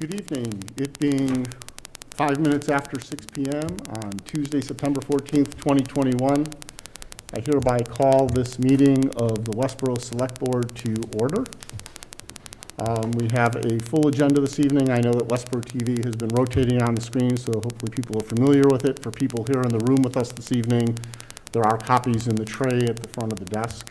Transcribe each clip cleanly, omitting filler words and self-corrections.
Good evening. It being 5 minutes after 6 p.m. on Tuesday, September 14th, 2021, I hereby call this meeting of the Westborough Select Board to order. We have a full agenda this evening. I know that Westborough TV has been rotating on the screen, so hopefully people are familiar with it. For people here in the room with us this evening, there are copies in the tray at the front of the desk.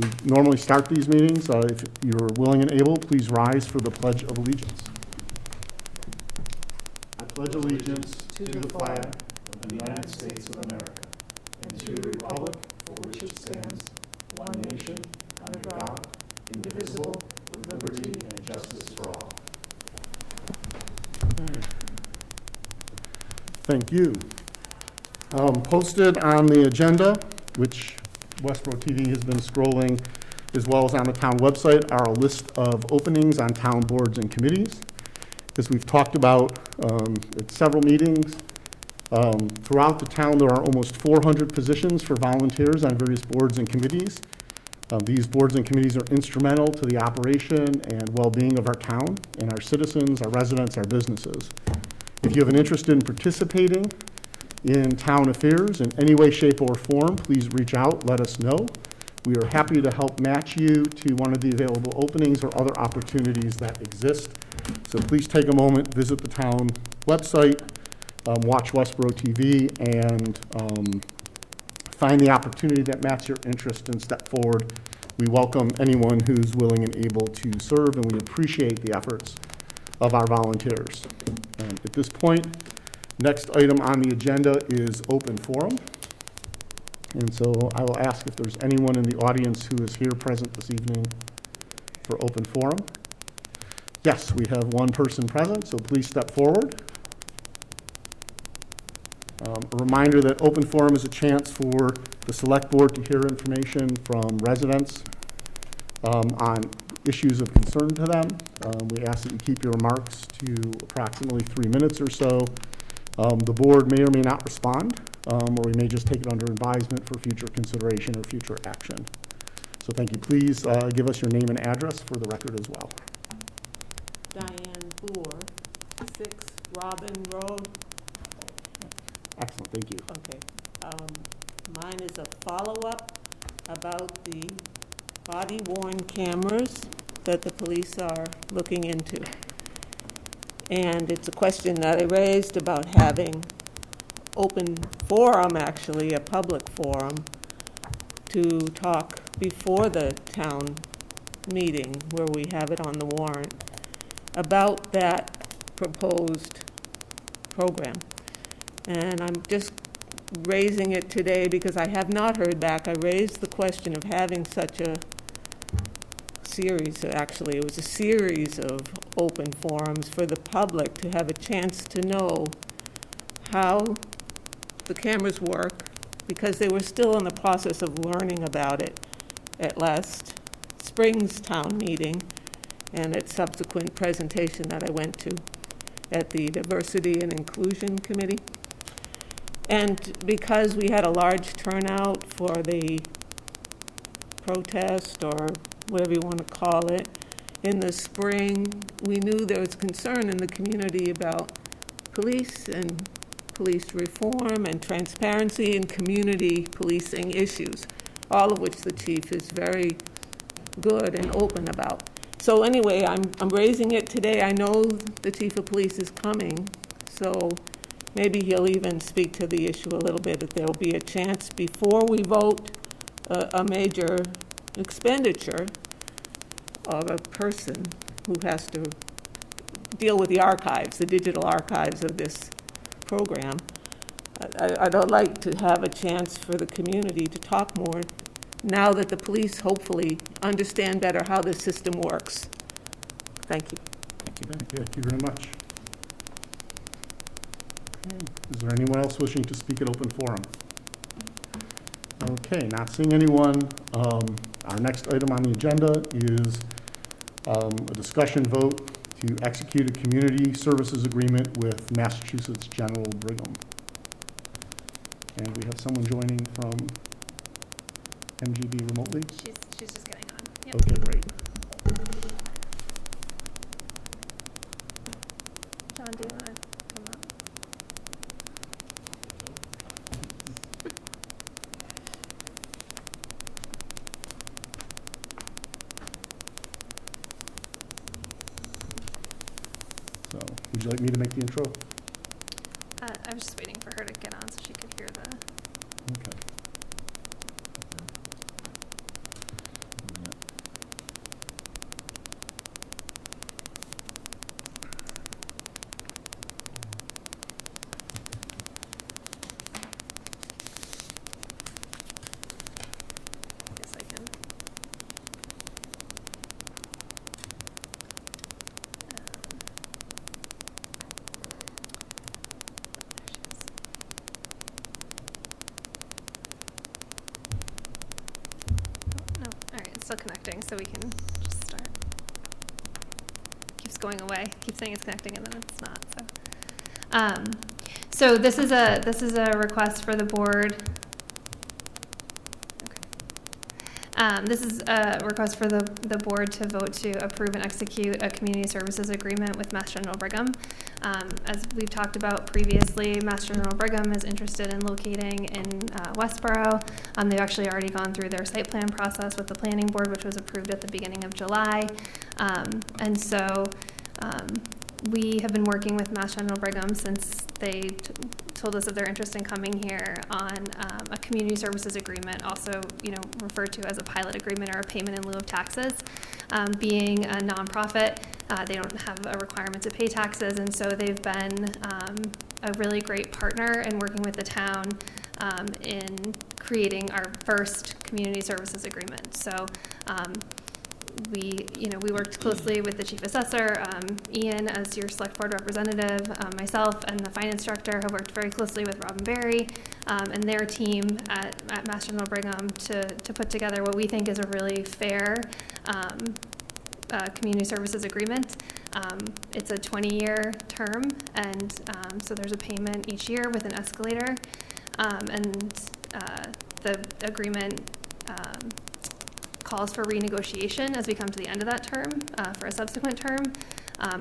We normally start these meetings. If you're willing and able, please rise for the Pledge of Allegiance. I pledge allegiance to the flag of the United States of America and to the republic for which it stands, one nation, under God, indivisible, with liberty and justice for all. Thank you. Posted on the agenda, which Westborough TV has been scrolling, as well as on the town website, are a list of openings on town boards and committees. As we've talked about at several meetings, throughout the town there are almost 400 positions for volunteers on various boards and committees. These boards and committees are instrumental to the operation and well-being of our town and our citizens, our residents, our businesses. If you have an interest in participating in town affairs in any way, shape, or form, please reach out, let us know. We are happy to help match you to one of the available openings or other opportunities that exist. So please take a moment, visit the town website, watch Westborough TV, and find the opportunity that matches your interest and step forward. We welcome anyone who's willing and able to serve, and we appreciate the efforts of our volunteers. At this point, next item on the agenda is open forum. And so I will ask if there's anyone in the audience who is here present this evening for open forum. Yes, we have one person present, so please step forward. A reminder that open forum is a chance for the select board to hear information from residents on issues of concern to them. We ask that you keep your remarks to approximately 3 minutes or so. The board may or may not respond, or we may just take it under advisement for future consideration or future action. So thank you. Please give us your name and address for the record as well. Diane Boer, 6 Robin Road. Excellent, thank you. Okay. Mine is a follow-up about the body-worn cameras that the police are looking into. And it's a question that I raised about having open forum, actually, a public forum, to talk before the town meeting where we have it on the warrant about that proposed program. And I'm just raising it today because I have not heard back. I raised the question of having such a series, actually, it was a series of open forums for the public to have a chance to know how the cameras work, because they were still in the process of learning about it at last spring's town meeting and at subsequent presentation that I went to at the Diversity and Inclusion Committee. And because we had a large turnout for the protest, or whatever you want to call it, in the spring, we knew there was concern in the community about police and police reform and transparency and community policing issues, all of which the chief is very good and open about. So anyway, I'm raising it today. I know the chief of police is coming, so maybe he'll even speak to the issue a little bit, that there'll be a chance before we vote a major expenditure of a person who has to deal with the archives, the digital archives of this program. I'd like to have a chance for the community to talk more now that the police hopefully understand better how the system works. Thank you. Thank you very much. Is there anyone else wishing to speak at open forum? Okay, not seeing anyone. Our next item on the agenda is a discussion vote to execute a community services agreement with Massachusetts General Brigham. And we have someone joining from MGB remotely. She's just getting on. Yep. Okay, great. Would you like me to make the intro? I was just waiting for her to get on so she could hear the... Okay. Yes, I can. No, all right, it's still connecting, so we can just start. Keeps going away. Keeps saying it's connecting, and then it's not. So this is a request for the board. Okay. This is a request for the board to vote to approve and execute a community services agreement with Mass General Brigham. As we've talked about previously, Mass General Brigham is interested in locating in Westborough. They've actually already gone through their site plan process with the planning board, which was approved at the beginning of July. And so we have been working with Mass General Brigham since they told us of their interest in coming here on a community services agreement, also referred to as a pilot agreement or a payment in lieu of taxes. Being a nonprofit, they don't have a requirement to pay taxes, and so they've been a really great partner in working with the town in creating our first community services agreement. So we worked closely with the chief assessor, Ian, as your select board representative, myself, and the finance director have worked very closely with Robin Berry and their team at Mass General Brigham to put together what we think is a really fair community services agreement. It's a 20-year term, and so there's a payment each year with an escalator, and the agreement calls for renegotiation as we come to the end of that term for a subsequent term.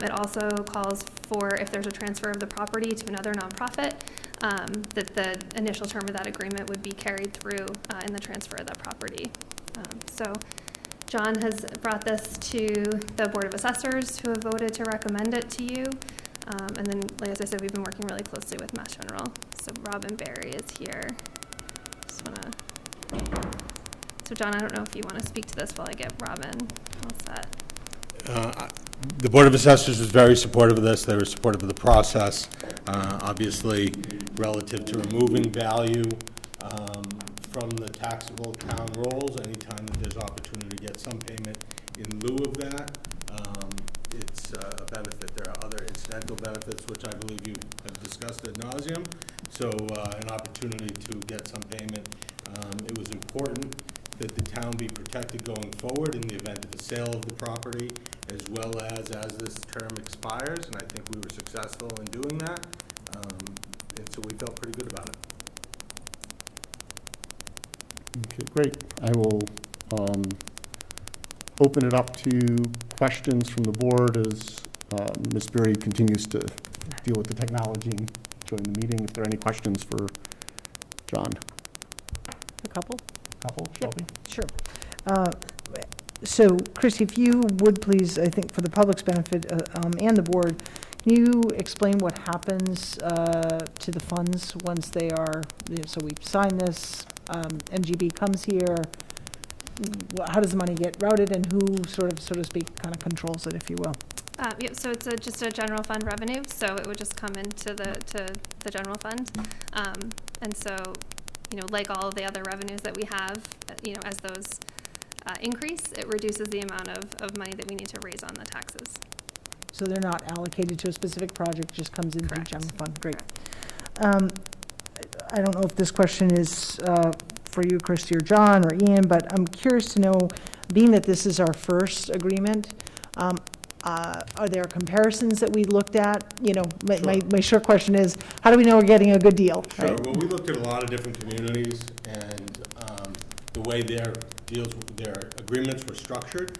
It also calls for, if there's a transfer of the property to another nonprofit, that the initial term of that agreement would be carried through in the transfer of that property. So John has brought this to the Board of Assessors, who have voted to recommend it to you. And then, like as I said, we've been working really closely with Mass General. So Robin Berry is here. Just wanna. So John, I don't know if you want to speak to this while I get Robin all set. The Board of Assessors was very supportive of this. They were supportive of the process. Obviously, relative to removing value from the taxable town rolls, anytime that there's opportunity to get some payment in lieu of that, it's a benefit. There are other incidental benefits, which I believe you have discussed ad nauseum. So an opportunity to get some payment. It was important that the town be protected going forward in the event of the sale of the property, as well as this term expires, and I think we were successful in doing that, and so we felt pretty good about it. Okay, great. I will open it up to questions from the board as Ms. Berry continues to deal with the technology and join the meeting. If there are any questions for John. A couple? Shelby? Sure. So, Chris, if you would please, I think for the public's benefit and the board, can you explain what happens to the funds once they are, so we sign this, MGB comes here, how does the money get routed, and who sort of, so to speak, kind of controls it, if you will? Yep, so it's just a general fund revenue, so it would just come into the general fund. And so, like all of the other revenues that we have, as those increase, it reduces the amount of money that we need to raise on the taxes. So they're not allocated to a specific project, just comes into the Correct. general fund. Great. Correct. I don't know if this question is for you, Christy, or John, or Ian, but I'm curious to know, being that this is our first agreement, are there comparisons that we looked at? My short question is, how do we know we're getting a good deal? Sure. Right? Well, we looked at a lot of different communities, and the way their agreements were structured.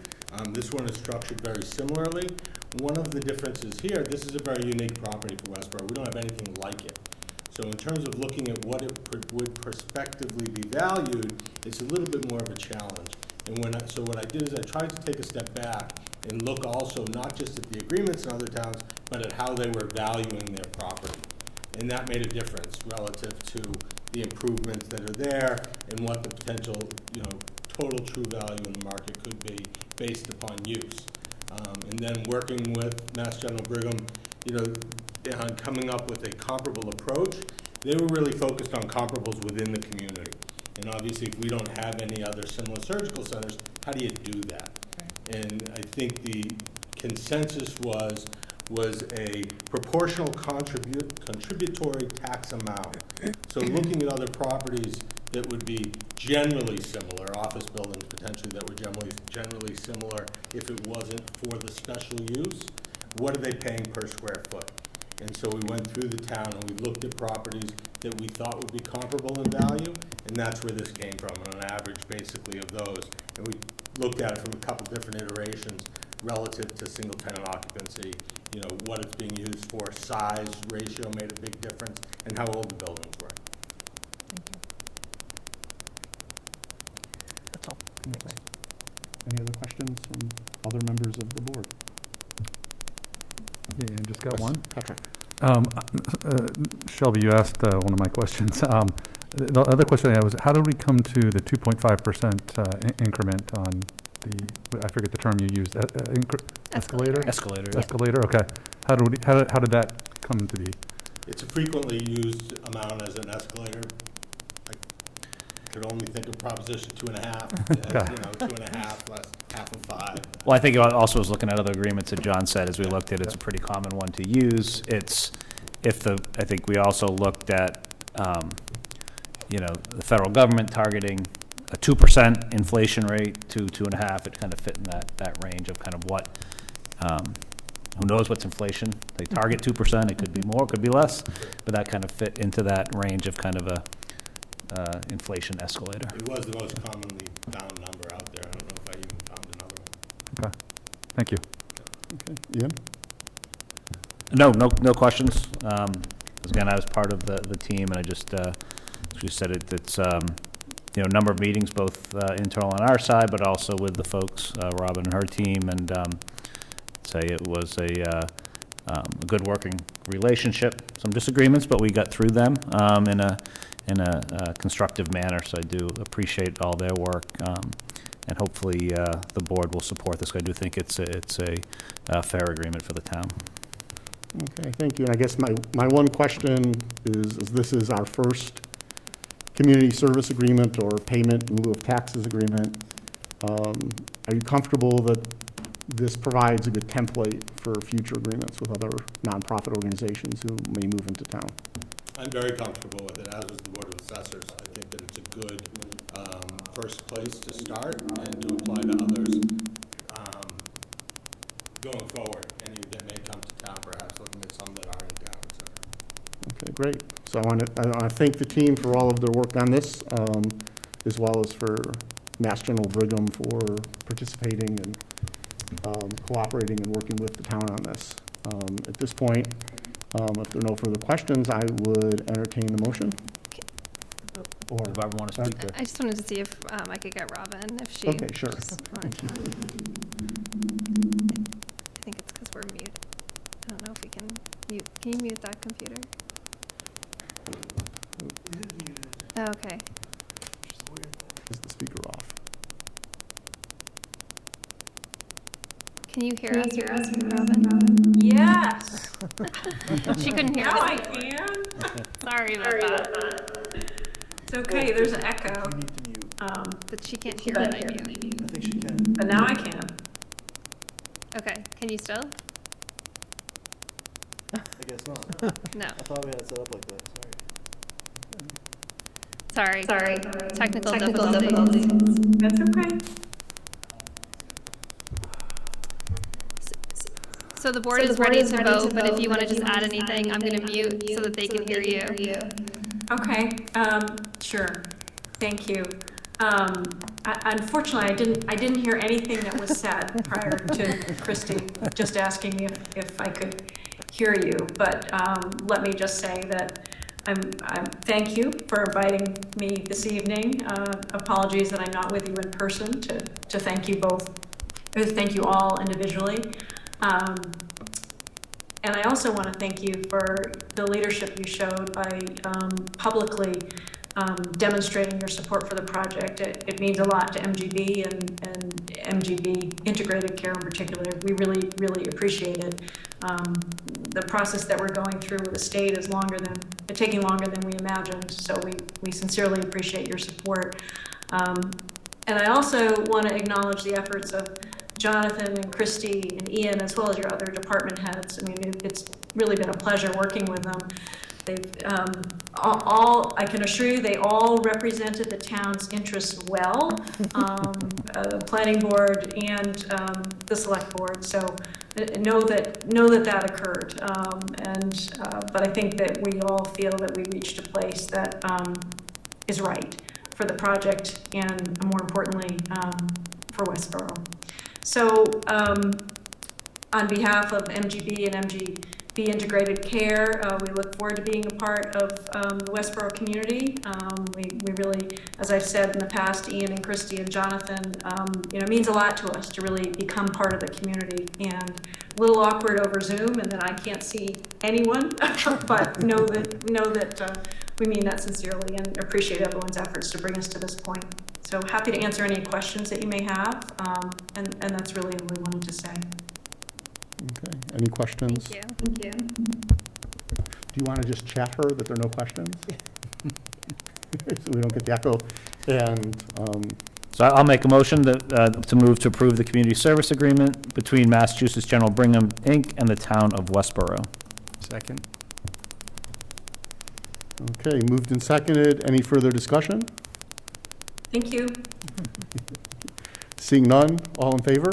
This one is structured very similarly. One of the differences here, this is a very unique property for Westborough. We don't have anything like it. So in terms of looking at what it would prospectively be valued, it's a little bit more of a challenge. And so what I did is I tried to take a step back and look also not just at the agreements in other towns, but at how they were valuing their property. And that made a difference relative to the improvements that are there and what the potential, total true value in the market could be based upon use. And then working with Mass General Brigham, on coming up with a comparable approach, they were really focused on comparables within the community. And obviously, if we don't have any other similar surgical centers, how do you do that? Right. And I think the consensus was a proportional contributory tax amount. So looking at other properties that would be generally similar, office buildings potentially that were generally similar if it wasn't for the special use, what are they paying per square foot? And so we went through the town and we looked at properties that we thought would be comparable in value, and that's where this came from, on an average basically of those. And we looked at it from a couple different iterations relative to single tenant occupancy, what it's being used for, size, ratio made a big difference, and how old the buildings were. Thank you. That's all. Okay. Any other questions from other members of the board? Yeah, just got one. Patrick. Shelby, you asked one of my questions. The other question I had was, how did we come to the 2.5% increment on I forget the term you used, escalator? Escalator. Escalator, okay. How did that come to be? It's a frequently used amount as an escalator. I could only think of Proposition 2.5, Okay. 2.5 less half of 5. Well, I think I also was looking at other agreements that John said as we looked at it. It's a pretty common one to use. I think we also looked at, the federal government targeting a 2% inflation rate to 2.5. It kind of fit in that range of kind of what, who knows what's inflation. They target 2%. It could be more, it could be less, but that kind of fit into that range of kind of a inflation escalator. It was the most commonly found number out there. I don't know if I even found another one. Okay, thank you. Okay, Ian? No questions. Again, I was part of the team, and I just, as you said, it's a number of meetings, both internal on our side, but also with the folks, Robin and her team, and say it was a good working relationship. Some disagreements, but we got through them in a constructive manner. So I do appreciate all their work, and hopefully the board will support this. I do think it's a fair agreement for the town. Okay, thank you. And I guess my one question is this is our first community service agreement or payment in lieu of taxes agreement. Are you comfortable that this provides a good template for future agreements with other nonprofit organizations who may move into town? I'm very comfortable with it, as was the Board of Assessors. I think that it's a good first place to start and to apply to others going forward. Any that may come to town, perhaps looking at some that are in town, et cetera. Okay, great. So I want to thank the team for all of their work on this, as well as for Mass General Brigham for participating and cooperating and working with the town on this. At this point, if there are no further questions, I would entertain the motion. Or If Barbara want to speak there. I just wanted to see if I could get Robin, if she. Okay, sure. I think it's because we're muted. I don't know if we can mute. Can you mute that computer? Oh, okay. Is the speaker off? Can you hear us, Robin? Yes. She couldn't hear Now us. I can. Sorry about that. It's okay, there's an echo. You need to mute. But she can't hear when I mute. I think she can. But now I can. Okay, can you still? I guess not. No. I thought we had it set up like that, Sorry. Technical difficulties. That's okay. So the board is ready to vote, but if you want to just add anything, I'm going to mute so that they can hear you. Okay, sure. Thank you. Unfortunately, I didn't hear anything that was said prior to Christy just asking me if I could hear you. But let me just say that I'm thank you for inviting me this evening. Apologies that I'm not with you in person to thank you both, thank you all individually. And I also want to thank you for the leadership you showed by publicly demonstrating your support for the project. It means a lot to MGB and MGB Integrated Care in particular. We really, really appreciate it. The process that we're going through with the state is taking longer than we imagined, so we sincerely appreciate your support. And I also want to acknowledge the efforts of Jonathan and Christy and Ian, as well as your other department heads. I mean, it's really been a pleasure working with them. They've I can assure you, they all represented the town's interests well, the planning board and the select board. So know that occurred. But I think that we all feel that we reached a place that is right for the project and, more importantly, for Westborough. So on behalf of MGB and MGB Integrated Care, we look forward to being a part of the Westborough community. We really, as I've said in the past, Ian and Christy and Jonathan, it means a lot to us to really become part of the community. And a little awkward over Zoom, and then I can't see anyone, but know that we mean that sincerely and appreciate everyone's efforts to bring us to this point. So happy to answer any questions that you may have, and that's really all we wanted to say. Okay, any questions? Thank you. Thank you. Do you want to just chat her that there are no questions? So we don't get the echo. And So I'll make a motion to move to approve the community service agreement between Massachusetts General Brigham, Inc. and the town of Westborough. Second. okay, moved and seconded. Any further discussion? Thank you. Seeing none, all in favor?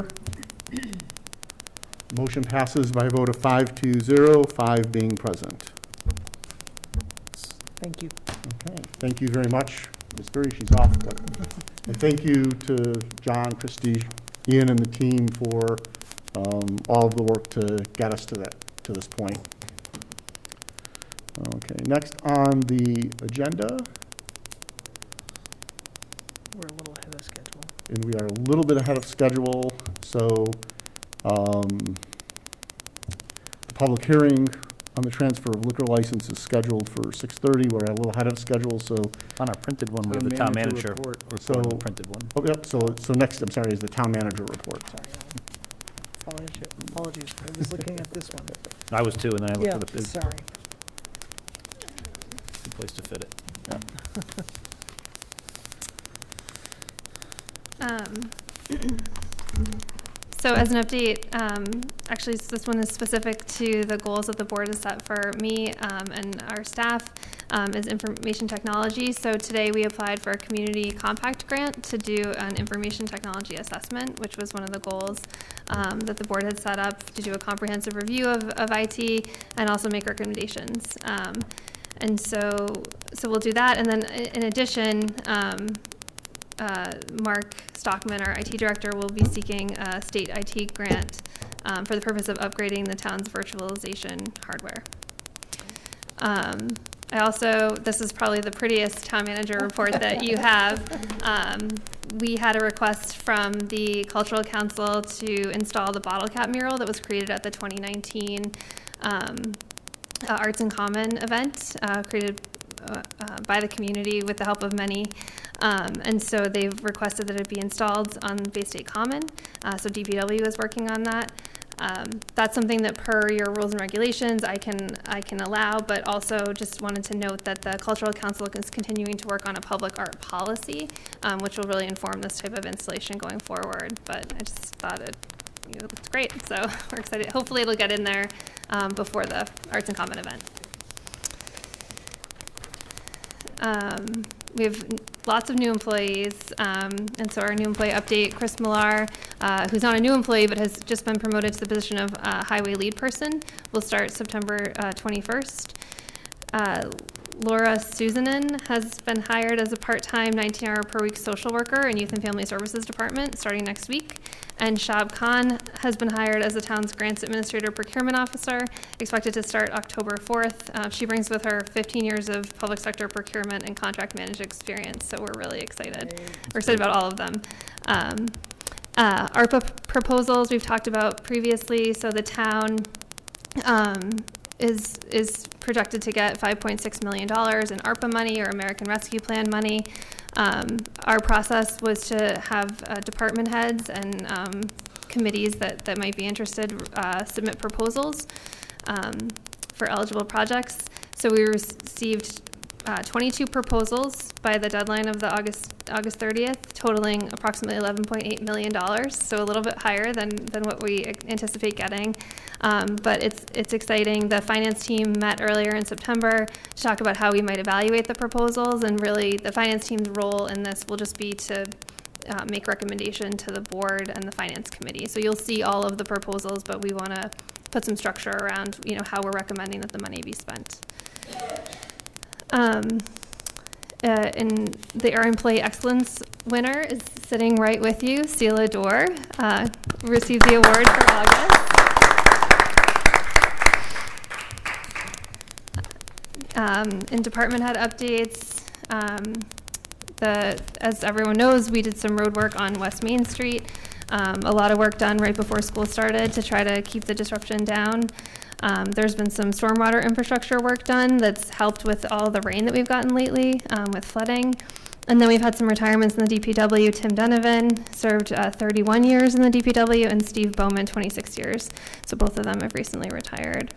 Motion passes by a vote of 5-0, 5 being present. Thank you. Okay, thank you very much. Ms. Berry, she's off, but and thank you to John, Christy, Ian, and the team for all of the work to get us to this point. Okay, next on the agenda, We're a little ahead of schedule. and we are a little bit ahead of schedule, so the public hearing on the transfer of liquor license is scheduled for 6:30. We're a little ahead of schedule, so, On our printed one, we have the town manager report on So- the printed one. oh, yep, so next, I'm sorry, is the town manager report. Sorry, apologies. I was looking at this one. I was too, and then I Yeah, looked at the sorry. place to fit it. So as an update, actually this one is specific to the goals that the board has set for me and our staff, is information technology. So today we applied for a community compact grant to do an information technology assessment, which was one of the goals that the board had set up to do a comprehensive review of IT and also make recommendations. And so we'll do that. And then in addition, Mark Stockman, our IT director, will be seeking a state IT grant for the purpose of upgrading the town's virtualization hardware. I also, this is probably the prettiest town manager report that you have. We had a request from the Cultural Council to install the bottle cap mural that was created at the 2019 Arts in Common event, created by the community with the help of many. And so they've requested that it be installed on Bay State Common. So DPW is working on that. That's something that per your rules and regulations I can allow, but also just wanted to note that the Cultural Council is continuing to work on a public art policy, which will really inform this type of installation going forward. But I just thought it looked great, so we're excited. Hopefully it'll get in there before the Arts in Common event. We have lots of new employees, and so our new employee update, Chris Millar, who's not a new employee but has just been promoted to the position of highway lead person, will start September 21st. Laura Susanen has been hired as a part-time 19-hour-per-week social worker in Youth and Family Services Department starting next week. And Shab Khan has been hired as the town's grants administrator procurement officer, expected to start October 4th. She brings with her 15 years of public sector procurement and contract management experience, so we're really excited. We're excited about all of them. ARPA proposals we've talked about previously. So the town is projected to get $5.6 million in ARPA money or American Rescue Plan money. Our process was to have department heads and committees that might be interested submit proposals for eligible projects. So we received 22 proposals by the deadline of the August 30th, totaling approximately $11.8 million, so a little bit higher than what we anticipate getting. But it's exciting. The finance team met earlier in September to talk about how we might evaluate the proposals, and really the finance team's role in this will just be to make recommendation to the board and the finance committee. So you'll see all of the proposals, but we want to put some structure around, how we're recommending that the money be spent. And the Our Employee Excellence winner is sitting right with you, Sela Dor, received the award for August. In department head updates, as everyone knows, we did some road work on West Main Street. A lot of work done right before school started to try to keep the disruption down. There's been some stormwater infrastructure work done that's helped with all the rain that we've gotten lately with flooding. And then we've had some retirements in the DPW. Tim Donovan served 31 years in the DPW, and Steve Bowman 26 years. So both of them have recently retired.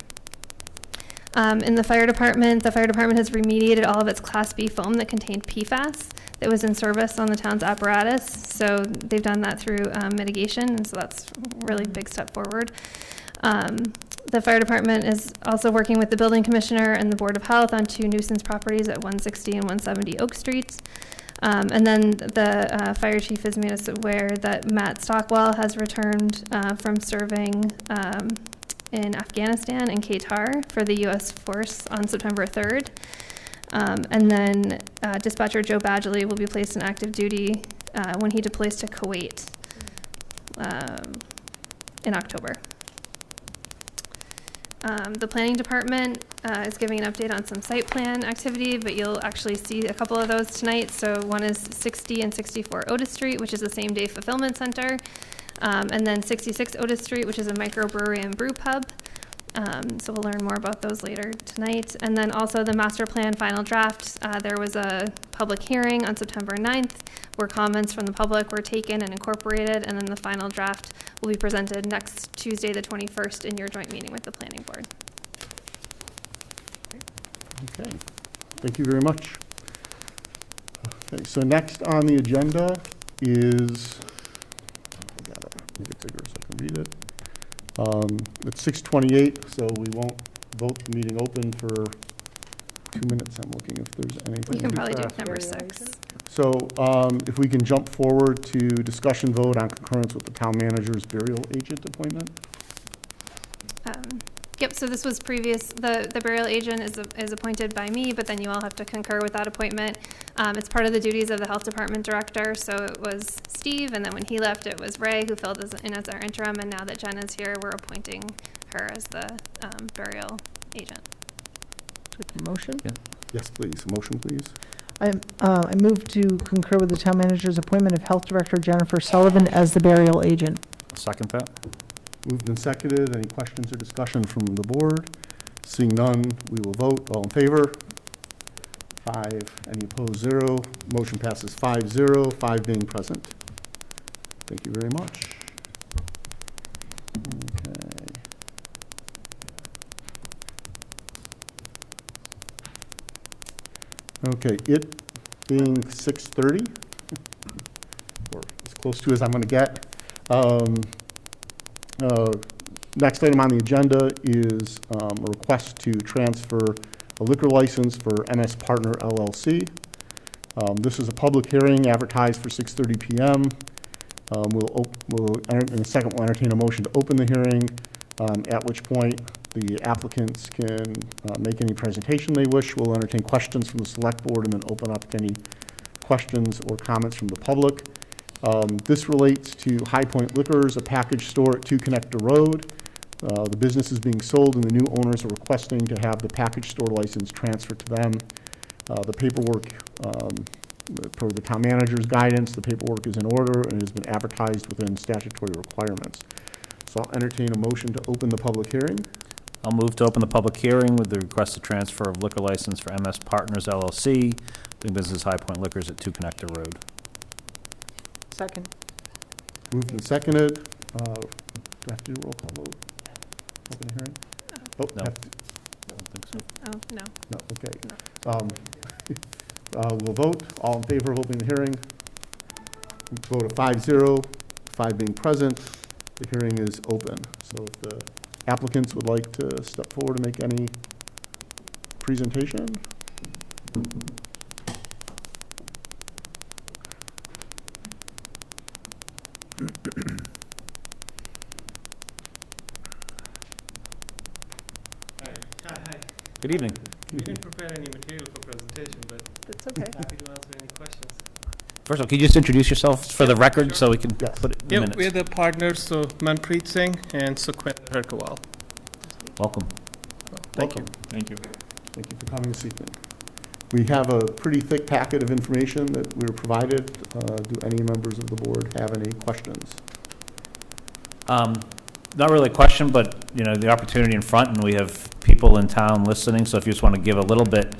In the fire department has remediated all of its Class B foam that contained PFAS that was in service on the town's apparatus. So they've done that through mitigation, and so that's a really big step forward. The fire department is also working with the building commissioner and the Board of Health on 2 nuisance properties at 160 and 170 Oak Streets. And then the fire chief has made us aware that Matt Stockwell has returned from serving in Afghanistan and Qatar for the U.S. force on September 3rd. And then dispatcher Joe Badgley will be placed in active duty when he deploys to Kuwait in October. The planning department is giving an update on some site plan activity, but you'll actually see a couple of those tonight. So one is 60 and 64 Otis Street, which is a same-day fulfillment center, and then 66 Otis Street, which is a microbrewery and brew pub. So we'll learn more about those later tonight. And then also the master plan final draft. There was a public hearing on September 9th where comments from the public were taken and incorporated, and then the final draft will be presented next Tuesday, the 21st, in your joint meeting with the planning board. Okay, thank you very much. Okay, so next on the agenda is, I gotta make it bigger so I can read it. It's 6:28, so we won't vote the meeting open for 2 minutes. I'm looking if there's anything. You can probably do fast. number 6. So if we can jump forward to discussion vote on concurrence with the town manager's burial agent appointment. Yep, so this was previous, the burial agent is appointed by me, but then you all have to concur with that appointment. It's part of the duties of the health department director, so it was Steve, and then when he left, it was Ray who filled in as our interim, and now that Jen is here, we're appointing her as the burial agent. Motion? Yeah. Yes, please. Motion, please. I move to concur with the town manager's appointment of Health Director Jennifer Sullivan as the burial agent. I'll second that. Moved and seconded. Any questions or discussion from the board? Seeing none, we will vote. All in favor? 5. Any opposed? 0. Motion passes 5-0, 5 being present. Thank you very much. Okay, it being 6:30, or as close to as I'm going to get. Next item on the agenda is a request to transfer a liquor license for MS Partner LLC. This is a public hearing advertised for 6:30 p.m. In a second, we'll entertain a motion to open the hearing, at which point the applicants can make any presentation they wish. We'll entertain questions from the select board and then open up to any questions or comments from the public. This relates to High Point Liquors, a package store at 2 Connector Road. The business is being sold and the new owners are requesting to have the package store license transferred to them. The paperwork, per the town manager's guidance, the paperwork is in order and has been advertised within statutory requirements. So I'll entertain a motion to open the public hearing. I'll move to open the public hearing with the requested transfer of liquor license for MS Partners LLC, doing business as High Point Liquors at 2 Connector Road. Second. Moved and seconded. Do I have to do a roll call vote? Open the hearing? Oh, No. have to- I don't think so. Oh, no. No, okay. We'll vote. All in favor of opening the hearing? Vote of 5-0, 5 being present. The hearing is open. So if the applicants would like to step forward and make any presentation? Hi. Good evening. We didn't prepare any material for presentation, but That's okay. happy to answer any questions. First of all, can you just introduce yourself for the record so we can Yes. put it in the Yeah, minutes? we're the partners, so Manpreet Singh and Sukhwinder Herkawal. Welcome. Thank you. Thank you for coming this evening. We have a pretty thick packet of information that we were provided. Do any members of the board have any questions? Not really a question, but, you know, the opportunity in front, and we have people in town listening, so if you just want to give a little bit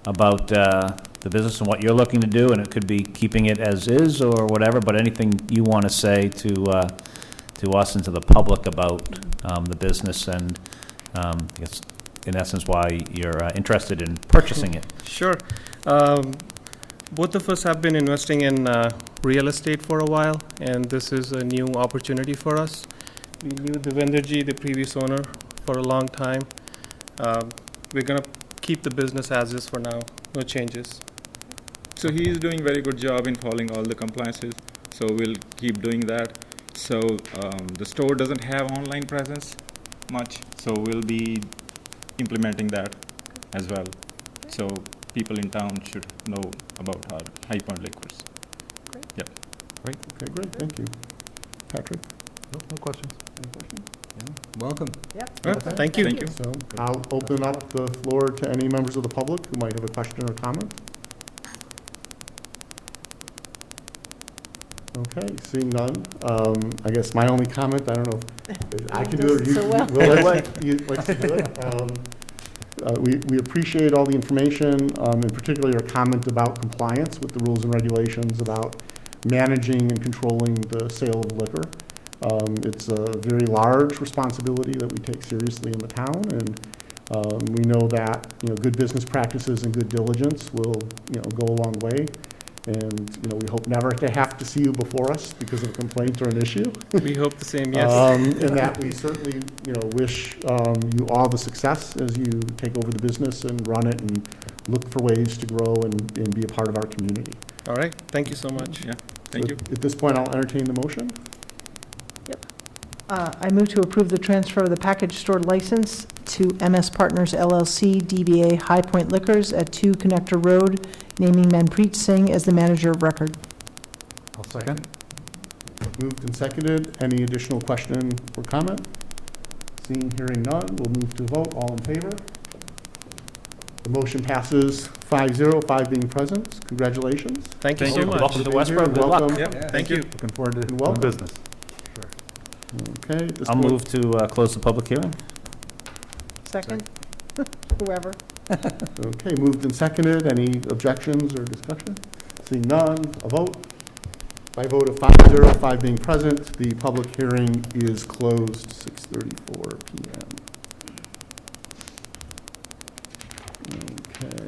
about the business and what you're looking to do, and it could be keeping it as is or whatever, but anything you want to say to us and to the public about the business and, I guess, in essence, why you're interested in purchasing it. Sure. Both of us have been investing in real estate for a while, and this is a new opportunity for us. We knew Devenderji, the previous owner, for a long time. We're going to keep the business as is for now, no changes. So he is doing very good job in following all the compliances, so we'll keep doing that. So the store doesn't have online presence much, so we'll be implementing that as well. So people in town should know about our High Point Liquors. Okay, great, thank you. Patrick? No questions. Any questions? Welcome. Thank you. Thank you. So I'll open up the floor to any members of the public who might have a question or comment. Okay, seeing none. I guess my only comment, I don't know if I can do it or you So well. will like you like to do it. We appreciate all the information, in particular your comment about compliance with the rules and regulations about managing and controlling the sale of liquor. It's a very large responsibility that we take seriously in the town, and we know that, you know, good business practices and good diligence will, you know, go a long way. And, you know, we hope never to have to see you before us because of a complaint or an issue. We hope the same, yes. And that we certainly, you know, wish you all the success as you take over the business and run it and look for ways to grow and be a part of our community. All right, thank you so much. Yeah, thank you. At this point, I'll entertain the motion. I move to approve the transfer of the package store license to MS Partners LLC, DBA High Point Liquors at 2 Connector Road, naming Manpreet Singh as the manager of record. I'll second. Moved and seconded. Any additional question or comment? Seeing, hearing none, we'll move to vote. All in favor? The motion passes 5-0, 5 being present. Congratulations. Thank you so much. Welcome to Being here, Westborough. Good luck. welcome. Yep, thank you. Looking forward to And doing welcome. business. Okay. At this I'll point- move to close the public hearing. Second? Whoever. Okay, moved and seconded. Any objections or discussion? Seeing none, a vote. By vote of 5-0, 5 being present, the public hearing is closed, 6:34 PM. Okay.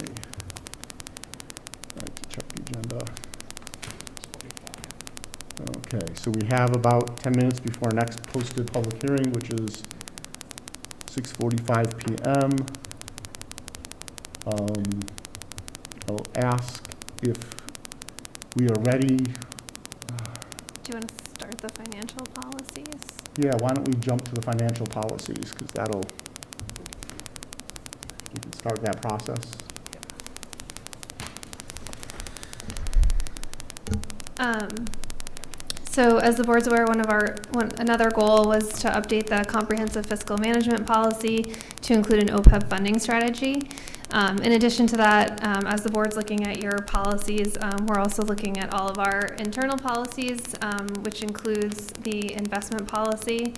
I have to check the agenda. Okay, so we have about 10 minutes before our next posted public hearing, which is 6:45 PM. I'll ask if we are ready. Do you want to start the financial policies? Yeah, why don't we jump to the financial policies, because that'll, we can start that process. So as the board's aware, another goal was to update the comprehensive fiscal management policy to include an OPEB funding strategy. In addition to that, as the board's looking at your policies, we're also looking at all of our internal policies, which includes the investment policy.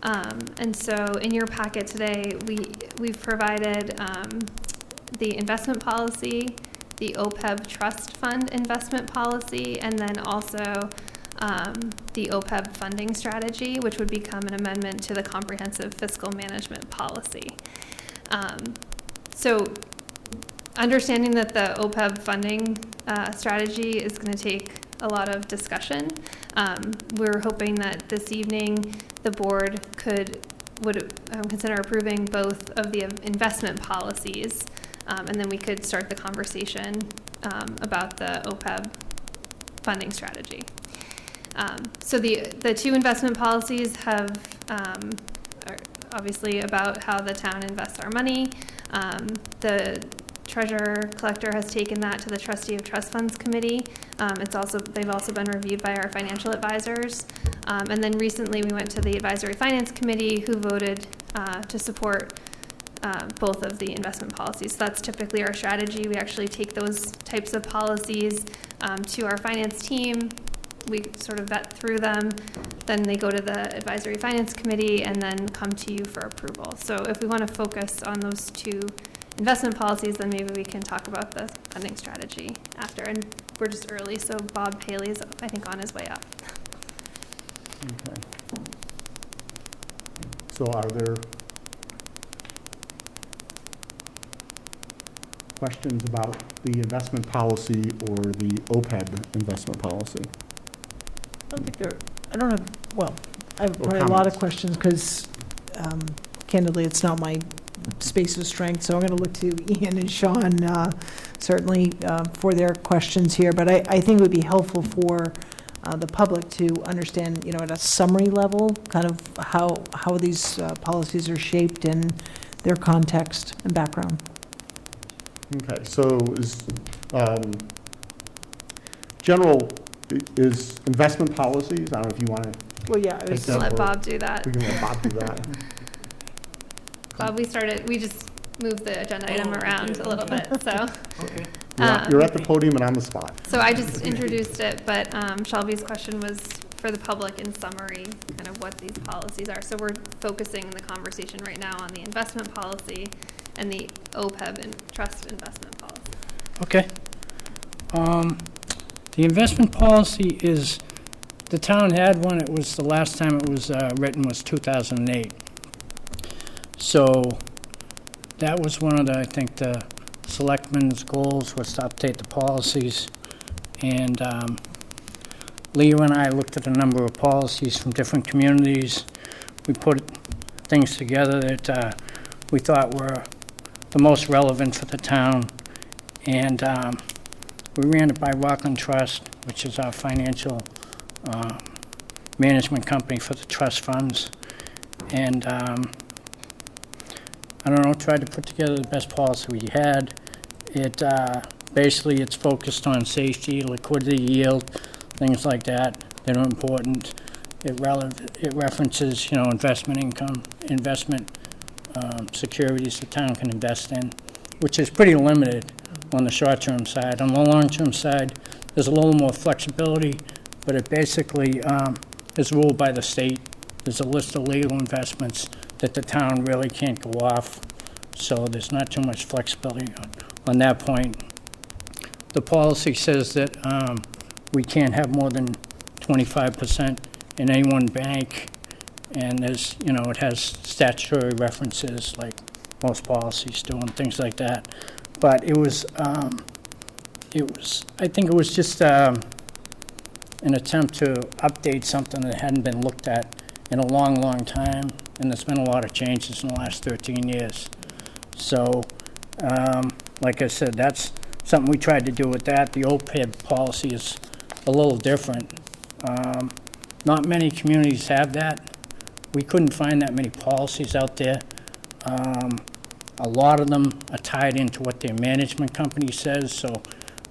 And so in your packet today, we've provided the investment policy, the OPEB trust fund investment policy, and then also the OPEB funding strategy, which would become an amendment to the comprehensive fiscal management policy. So understanding that the OPEB funding strategy is going to take a lot of discussion, we're hoping that this evening the board would consider approving both of the investment policies, and then we could start the conversation about the OPEB funding strategy. So the two investment policies are obviously about how the town invests our money. The treasurer collector has taken that to the trustee of trust funds committee. They've also been reviewed by our financial advisors. And then recently we went to the advisory finance committee, who voted to support both of the investment policies. So that's typically our strategy. We actually take those types of policies to our finance team. We sort of vet through them, then they go to the advisory finance committee and then come to you for approval. So if we want to focus on those two investment policies, then maybe we can talk about the funding strategy after. And we're just early, so Bob Paley is, I think, on his way up. Okay. So are there questions about the investment policy or the OPEB investment policy? I don't have, well, I have probably a lot of questions because candidly, it's not my space of strength. So I'm going to look to Ian and Sean certainly for their questions here. But I think it would be helpful for the public to understand, at a summary level, kind of how these policies are shaped and their context and background. Okay, so is investment policies, I don't know if you want to. Well, yeah, I was- Let Bob do that. We can let Bob do that. Bob, we just moved the agenda item around a little bit, so. Okay. You're at the podium and on the spot. So I just introduced it, but Shelby's question was for the public in summary, kind of what these policies are. So we're focusing the conversation right now on the investment policy and the OPEB and trust investment policy. Okay. The investment policy is, the town had one, it was, the last time it was written was 2008. So that was one of the, I think, the selectmen's goals was to update the policies. And Leo and I looked at a number of policies from different communities. We put things together that we thought were the most relevant for the town. And we ran it by Rockland Trust, which is our financial management company for the trust funds. And I don't know, tried to put together the best policy we had. It basically, it's focused on safety, liquidity, yield, things like that that are important. It references, investment income, investment securities the town can invest in, which is pretty limited on the short-term side. On the long-term side, there's a little more flexibility, but it basically is ruled by the state. There's a list of legal investments that the town really can't go off, so there's not too much flexibility on that point. The policy says that we can't have more than 25% in any one bank, and there's, it has statutory references like most policies do and things like that. But I think it was just an attempt to update something that hadn't been looked at in a long, long time, and there's been a lot of changes in the last 13 years. So, like I said, that's something we tried to do with that. The OPEB policy is a little different. Not many communities have that. We couldn't find that many policies out there. A lot of them are tied into what their management company says, so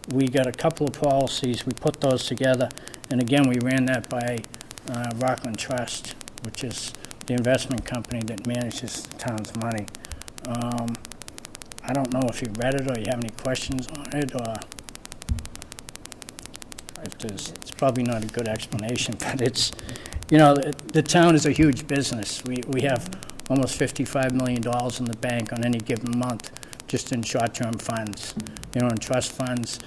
we got a couple of policies, we put those together, and again, we ran that by Rockland Trust, which is the investment company that manages the town's money. I don't know if you read it or you have any questions on it, or if it's probably not a good explanation, but it's you know, the town is a huge business. We have almost $55 million in the bank on any given month, just in short-term funds. You know, in trust funds,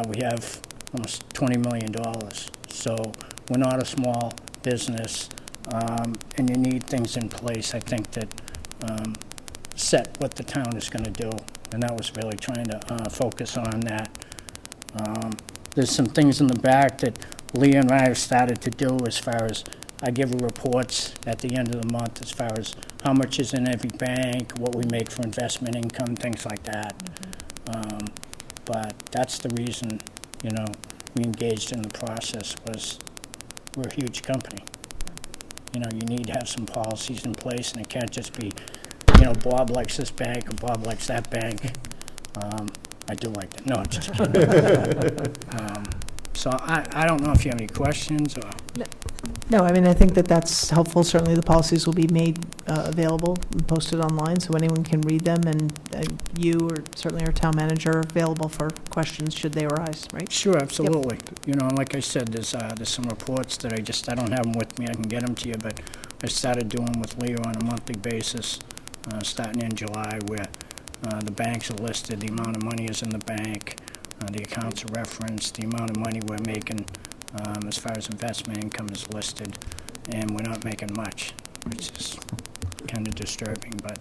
we have almost $20 million. So we're not a small business, and you need things in place, I think, that set what the town is going to do. And that was really trying to focus on that. There's some things in the back that Lee and I have started to do as far as I give reports at the end of the month as far as how much is in every bank, what we make for investment income, things like that. But that's the reason, you know, we engaged in the process was we're a huge company. You know, you need to have some policies in place, and it can't just be, you know, Bob likes this bank or Bob likes that bank. I do like that. No, I'm just kidding. So I don't know if you have any questions or... No, I mean, I think that that's helpful. Certainly, the policies will be made available and posted online, so anyone can read them, and you or certainly our town manager are available for questions should they arise, right? Sure, absolutely. You know, and like I said, there's some reports that I don't have them with me. I can get them to you, but I started doing with Leo on a monthly basis, starting in July, where the banks are listed, the amount of money is in the bank, the accounts are referenced, the amount of money we're making as far as investment income is listed, and we're not making much, which is kind of disturbing, but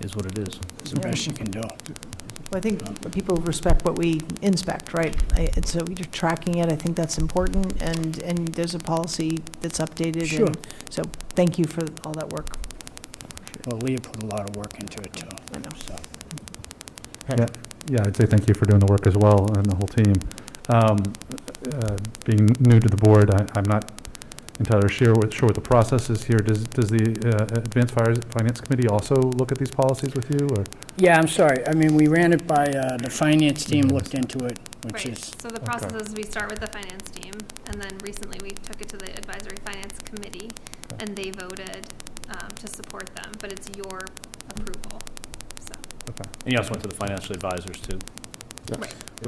Is what it is. it's the best you can do. Well, I think people respect what we inspect, right? So you're tracking it. I think that's important, and there's a policy that's updated. Sure. And so thank you for all that work. Well, Leah put a lot of work into it, too. I know. So. Yeah, I'd say thank you for doing the work as well, and the whole team. Being new to the board, I'm not entirely sure what the process is here. Does the Advanced Finance Committee also look at these policies with you, or? Yeah, I'm sorry. I mean, we ran it by, the finance team looked into it, which Right, is, so the process is we start with the finance team, and then recently we took it to the advisory finance committee, and they voted to support them, but it's your approval, so. Okay. And you also went to the financial advisors, too.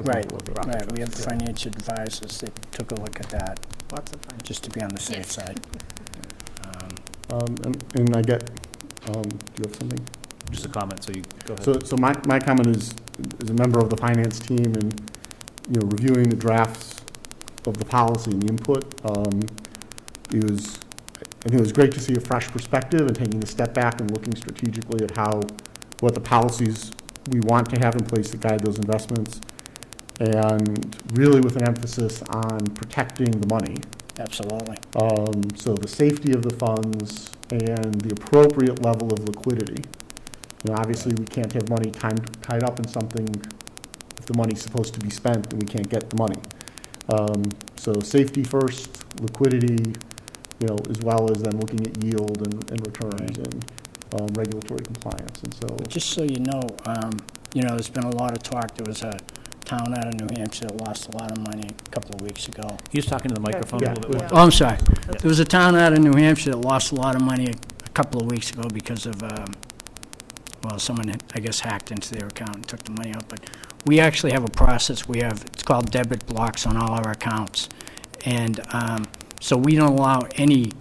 right. We have financial advisors that took a look at that, Lots of fun. just to be on the safe Yes. side. And I get, do you have something? Just a comment, so you go ahead. So my comment is, as a member of the finance team and, you know, reviewing the drafts of the policy and the input, I think it was great to see a fresh perspective and taking a step back and looking strategically at what the policies we want to have in place to guide those investments, and really with an emphasis on protecting the money. Absolutely. So the safety of the funds and the appropriate level of liquidity. You know, obviously, we can't have money tied up in something if the money's supposed to be spent and we can't get the money. So safety first, liquidity, you know, as well as then looking at yield and returns and regulatory compliance. And so, Just so you know, there's been a lot of talk. There was a town out of New Hampshire that lost a lot of money a couple of weeks ago. He's talking to the microphone Yeah. a little bit more. Oh, I'm sorry. There was a town out of New Hampshire that lost a lot of money a couple of weeks ago because of, someone, I guess, hacked into their account and took the money out. But we actually have a process. It's called debit blocks on all our accounts. And so we don't allow any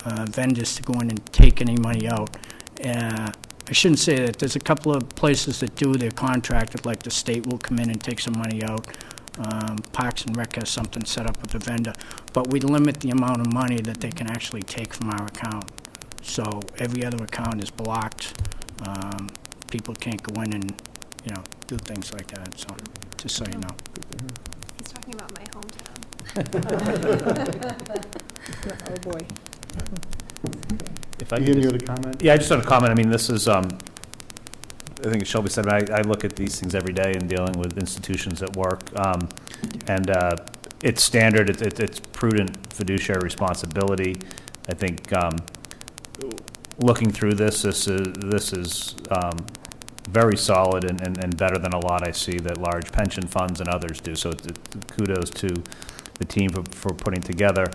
vendors to go in and take any money out. I shouldn't say that. There's a couple of places that do. They're contracted, like the state will come in and take some money out. Parks and Rec has something set up with the vendor. But we limit the amount of money that they can actually take from our account. So every other account is blocked. People can't go in and, do things like that. So just so you know. He's talking about my hometown. Oh, boy. If I Ian, could you just- had a comment? Yeah, I just want to comment. I mean, this is, I think as Shelby said, I look at these things every day in dealing with institutions at work. And it's standard, it's prudent fiduciary responsibility. I think looking through this is very solid and better than a lot I see that large pension funds and others do. So kudos to the team for putting together.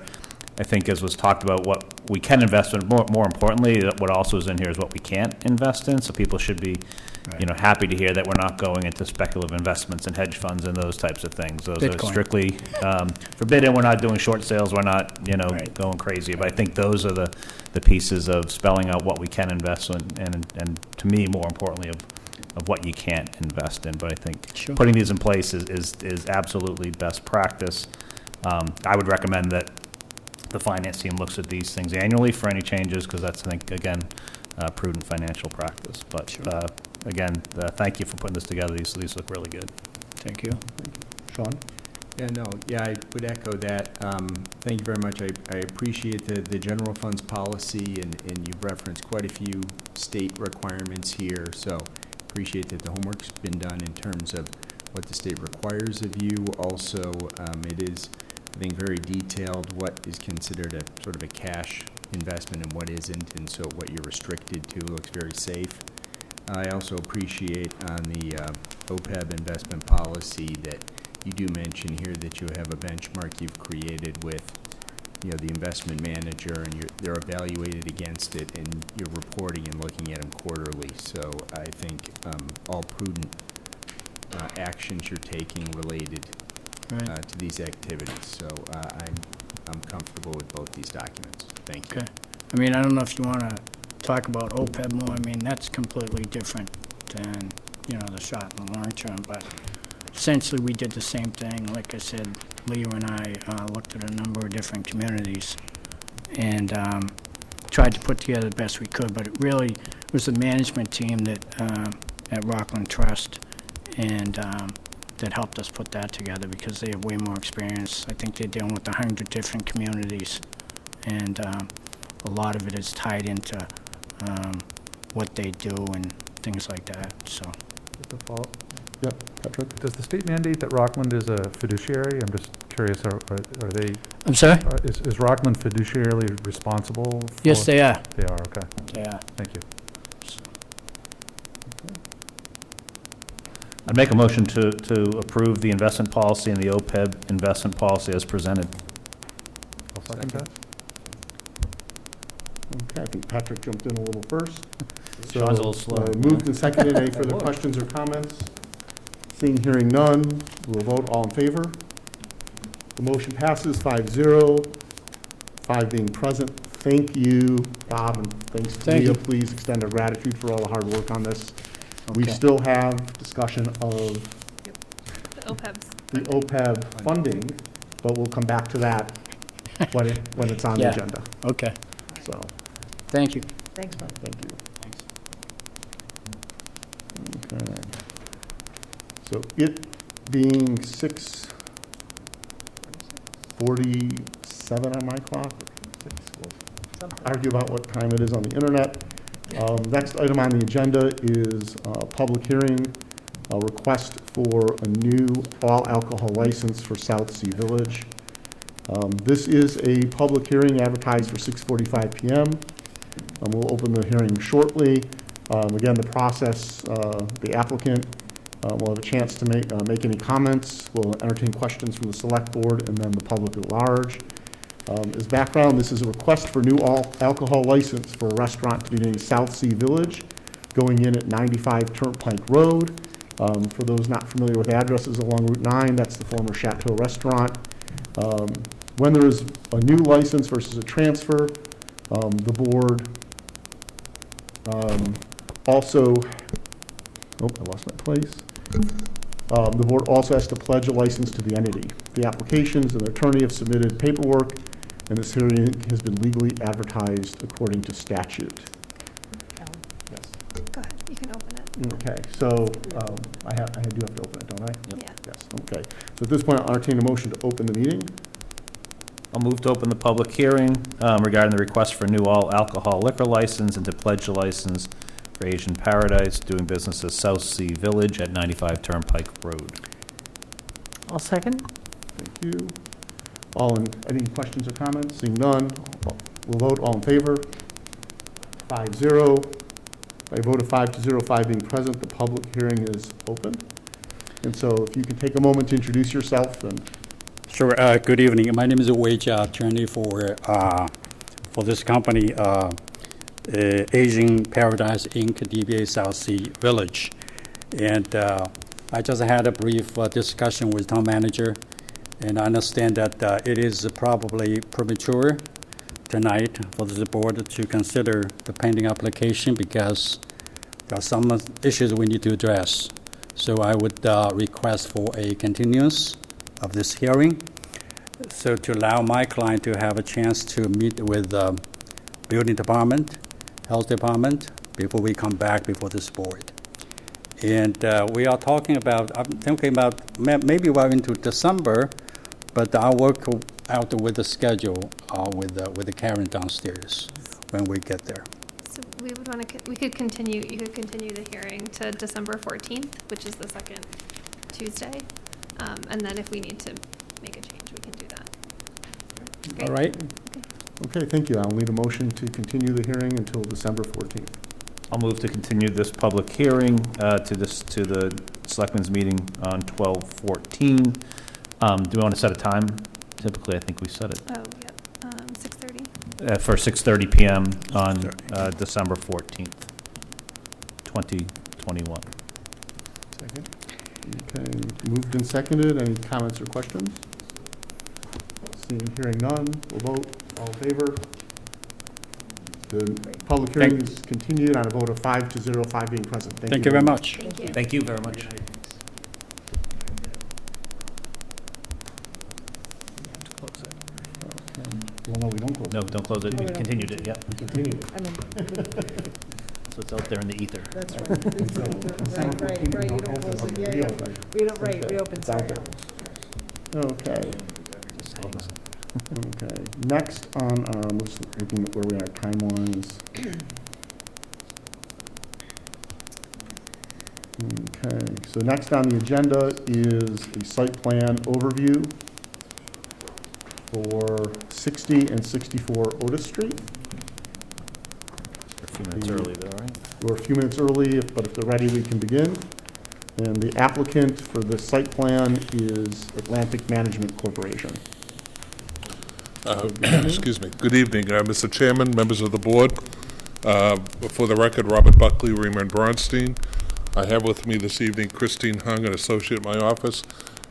I think as was talked about, what we can invest in, more importantly, what also is in here is what we can't invest in. So people should be, happy to hear that we're not going into speculative investments in hedge funds and those types of things. Those Bitcoin. are strictly forbidden. We're not doing short sales. We're not, Right. going crazy. But I think those are the pieces of spelling out what we can invest in, and to me, more importantly, of what you can't invest in. But I think Sure. putting these in place is absolutely best practice. I would recommend that the finance team looks at these things annually for any changes, because that's, I think, again, prudent financial practice. But again, thank you for putting this together. These look really good. Thank you. Sean? I would echo that. Thank you very much. I appreciate the general funds policy, and you've referenced quite a few state requirements here, so appreciate that the homework's been done in terms of what the state requires of you. Also, it is, I think, very detailed what is considered a sort of a cash investment and what isn't, and so what you're restricted to looks very safe. I also appreciate on the OPEB investment policy that you do mention here that you have a benchmark you've created with, the investment manager, and they're evaluated against it, and you're reporting and looking at them quarterly. So I think all prudent actions you're taking related to these activities. So I'm comfortable with both these documents. Thank you. Okay. I mean, I don't know if you want to talk about OPEB more. I mean, that's completely different than, the short and long term, but essentially we did the same thing. Like I said, Leo and I looked at a number of different communities and tried to put together the best we could, but it really was the management team that at Rockland Trust and that helped us put that together, because they have way more experience. I think they're dealing with 100 different communities, and a lot of it is tied into what they do and things like that. So. Yeah, Patrick? Does the state mandate that Rockland is a fiduciary? I'm just curious, are they, I'm sorry? is Rockland fiduciarily responsible for? Yes, they are. They are, okay. They are. Thank you. I'd make a motion to approve the investment policy and the OPEB investment policy as presented. I'll second that. Okay, I think Patrick jumped in a little first. Sean's a little slow. Moved and seconded. Any further questions or comments? Seeing, hearing none, we'll vote. All in favor? The motion passes 5-0, 5 being present. Thank you, Bob, and thanks to Leah. Please extend our gratitude for all the hard work on this. We still have discussion of the OPEB funding, but we'll come back to that when it's on the agenda. Okay. So, Thank you. Thanks, Mike. thank you. Okay. So it being 6:47 on my clock, argue about what time it is on the internet. Next item on the agenda is a public hearing, a request for a new all-alcohol license for South Sea Village. This is a public hearing advertised for 6:45 p.m. We'll open the hearing shortly. Again, the process, the applicant will have a chance to make any comments. We'll entertain questions from the select board and then the public at large. As background, this is a request for new all-alcohol license for a restaurant to be named South Sea Village, going in at 95 Turnpike Road. For those not familiar with addresses along Route 9, that's the former Chateau Restaurant. When there is a new license versus a transfer, the board also, I lost my place. The board also has to pledge a license to the entity. The applications and the attorney have submitted paperwork, and this hearing has been legally advertised according to statute. Yes. Go ahead, you can open it. Okay, so I do have to open it, don't I? Yeah. Yes, okay. So at this point, I'll entertain a motion to open the meeting. I'll move to open the public hearing regarding the request for a new all-alcohol liquor license and to pledge a license for Asian Paradise, doing business as South Sea Village at 95 Turnpike Road. I'll second. Thank you. Any questions or comments? Seeing none, we'll vote. All in favor? 5-0. By a vote of 5-0, 5 being present, the public hearing is open. And so if you can take a moment to introduce yourself and Sure. Good evening. My name is Wei Jia, attorney for this company, Asian Paradise Inc., DBA South Sea Village. And I just had a brief discussion with town manager, and I understand that it is probably premature tonight for the board to consider the pending application because there are some issues we need to address. So I would request for a continuance of this hearing, so to allow my client to have a chance to meet with building department, health department, before we come back before this board. And we are talking about, I'm thinking about maybe we're into December, but I'll work out with the schedule with the Karen downstairs when we get there. So we would want to, you could continue the hearing to December 14th, which is the second Tuesday. And then if we need to make a change, we can do that. Great. All right? Okay, thank you. I'll need a motion to continue the hearing until December 14th. I'll move to continue this public hearing to the Selectmen's meeting on 12/14. Do we want to set a time? Typically, I think we set it Oh, yep, 6:30. for 6:30 p.m. on December 14th, 2021. Second. Okay, moved and seconded. Any comments or questions? Seeing, hearing none, we'll vote. All in favor? The public hearing is continued on a vote of 5-0, 5 being present. Thank you very much. Thank you. Thank you very much. Well, no, we don't close. No, don't close it. We continued it, yeah. We continued it. I mean, So it's out there in the ether. that's right. Right, you don't close it, yeah. We don't, right, reopen, It's out sorry. there. Okay. Okay, next on, just looking at where we are time-wise. Okay, so next on the agenda is a site plan overview for 60 and 64 Otis Street. A few minutes early though, right? We're a few minutes early, but if they're ready, we can begin. And the applicant for the site plan is Atlantic Management Corporation. Excuse me. Good evening, Mr. Chairman, members of the board. For the record, Robert Buckley, Reamer and Bronstein. I have with me this evening Christine Hung, an associate in my office,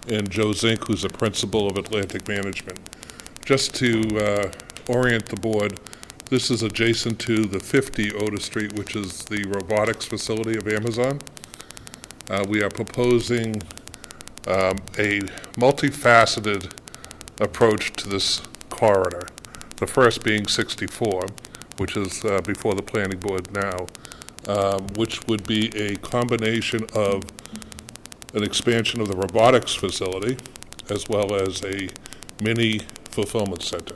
and Joe Zink, who's a principal of Atlantic Management. Just to orient the board, this is adjacent to the 50 Otis Street, which is the robotics facility of Amazon. We are proposing a multifaceted approach to this corridor. The first being 64, which is before the planning board now, which would be a combination of an expansion of the robotics facility as well as a mini fulfillment center.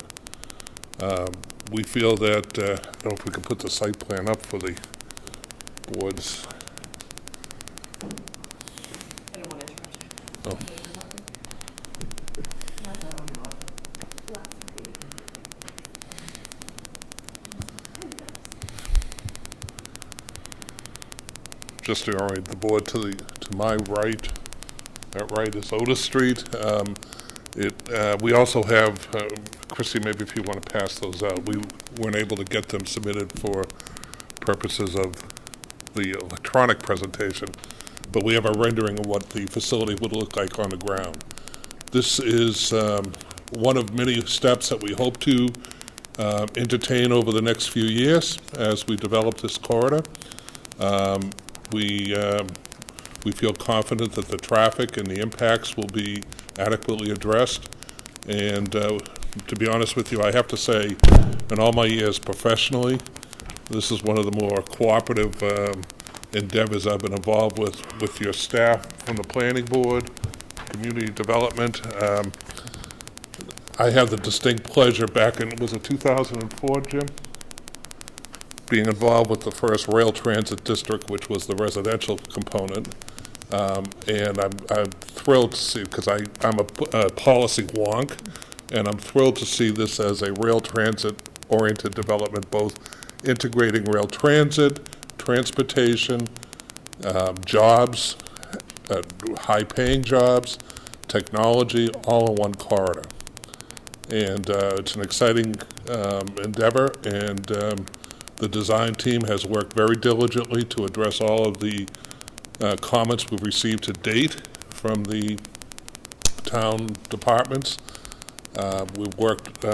We feel that, I don't know if we can put the site plan up for the boards. I don't want to interrupt you. Oh. Just to orient the board to my right, that right is Otis Street. We also have, Chrissy, maybe if you want to pass those out, we weren't able to get them submitted for purposes of the electronic presentation, but we have a rendering of what the facility would look like on the ground. This is one of many steps that we hope to entertain over the next few years as we develop this corridor. We feel confident that the traffic and the impacts will be adequately addressed. And to be honest with you, I have to say, in all my years professionally, this is one of the more cooperative endeavors I've been involved with your staff from the planning board, community development. I have the distinct pleasure back in, was it 2004, Jim? Being involved with the first rail transit district, which was the residential component. And I'm thrilled to see, because I'm a policy wonk, and I'm thrilled to see this as a rail transit-oriented development, both integrating rail transit, transportation, jobs, high-paying jobs, technology, all in one corridor. And it's an exciting endeavor, and the design team has worked very diligently to address all of the comments we've received to date from the town departments. We've worked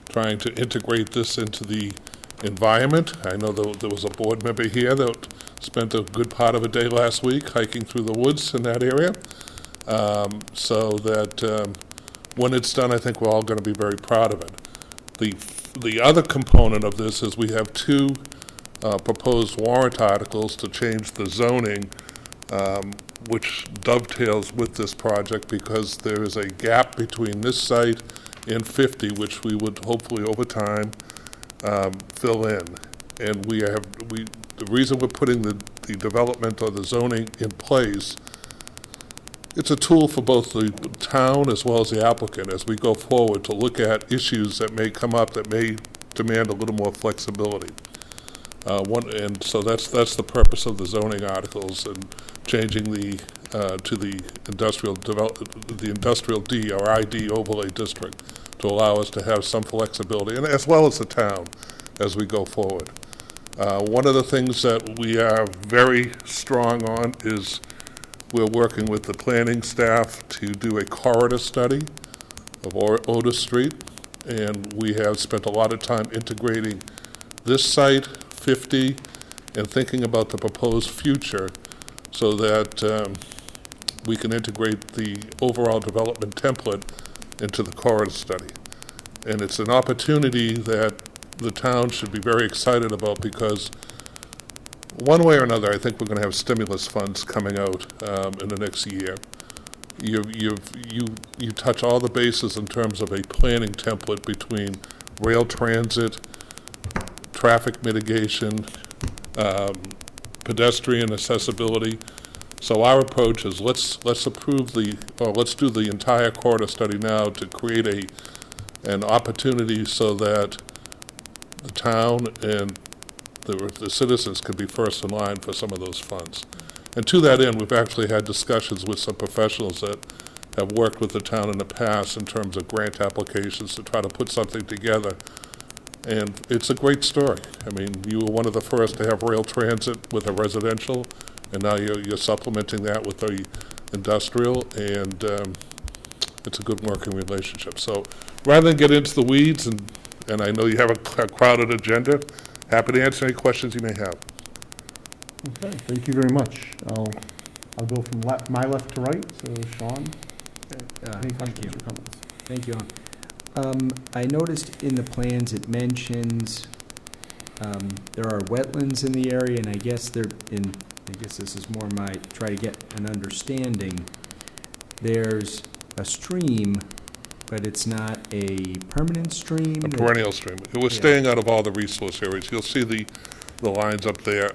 trying to integrate this into the environment. I know there was a board member here that spent a good part of a day last week hiking through the woods in that area. So that when it's done, I think we're all going to be very proud of it. The other component of this is we have two proposed warrant articles to change the zoning, which dovetails with this project because there is a gap between this site and 50, which we would hopefully over time fill in. And the reason we're putting the development or the zoning in place, it's a tool for both the town as well as the applicant as we go forward to look at issues that may come up that may demand a little more flexibility. And so that's the purpose of the zoning articles and changing to the industrial D or ID overlay district to allow us to have some flexibility, and as well as the town as we go forward. One of the things that we are very strong on is we're working with the planning staff to do a corridor study of Otis Street, and we have spent a lot of time integrating this site, 50, and thinking about the proposed future so that we can integrate the overall development template into the corridor study. And it's an opportunity that the town should be very excited about because one way or another, I think we're going to have stimulus funds coming out in the next year. You touch all the bases in terms of a planning template between rail transit, traffic mitigation, pedestrian accessibility. So our approach is let's do the entire corridor study now to create an opportunity so that the town and the citizens could be first in line for some of those funds. And to that end, we've actually had discussions with some professionals that have worked with the town in the past in terms of grant applications to try to put something together. And it's a great story. I mean, you were one of the first to have rail transit with a residential, and now you're supplementing that with the industrial, and it's a good working relationship. So rather than get into the weeds, and I know you have a crowded agenda, happy to answer any questions you may have. Okay, thank you very much. I'll go from my left to right, so Sean, any questions or comments? Thank you. I noticed in the plans it mentions there are wetlands in the area, and I guess this is more try to get an understanding. There's a stream, but it's not a permanent stream. A perennial stream. We're staying out of all the resource areas. You'll see the lines up there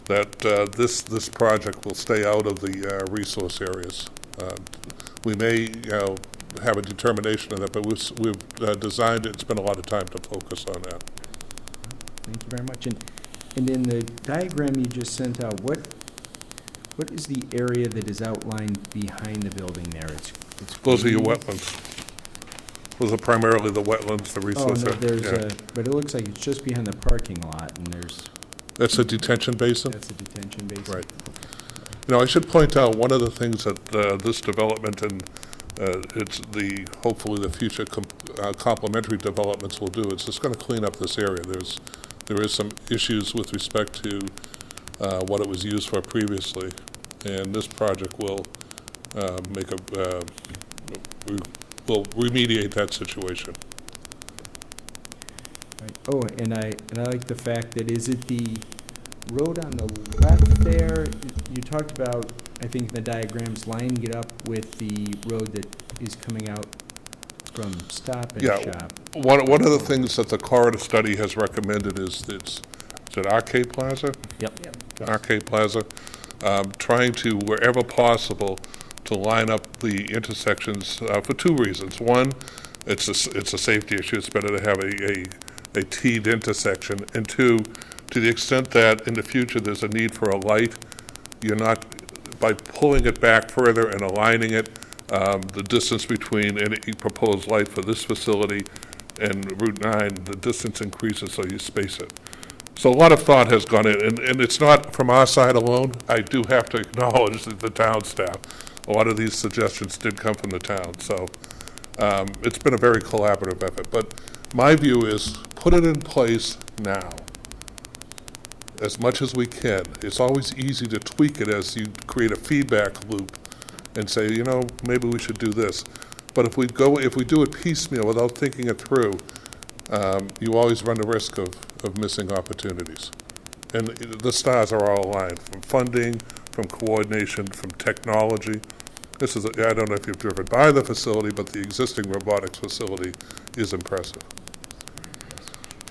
that this project will stay out of the resource areas. We may have a determination of that, but we've designed it, spent a lot of time to focus on that. Thank you very much. And in the diagram you just sent out, what is the area that is outlined behind the building there? Those are your wetlands. Those are primarily the wetlands, the resource area. But it looks like it's just behind the parking lot, and there's... That's a detention basin? That's a detention basin. Right. I should point out one of the things that this development and hopefully the future complementary developments will do, it's just going to clean up this area. There is some issues with respect to what it was used for previously, and this project will will remediate that situation. Right. Oh, and I like the fact that is it the road on the left there? You talked about, I think, the diagrams lining it up with the road that is coming out from Stop and Shop. One of the things that the corridor study has recommended is it Arcade Plaza? Yep. Arcade Plaza, trying to, wherever possible, to line up the intersections for two reasons. One, it's a safety issue. It's better to have a T'd intersection. And two, to the extent that in the future there's a need for a light, you're not, by pulling it back further and aligning it, the distance between any proposed light for this facility and Route 9, the distance increases, so you space it. So a lot of thought has gone in, and it's not from our side alone. I do have to acknowledge that the town staff, a lot of these suggestions did come from the town, so it's been a very collaborative effort. But my view is, put it in place now, as much as we can. It's always easy to tweak it as you create a feedback loop and say, you know, maybe we should do this. But if we do it piecemeal without thinking it through, you always run the risk of missing opportunities. And the stars are all aligned, from funding, from coordination, from technology. I don't know if you've driven by the facility, but the existing robotics facility is impressive.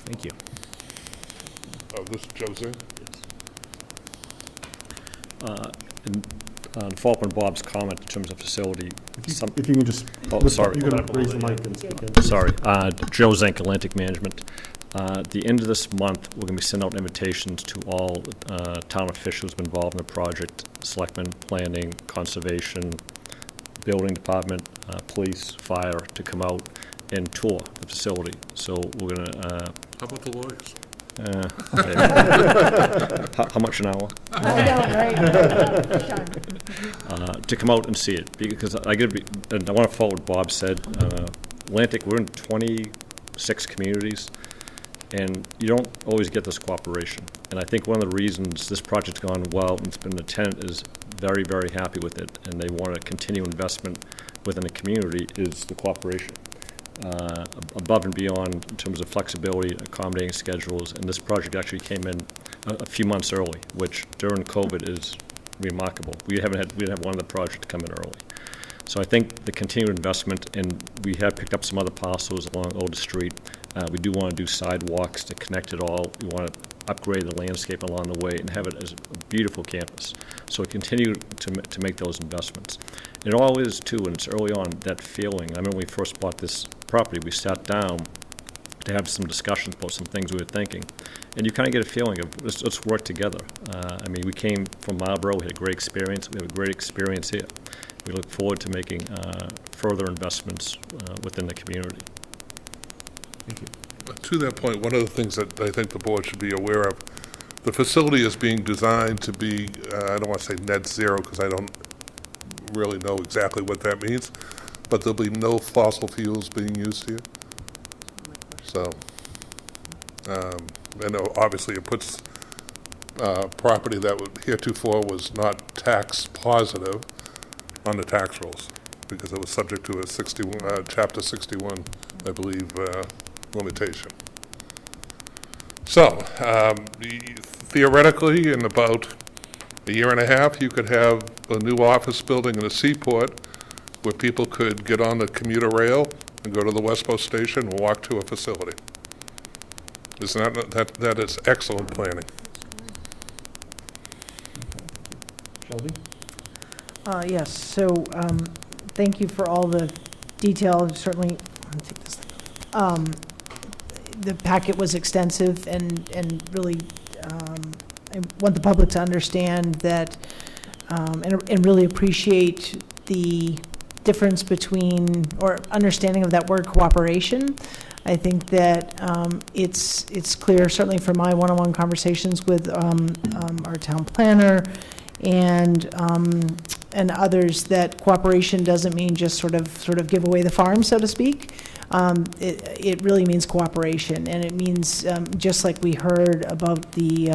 Thank you. Oh, this is Jose? To follow up on Bob's comment in terms of facility. If you can just, Sorry. you can raise the mic and speak in. Sorry. Joe Zank, Atlantic Management. At the end of this month, we're going to be sending out invitations to all town officials involved in the project, selectmen, planning, conservation, building department, police, fire, to come out and tour the facility. So we're going to... How about the lawyers? How much an hour? I know, right? To come out and see it, because I want to follow what Bob said. Atlantic, we're in 26 communities, and you don't always get this cooperation. And I think one of the reasons this project's gone well, and it's been, the tenant is very, very happy with it, and they want to continue investment within the community, is the cooperation. Above and beyond in terms of flexibility, accommodating schedules, and this project actually came in a few months early, which during COVID is remarkable. We didn't have one of the projects come in early. So I think the continued investment, and we have picked up some other parcels along Otis Street. We do want to do sidewalks to connect it all. We want to upgrade the landscape along the way and have it as a beautiful campus. So we continue to make those investments. It always, too, and it's early on, that feeling. I remember when we first bought this property, we sat down to have some discussions about some things we were thinking. And you kind of get a feeling of, let's work together. I mean, we came from Marlborough, we had a great experience. We have a great experience here. We look forward to making further investments within the community. Thank you. To that point, one of the things that I think the board should be aware of, the facility is being designed to be, I don't want to say net zero because I don't really know exactly what that means, but there'll be no fossil fuels being used here. So, and obviously it puts property that heretofore was not tax positive on the tax rolls because it was subject to a Chapter 61, I believe, limitation. So, theoretically, in about a year and a half, you could have a new office building in the seaport where people could get on the commuter rail and go to the Westborough station and walk to a facility. That is excellent planning. Shelby? Yes, so thank you for all the detail. Certainly, let me take this thing. The packet was extensive and really, I want the public to understand that and really appreciate the difference between, or understanding of that word cooperation. I think that it's clear, certainly from my one-on-one conversations with our town planner and others, that cooperation doesn't mean just sort of give away the farm, so to speak. It really means cooperation, and it means just like we heard about the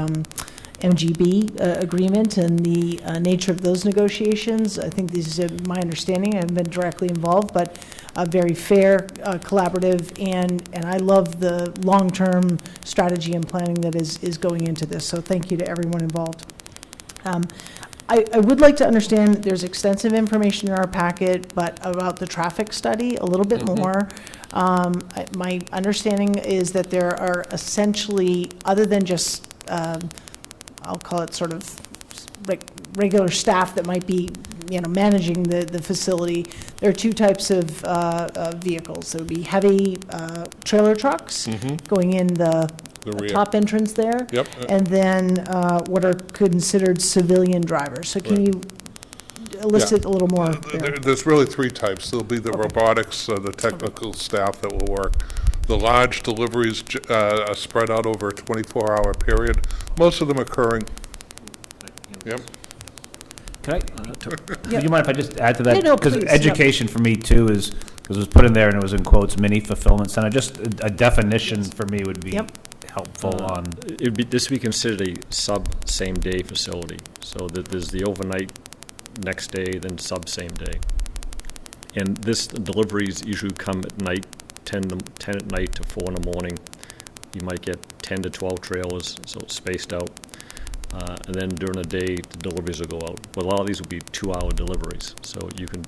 MGB agreement and the nature of those negotiations. I think this is my understanding. I haven't been directly involved, but very fair, collaborative, and I love the long-term strategy and planning that is going into this. So thank you to everyone involved. I would like to understand, there's extensive information in our packet, but about the traffic study a little bit more. My understanding is that there are essentially, other than just, I'll call it sort of regular staff that might be, managing the facility, there are two types of vehicles. There would be heavy trailer trucks going in the top entrance there. Yep. And then what are considered civilian drivers. So can you list it a little more. There's really three types. There'll be the robotics, the technical staff that will work. The large deliveries are spread out over a 24-hour period, most of them occurring. Yep. Can I, would you mind if I just add to that? Yeah, no, Because please, education for me too is, because it was put in there and it was in quotes, mini fulfillment center, just a definition for me would be helpful on. This would be considered a same-day facility. So that there's the overnight, next day, then same day. And this deliveries usually come at night, 10 at night to 4 in the morning. You might get 10 to 12 trailers, so it's spaced out. And then during the day, the deliveries will go out. But a lot of these will be 2-hour deliveries. So you can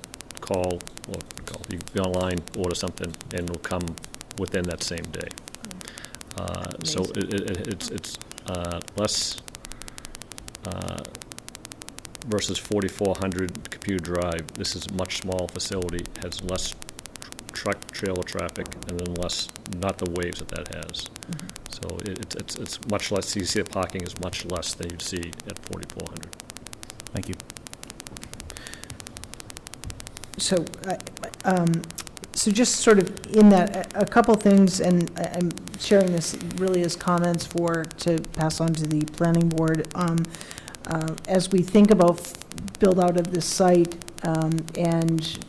you can be online, order something, and it'll come within that same day. So it's less versus 4,400 Computer Drive. This is a much smaller facility, has less truck trailer traffic, and then less, not the waves that has. So it's much less. You see the parking is much less than you'd see at 4,400. Thank you. So, so just sort of in that, a couple things, and I'm sharing this really as comments to pass on to the planning board. As we think about build out of this site, and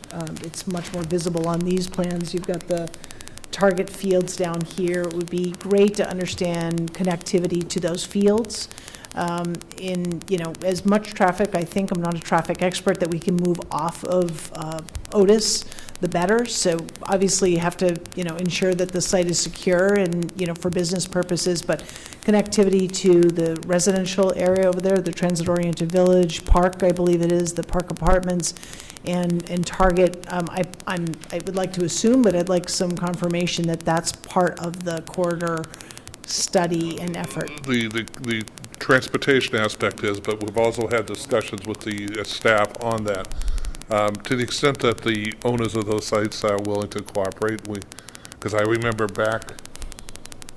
it's much more visible on these plans, you've got the target fields down here. It would be great to understand connectivity to those fields. In, as much traffic, I think, I'm not a traffic expert, that we can move off of Otis, the better. So obviously you have to, ensure that the site is secure and, for business purposes, but connectivity to the residential area over there, the transit-oriented village, park, I believe it is, the park apartments, and Target, I would like to assume, but I'd like some confirmation that that's part of the corridor study and effort. The transportation aspect is, but we've also had discussions with the staff on that. To the extent that the owners of those sites are willing to cooperate, because I remember back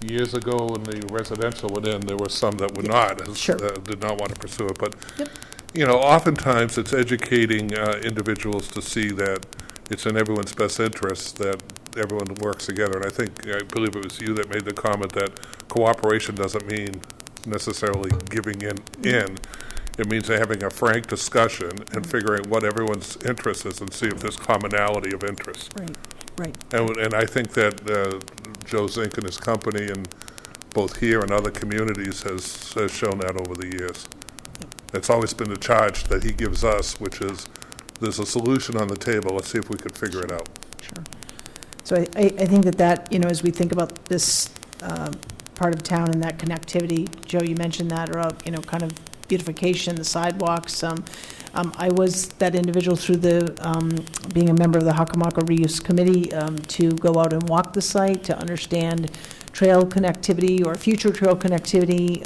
years ago when the residential went in, there were some that would not, did not want to pursue it. But, oftentimes it's educating individuals to see that it's in everyone's best interest that everyone works together. And I believe it was you that made the comment that cooperation doesn't mean necessarily giving in. It means having a frank discussion and figuring what everyone's interest is and see if there's commonality of interest. Right. And I think that Joe Zink and his company, and both here and other communities, has shown that over the years. It's always been the charge that he gives us, which is there's a solution on the table. Let's see if we can figure it out. Sure. So I think that, as we think about this part of town and that connectivity, Joe, you mentioned that, or, kind of beautification, the sidewalks. I was that individual through the, being a member of the Hockomock Reuse Committee, to go out and walk the site, to understand trail connectivity or future trail connectivity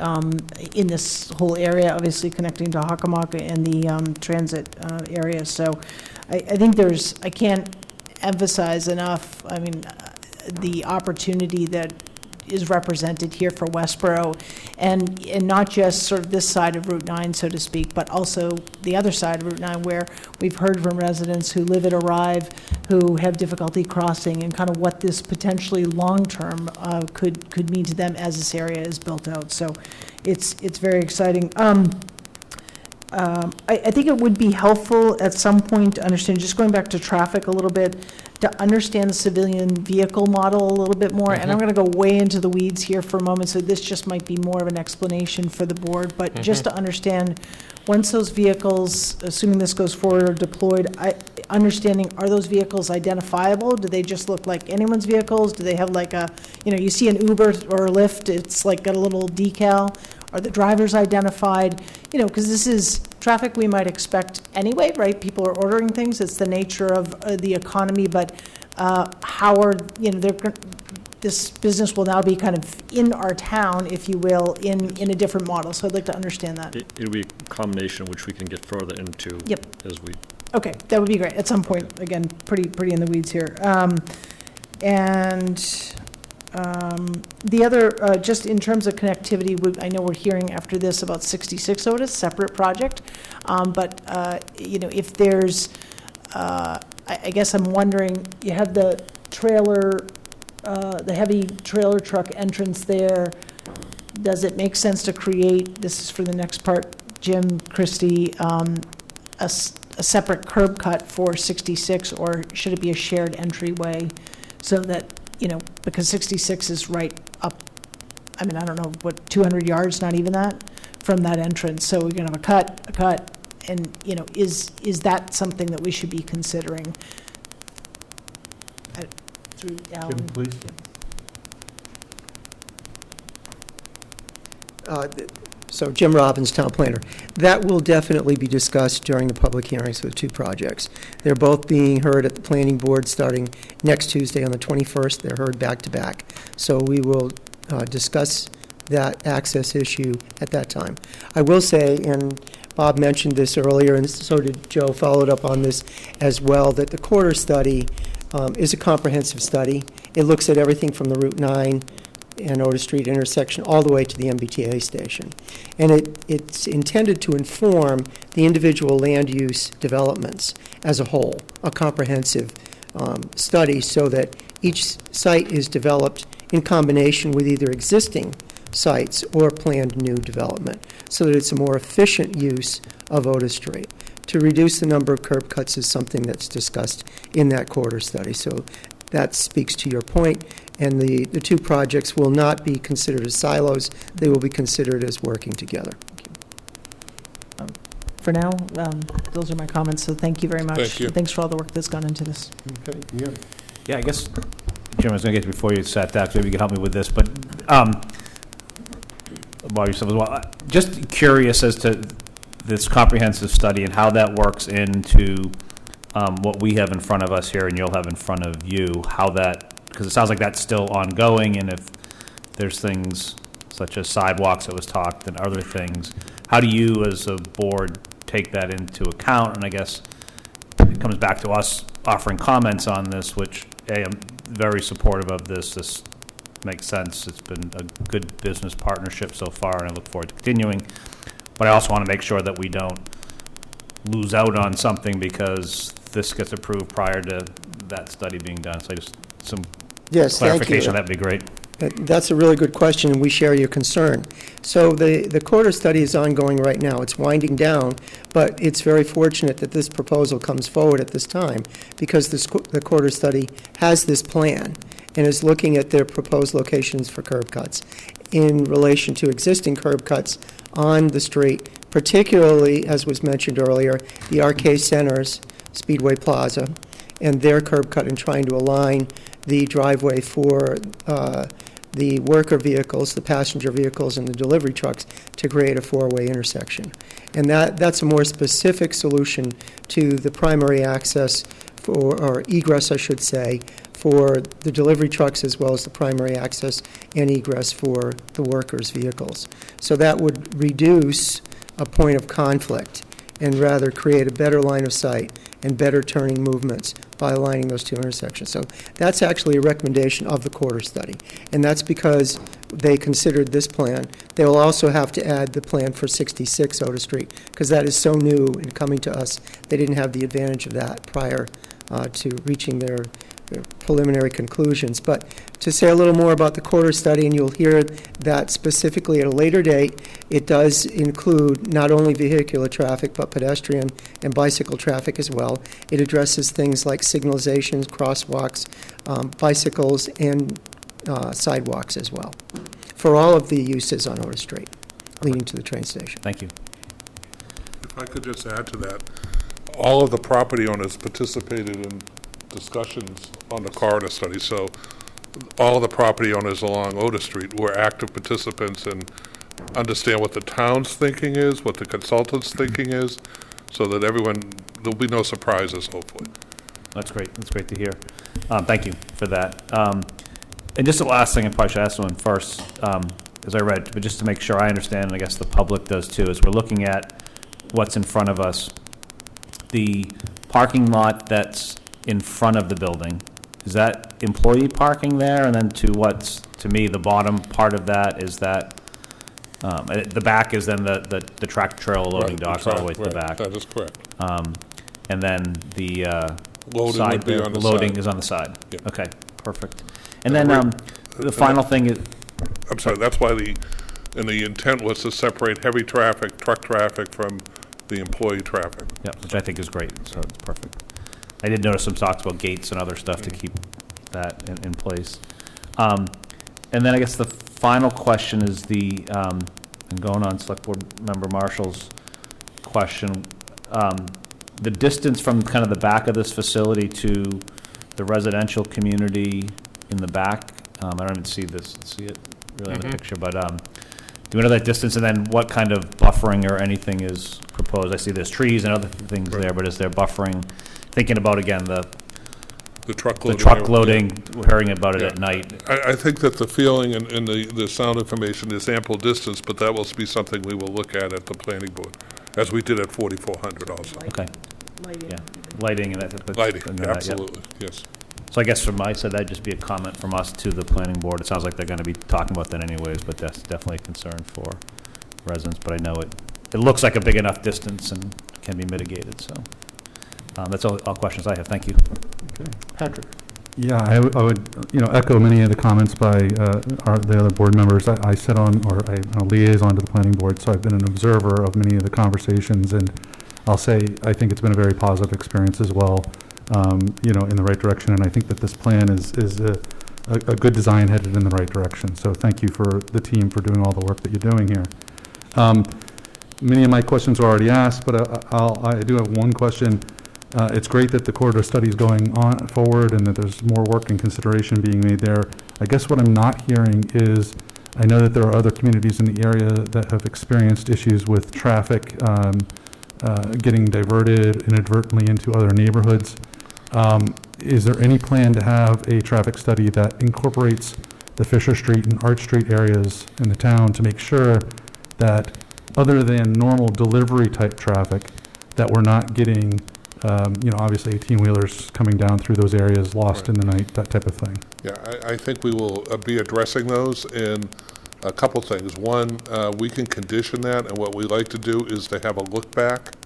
in this whole area, obviously connecting to Hockomock and the transit area. So I think I can't emphasize enough, the opportunity that is represented here for Westborough, and not just sort of this side of Route 9, so to speak, but also the other side of Route 9, where we've heard from residents who live at Arrive who have difficulty crossing, and kind of what this potentially long-term could mean to them as this area is built out. So it's very exciting. I think it would be helpful at some point to understand, just going back to traffic a little bit, to understand the civilian vehicle model a little bit more. And I'm going to go way into the weeds here for a moment, so this just might be more of an explanation for the board. But just to understand, once those vehicles, assuming this goes forward, are deployed, understanding, are those vehicles identifiable? Do they just look like anyone's vehicles? Do they have like a, you see an Uber or a Lyft, it's like got a little decal? Are the drivers identified? Because this is traffic we might expect anyway, right? People are ordering things. It's the nature of the economy. But how are, this business will now be kind of in our town, if you will, in a different model. So I'd like to understand that. It'll be a combination which we can get further into as we. Okay, that would be great. At some point, again, pretty in the weeds here. And The other, just in terms of connectivity, I know we're hearing after this about 66 Otis, separate project. But, if there's, I guess I'm wondering, you have the trailer, the heavy trailer truck entrance there. Does it make sense to create, this is for the next part, Jim, Christie, a separate curb cut for 66, or should it be a shared entryway so that, because 66 is right up, I don't know, 200 yards, not even that, from that entrance. So we're going to have a cut, and, is that something that we should be considering? Through Alan. Jim, please. So Jim Robbins, Town Planner. That will definitely be discussed during the public hearings for the two projects. They're both being heard at the Planning Board starting next Tuesday on the 21st. They're heard back to back. So we will discuss that access issue at that time. I will say, and Bob mentioned this earlier, and so did Joe, followed up on this as well, that the corridor study is a comprehensive study. It looks at everything from the Route 9 and Otis Street intersection all the way to the MBTA station. And it's intended to inform the individual land use developments as a whole, a comprehensive study, so that each site is developed in combination with either existing sites or planned new development, so that it's a more efficient use of Otis Street. To reduce the number of curb cuts is something that's discussed in that corridor study. So that speaks to your point, and the two projects will not be considered as silos. They will be considered as working together. For now, those are my comments, so thank you very much. Thank you. Thanks for all the work that's gone into this. Okay, yeah. Yeah, I guess, Jim, I was going to get you before you sat down, so maybe you could help me with this, but Bob, yourself as well. Just curious as to this comprehensive study and how that works into what we have in front of us here and you'll have in front of you, how that, because it sounds like that's still ongoing, and if there's things such as sidewalks that was talked and other things, how do you as a board take that into account? And I guess it comes back to us offering comments on this, which, I'm very supportive of this. This makes sense. It's been a good business partnership so far, and I look forward to continuing. But I also want to make sure that we don't lose out on something because this gets approved prior to that study being done. So just some clarification, that'd be great. That's a really good question, and we share your concern. So the corridor study is ongoing right now. It's winding down, but it's very fortunate that this proposal comes forward at this time, because the corridor study has this plan and is looking at their proposed locations for curb cuts in relation to existing curb cuts on the street, particularly, as was mentioned earlier, the RK Centers, Speedway Plaza, and their curb cut, and trying to align the driveway for the worker vehicles, the passenger vehicles, and the delivery trucks to create a four-way intersection. And that's a more specific solution to the primary access for, or egress, I should say, for the delivery trucks, as well as the primary access and egress for the workers' vehicles. So that would reduce a point of conflict and rather create a better line of sight and better turning movements by aligning those two intersections. So that's actually a recommendation of the corridor study. And that's because they considered this plan. They will also have to add the plan for 66 Otis Street, because that is so new and coming to us. They didn't have the advantage of that prior to reaching their preliminary conclusions. But to say a little more about the corridor study, and you'll hear that specifically at a later date, it does include not only vehicular traffic, but pedestrian and bicycle traffic as well. It addresses things like signalizations, crosswalks, bicycles, and sidewalks as well, for all of the uses on Otis Street leading to the train station. Thank you. If I could just add to that, all of the property owners participated in discussions on the corridor study, so all the property owners along Otis Street were active participants and understand what the town's thinking is, what the consultant's thinking is, so that there'll be no surprises, hopefully. That's great. That's great to hear. Thank you for that. And just the last thing, I probably should ask one first, as I read, but just to make sure I understand, and I guess the public does too, is we're looking at what's in front of us. The parking lot that's in front of the building, is that employee parking there? And then to what's, to me, the bottom part of that is that, the back is then the tractor trailer loading Right, docks all the way to the right, back. That is correct. And then the Loading side would be there, on the loading side. is on the side. Yep. Okay, perfect. And Yeah, then right. the final thing is, I'm sorry, that's why the intent was to separate heavy traffic, truck traffic from the employee traffic. yeah, which I think is great, so it's perfect. I did notice some talks about gates and other stuff to keep that in place. And then I guess the final question is and going on Select Board Member Marshall's question, the distance from kind of the back of this facility to the residential community in the back. I don't even see it really in the picture, but do we know that distance, and then what kind of buffering or anything is proposed? I see there's trees and other things there, but is there buffering? Thinking about, again, the truck loading. truck loading, hearing about it Yeah. at night. I think that the feeling and the sound information is ample distance, but that will be something we will look at the planning board, as we did at 4400 also. Okay. Yeah, lighting and that. Lighting, and that, yeah. absolutely, yes. So I guess from my side, that'd just be a comment from us to the planning board. It sounds like they're gonna be talking about that anyways, but that's definitely a concern for residents, but I know it looks like a big enough distance and can be mitigated, so. That's all questions I have. Thank you. Okay. Patrick? Yeah, I would, echo many of the comments by the other board members. I sit on, or I'm a liaison to the planning board, so I've been an observer of many of the conversations, and I'll say, I think it's been a very positive experience as well, in the right direction, and I think that this plan is a good design headed in the right direction. So thank you for the team for doing all the work that you're doing here. Many of my questions were already asked, but I do have one question. It's great that the corridor study is going on forward and that there's more work and consideration being made there. I guess what I'm not hearing is, I know that there are other communities in the area that have experienced issues with traffic getting diverted inadvertently into other neighborhoods. Is there any plan to have a traffic study that incorporates the Fisher Street and Arch Street areas in the town to make sure that, other than normal delivery type traffic, that we're not getting obviously 18-wheelers coming down through those areas, lost in the night, that type of thing? Yeah, I think we will be addressing those in a couple things. One, we can condition that, and what we like to do is to have a look back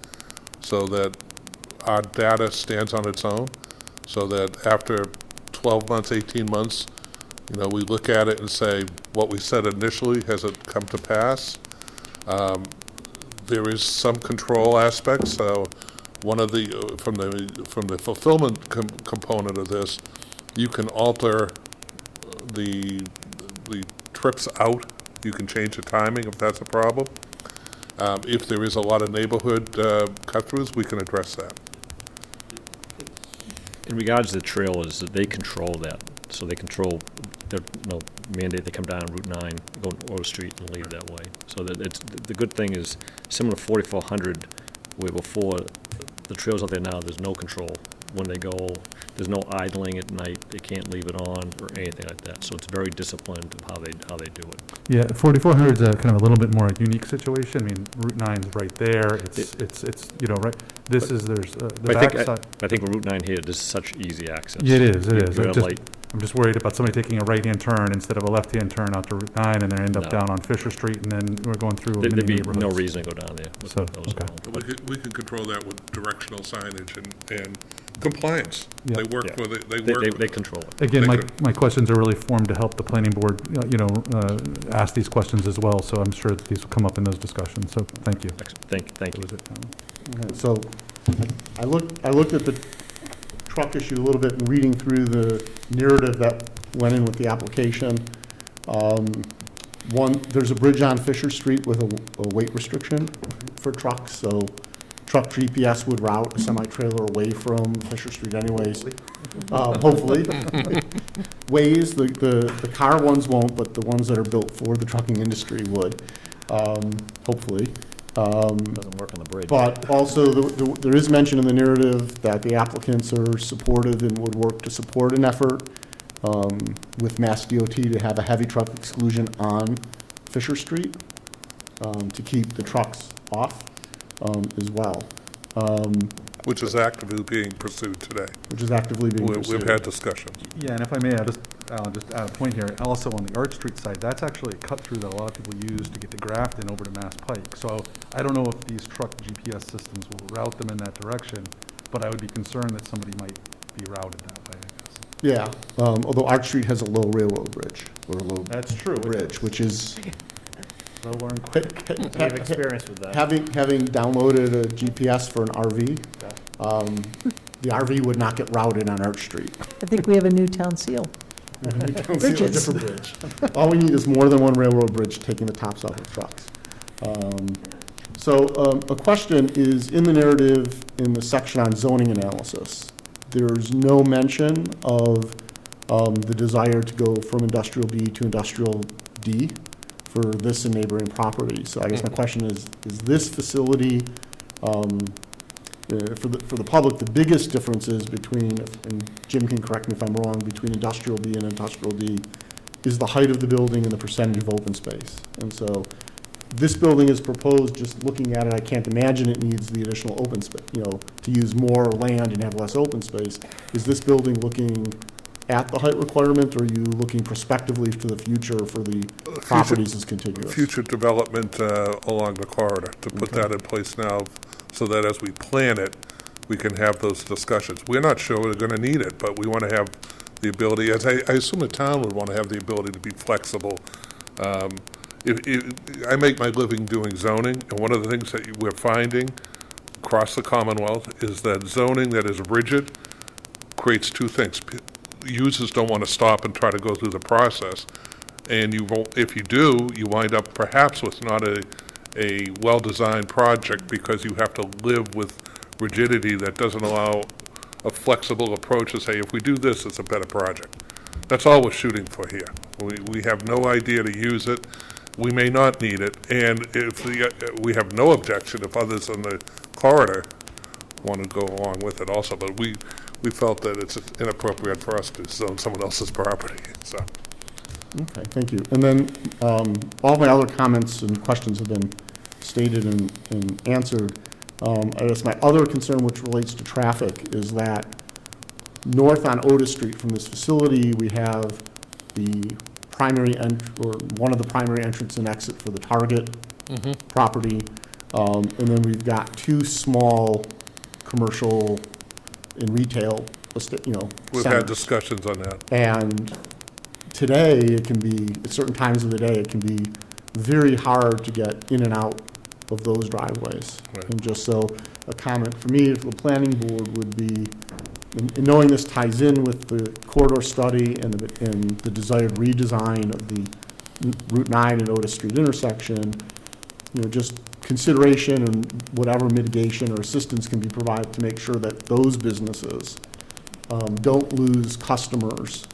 so that our data stands on its own, so that after 12 months, 18 months, we look at it and say, what we said initially, has it come to pass? There is some control aspect, so one of the, from the fulfillment component of this, you can alter the trips out. You can change the timing if that's a problem. If there is a lot of neighborhood cut-throughs, we can address that. In regards to the trailers, they control that. So they control, their mandate they come down Route 9, go to Oil Street and leave that way. So that it's, the good thing is, similar to 4400, where before, the trails out there now, there's no control. When they go, there's no idling at night, they can't leave it on or anything like that. So it's very disciplined of how they do it. Yeah, 4400 is a kind of a little bit more unique situation. I mean, Route 9 is right there. It's right. This is, there's the backside. I think with Route 9 here, this is such easy access. Yeah, it is. It I'm just worried about somebody taking a right-hand turn instead of a left-hand turn out to Route 9, and then end up down on Fisher Street, and then we're going through many There'd be neighborhoods. no reason to go down there with So, those okay. at all. We can control that with directional signage and compliance. Yeah. They work Yeah. for the, They control it. Again, They my questions are really formed to help the planning board, ask these questions as well, so I'm sure that these will come up in those discussions, so thank you. Excellent. Thank you. That was it, Tom. Okay, so I looked at the truck issue a little bit and reading through the narrative that went in with the application. There's a bridge on Fisher Street with a weight restriction for trucks, so truck GPS would route a semi-trailer away from Fisher Street anyways. Hopefully. Ways, the car ones won't, but the ones that are built for the trucking industry would, hopefully. Doesn't work on the bridge. But also, there is mention in the narrative that the applicants are supportive and would work to support an effort with Mass DOT to have a heavy truck exclusion on Fisher Street to keep the trucks off as well. Which is actively being pursued today. which is actively being pursued. We've had discussions. Yeah, and if I may, I'll just add a point here. Also, on the Arch Street side, that's actually a cut-through that a lot of people use to get to Grafton over to Mass Pike. So I don't know if these truck GPS systems will route them in that direction, but I would be concerned that somebody might be routed that way, I guess. Yeah, although Arch Street has a low railroad bridge, or a low That's true. bridge, which is, Slower and We have experience with that. having downloaded a GPS for an RV, the RV would not get routed on Arch Street. I think we have a new town seal. Bridges. Different bridge. All we need is more than one railroad bridge taking the tops off of trucks. A question is, in the narrative, in the section on zoning analysis, there's no mention of the desire to go from industrial B to industrial D for this and neighboring properties. So I guess my question is this facility, for the public, the biggest differences between, and Jim can correct me if I'm wrong, between industrial B and industrial D is the height of the building and the percentage of open space. And so this building is proposed, just looking at it, I can't imagine it needs the additional open space, to use more land and have less open space. Is this building looking at the height requirement, or are you looking prospectively to the future for the properties as contiguous? Future development along the corridor, to put that in place now, so that as we plan it, we can have those discussions. We're not sure we're going to need it, but we want to have the ability, as I assume the town would want to have the ability to be flexible. I make my living doing zoning, and one of the things that we're finding across the Commonwealth is that zoning that is rigid creates two things. Users don't want to stop and try to go through the process, and you won't, if you do, you wind up perhaps with not a well-designed project because you have to live with rigidity that doesn't allow a flexible approach to say, if we do this, it's a better project. That's all we're shooting for here. We have no idea to use it. We may not need it, and if we have no objection if others in the corridor want to go along with it also, but we felt that it's inappropriate for us to zone someone else's property, so. Okay, thank you. And then all my other comments and questions have been stated and answered. I guess my other concern, which relates to traffic, is that north on Otis Street from this facility, we have the primary or one of the primary entrance and exit for the Target property, and then we've got two small commercial and retail, We've had discussions on that. And today, it can be, at certain times of the day, it can be very hard to get in and out of those driveways. Right. And just so, a comment for me, for the planning board, would be, in knowing this ties in with the corridor study and the desired redesign of the Route 9 and Otis Street intersection, just consideration and whatever mitigation or assistance can be provided to make sure that those businesses don't lose customers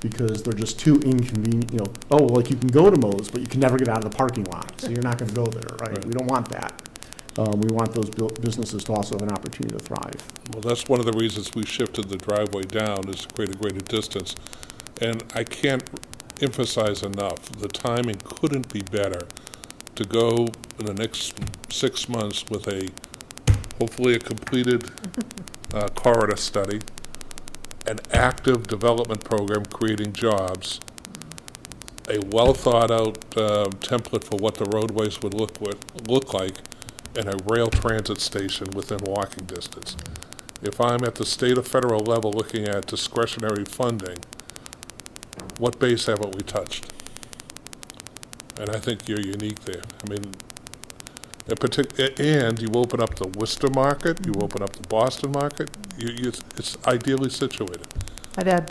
because they're just too inconvenient, like you can go to Moe's, but you can never get out of the parking lot, so you're not gonna go there, right? We don't want that. We want those businesses to also have an opportunity to thrive. Well, that's one of the reasons we shifted the driveway down, is to create a greater distance. And I can't emphasize enough, the timing couldn't be better to go in the next 6 months with hopefully a completed corridor study, an active development program creating jobs, a well-thought-out template for what the roadways would look like, and a rail transit station within walking distance. If I'm at the state or federal level looking at discretionary funding, what base haven't we touched? And I think you're unique there. I mean, and you open up the Worcester market, you open up the Boston market, it's ideally situated. I would add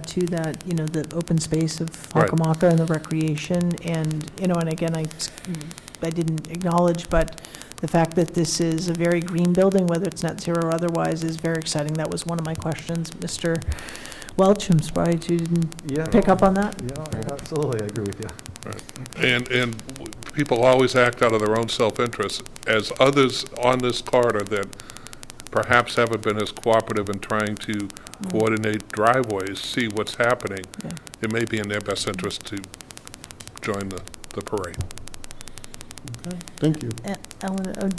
to that, the open space of Right. Hockomock and the recreation, and, and again, I didn't acknowledge, but the fact that this is a very green building, whether it's net zero or otherwise, is very exciting. That was one of my questions, Mr. Welch. I'm surprised you didn't pick up on that. Yeah, absolutely, I agree with you. Right. And people always act out of their own self-interest, as others on this corridor that perhaps haven't been as cooperative in trying to coordinate driveways, see what's happening. Yeah. It may be in their best interest to join the parade. Okay, thank you. Ellen,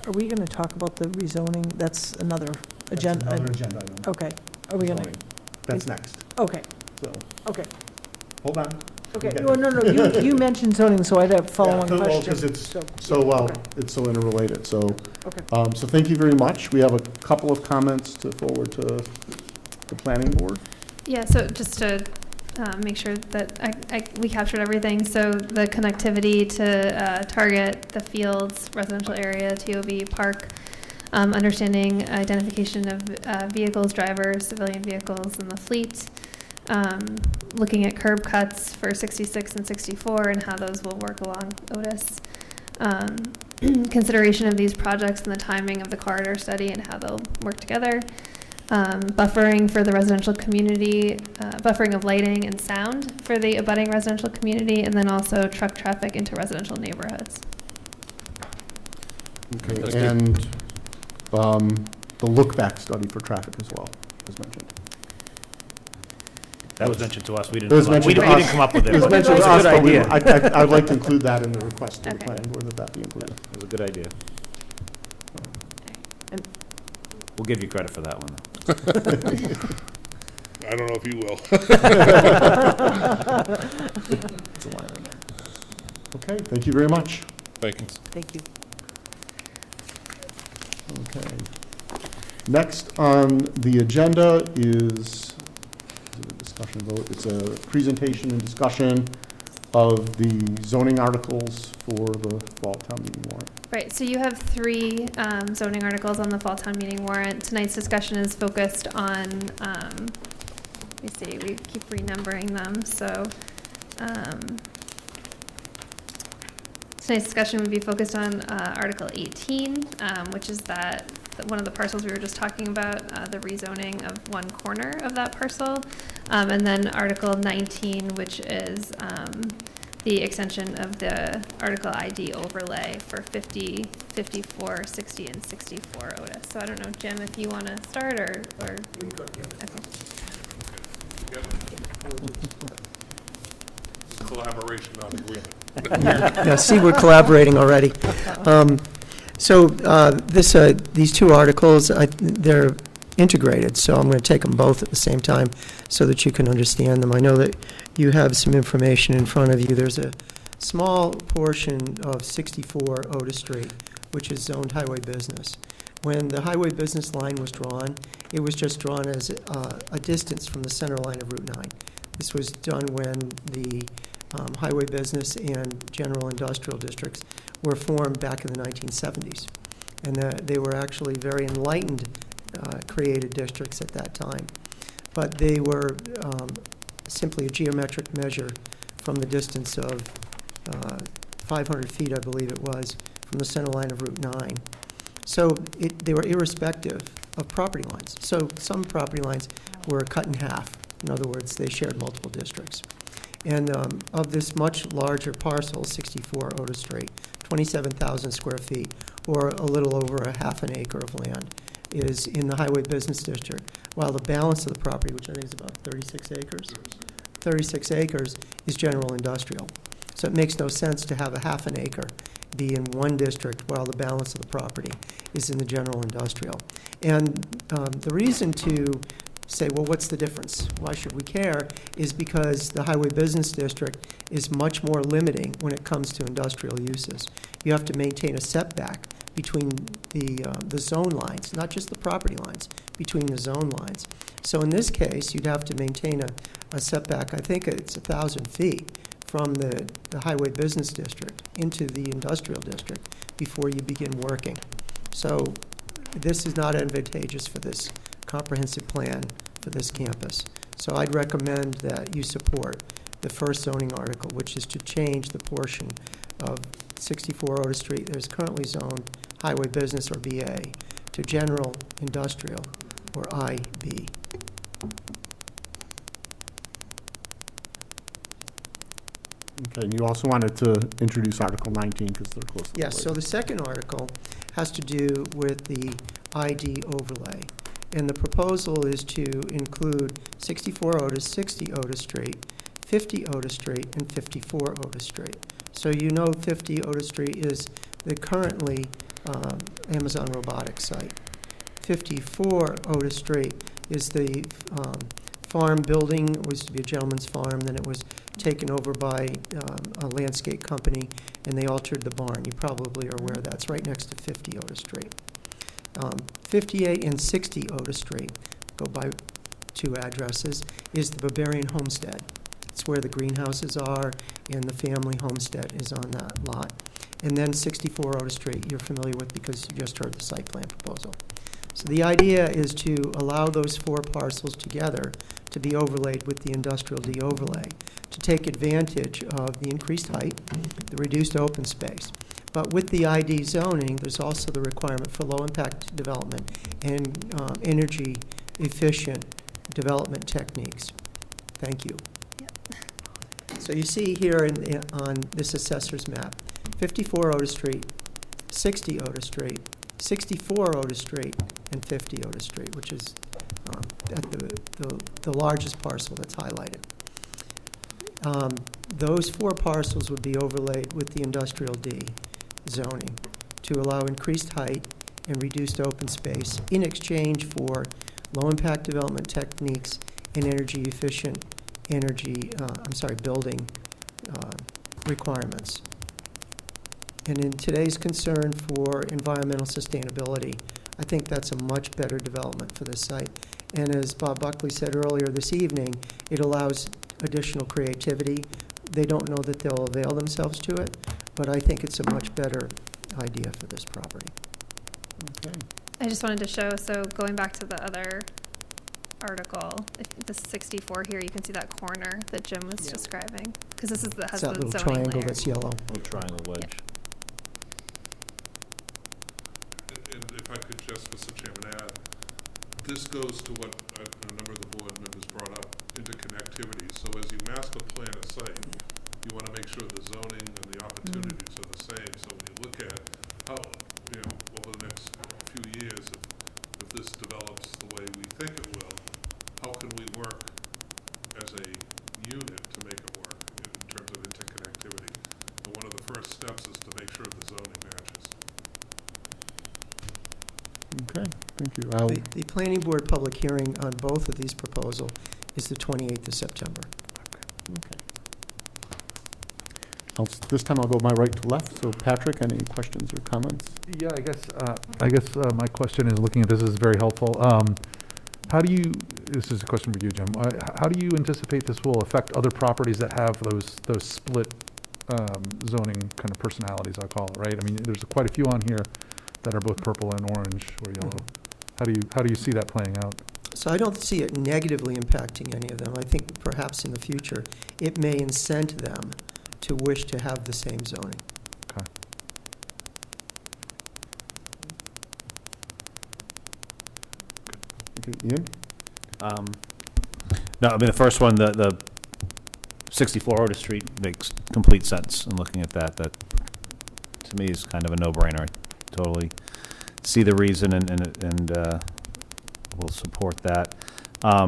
Are we going to talk about the rezoning? That's another agenda. That's another agenda item. Okay. Are we going to? Zoning. That's next, Okay, so, okay, hold on. okay. Okay. No, you mentioned zoning, so I'd have follow-on Yeah, well, questions. because it's okay. it's so interrelated, so. Okay. So thank you very much. We have a couple of comments to forward to the planning board. Yeah, so just to make sure that we captured everything. So the connectivity to target the fields, residential area, TOV, park, understanding identification of vehicles, drivers, civilian vehicles in the fleet, looking at curb cuts for 66 and 64 and how those will work along Otis. Consideration of these projects and the timing of the corridor study and how they'll work together. Buffering for the residential community, buffering of lighting and sound for the abutting residential community, and then also truck traffic into residential neighborhoods. Okay, and the look-back study for traffic as well, as mentioned. That was mentioned to us. We It didn't was come up, mentioned to we didn't us. come up with it. It was but mentioned it's to a us, good but idea. I'd like to include that in the request to the Okay. planning board, that be included. It was a good idea. And- We'll give you credit for that one. I don't know if you will. It's a line item. Okay, thank you very much. Thank you. Thank you. Okay. Next on the agenda is a discussion vote. It's a presentation and discussion of the zoning articles for the fall town meeting warrant. Right, so you have 3 zoning articles on the fall town meeting warrant. Tonight's discussion is focused on, let me see, we keep renumbering them, so tonight's discussion would be focused on Article 18, which is one of the parcels we were just talking about, the rezoning of one corner of that parcel, and then Article 19, which is the extension of the Article ID overlay for 50, 54, 60, and 64 Otis. So I don't know, Jim, if you want to start or. Collaboration, not agreement. Yeah, see, we're collaborating already. These 2 articles, they're integrated, so I'm going to take them both at the same time so that you can understand them. I know that you have some information in front of you. There's a small portion of 64 Otis Street, which is zoned highway business. When the highway business line was drawn, it was just drawn as a distance from the center line of Route 9. This was done when the highway business and general industrial districts were formed back in the 1970s. And they were actually very enlightened created districts at that time. But they were simply a geometric measure from the distance of 500 feet, I believe it was, from the center line of Route 9. So they were irrespective of property lines. So some property lines were cut in half. In other words, they shared multiple districts. And of this much larger parcel, 64 Otis Street, 27,000 square feet, or a little over a half an acre of land, is in the highway business district, while the balance of the property, which I think is about 36 acres, 36 acres is general industrial. So it makes no sense to have a half an acre be in one district while the balance of the property is in the general industrial. And the reason to say, well, what's the difference? Why should we care? Is because the highway business district is much more limiting when it comes to industrial uses. You have to maintain a setback between the zone lines, not just the property lines, between the zone lines. So in this case, you'd have to maintain a setback, I think it's 1,000 feet from the highway business district into the industrial district before you begin working. So this is not advantageous for this comprehensive plan for this campus. So I'd recommend that you support the first zoning article, which is to change the portion of 64 Otis Street that is currently zoned highway business or BA to general industrial or IB. Okay, and you also wanted to introduce Article 19 because they're closely related. Yes, so the second article has to do with the ID overlay. And the proposal is to include 64 Otis, 60 Otis Street, 50 Otis Street, and 54 Otis Street. So you know 50 Otis Street is the currently Amazon robotics site. 54 Otis Street is the farm building. It was to be a gentleman's farm, then it was taken over by a landscape company, and they altered the barn. You probably are aware of that. It's right next to 50 Otis Street. 58 and 60 Otis Street, go by two addresses, is the Bavarian Homestead. It's where the greenhouses are, and the family homestead is on that lot. And then 64 Otis Street, you're familiar with because you just heard the site plan proposal. So the idea is to allow those four parcels together to be overlaid with the industrial de-overlay, to take advantage of the increased height, the reduced open space. But with the ID zoning, there's also the requirement for low-impact development and energy-efficient development techniques. Thank you. So you see here on this assessor's map, 54 Otis Street, 60 Otis Street, 64 Otis Street, and 50 Otis Street, which is at the largest parcel that's highlighted. Those four parcels would be overlaid with the industrial D zoning to allow increased height and reduced open space in exchange for low-impact development techniques and energy-efficient building requirements. And in today's concern for environmental sustainability, I think that's a much better development for this site. And as Bob Buckley said earlier this evening, it allows additional creativity. They don't know that they'll avail themselves to it, but I think it's a much better idea for this property. Okay. I just wanted to show, so going back to the other article, the 64 here, you can see that corner that Jim was describing, because this is the has It's that the little zoning triangle layer. that's yellow. Little triangle wedge. And if I could just, Mr. Chairman, add, this goes to what a number of the board members brought up, interconnectivity. So as you master plan a site, you want to make sure the zoning and the opportunities are the same. So when you look at how, over the next few years, if this develops the way we think it will, how can we work as a unit to make it work in terms of interconnectivity? And one of the first steps is to make sure the zoning matches. Okay, thank you. The planning board public hearing on both of these proposals is the 28th of September. Okay. This time I'll go my right to left. So Patrick, any questions or comments? Yeah, I guess my question is, looking at this is very helpful. How do you, this is a question for you, Jim, how do you anticipate this will affect other properties that have those split zoning kind of personalities, I'll call it, right? I mean, there's quite a few on here that are both purple and orange or yellow. How do you see that playing out? So I don't see it negatively impacting any of them. I think perhaps in the future, it may incent them to wish to have the same zoning. Okay. Okay, Ian? No, I mean, the first one, the 64 Otis Street makes complete sense in looking at that. That, to me, is kind of a no-brainer. I totally see the reason and will support that. I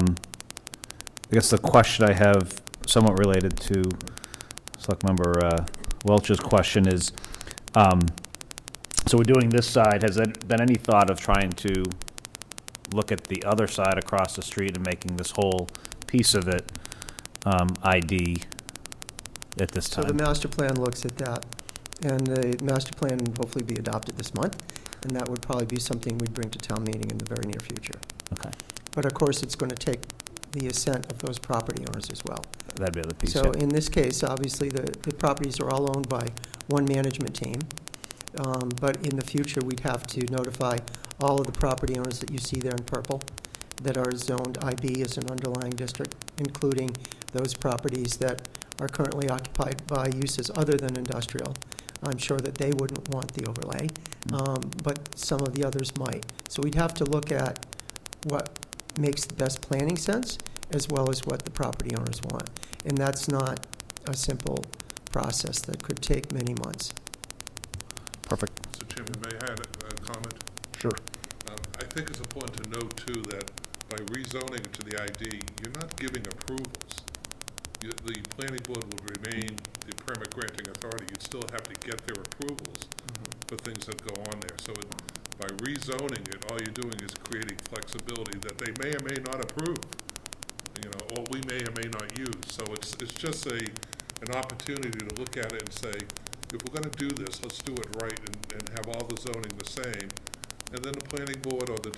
guess the question I have, somewhat related to Selectmember Welch's question, is, so we're doing this side. Has there been any thought of trying to look at the other side across the street and making this whole piece of it ID at this time? So the master plan looks at that, and the master plan will hopefully be adopted this month, and that would probably be something we'd bring to town meeting in the very near future. Okay. But of course, it's going to take the assent of those property owners as well. That'd be the piece. So in this case, obviously, the properties are all owned by one management team. But in the future, we'd have to notify all of the property owners that you see there in purple that are zoned IB as an underlying district, including those properties that are currently occupied by uses other than industrial. I'm sure that they wouldn't want the overlay, but some of the others might. So we'd have to look at what makes the best planning sense, as well as what the property owners want. And that's not a simple process that could take many months. Perfect. Mr. Chairman, may I add a comment? Sure. I think it's important to note, too, that by rezoning to the ID, you're not giving approvals. The planning board would remain the permit granting authority. You'd still have to get their approvals for things that go on there. So by rezoning it, all you're doing is creating flexibility that they may or may not approve, or we may or may not use. So it's just an opportunity to look at it and say, if we're gonna do this, let's do it right and have all the zoning the same. And then the planning board or the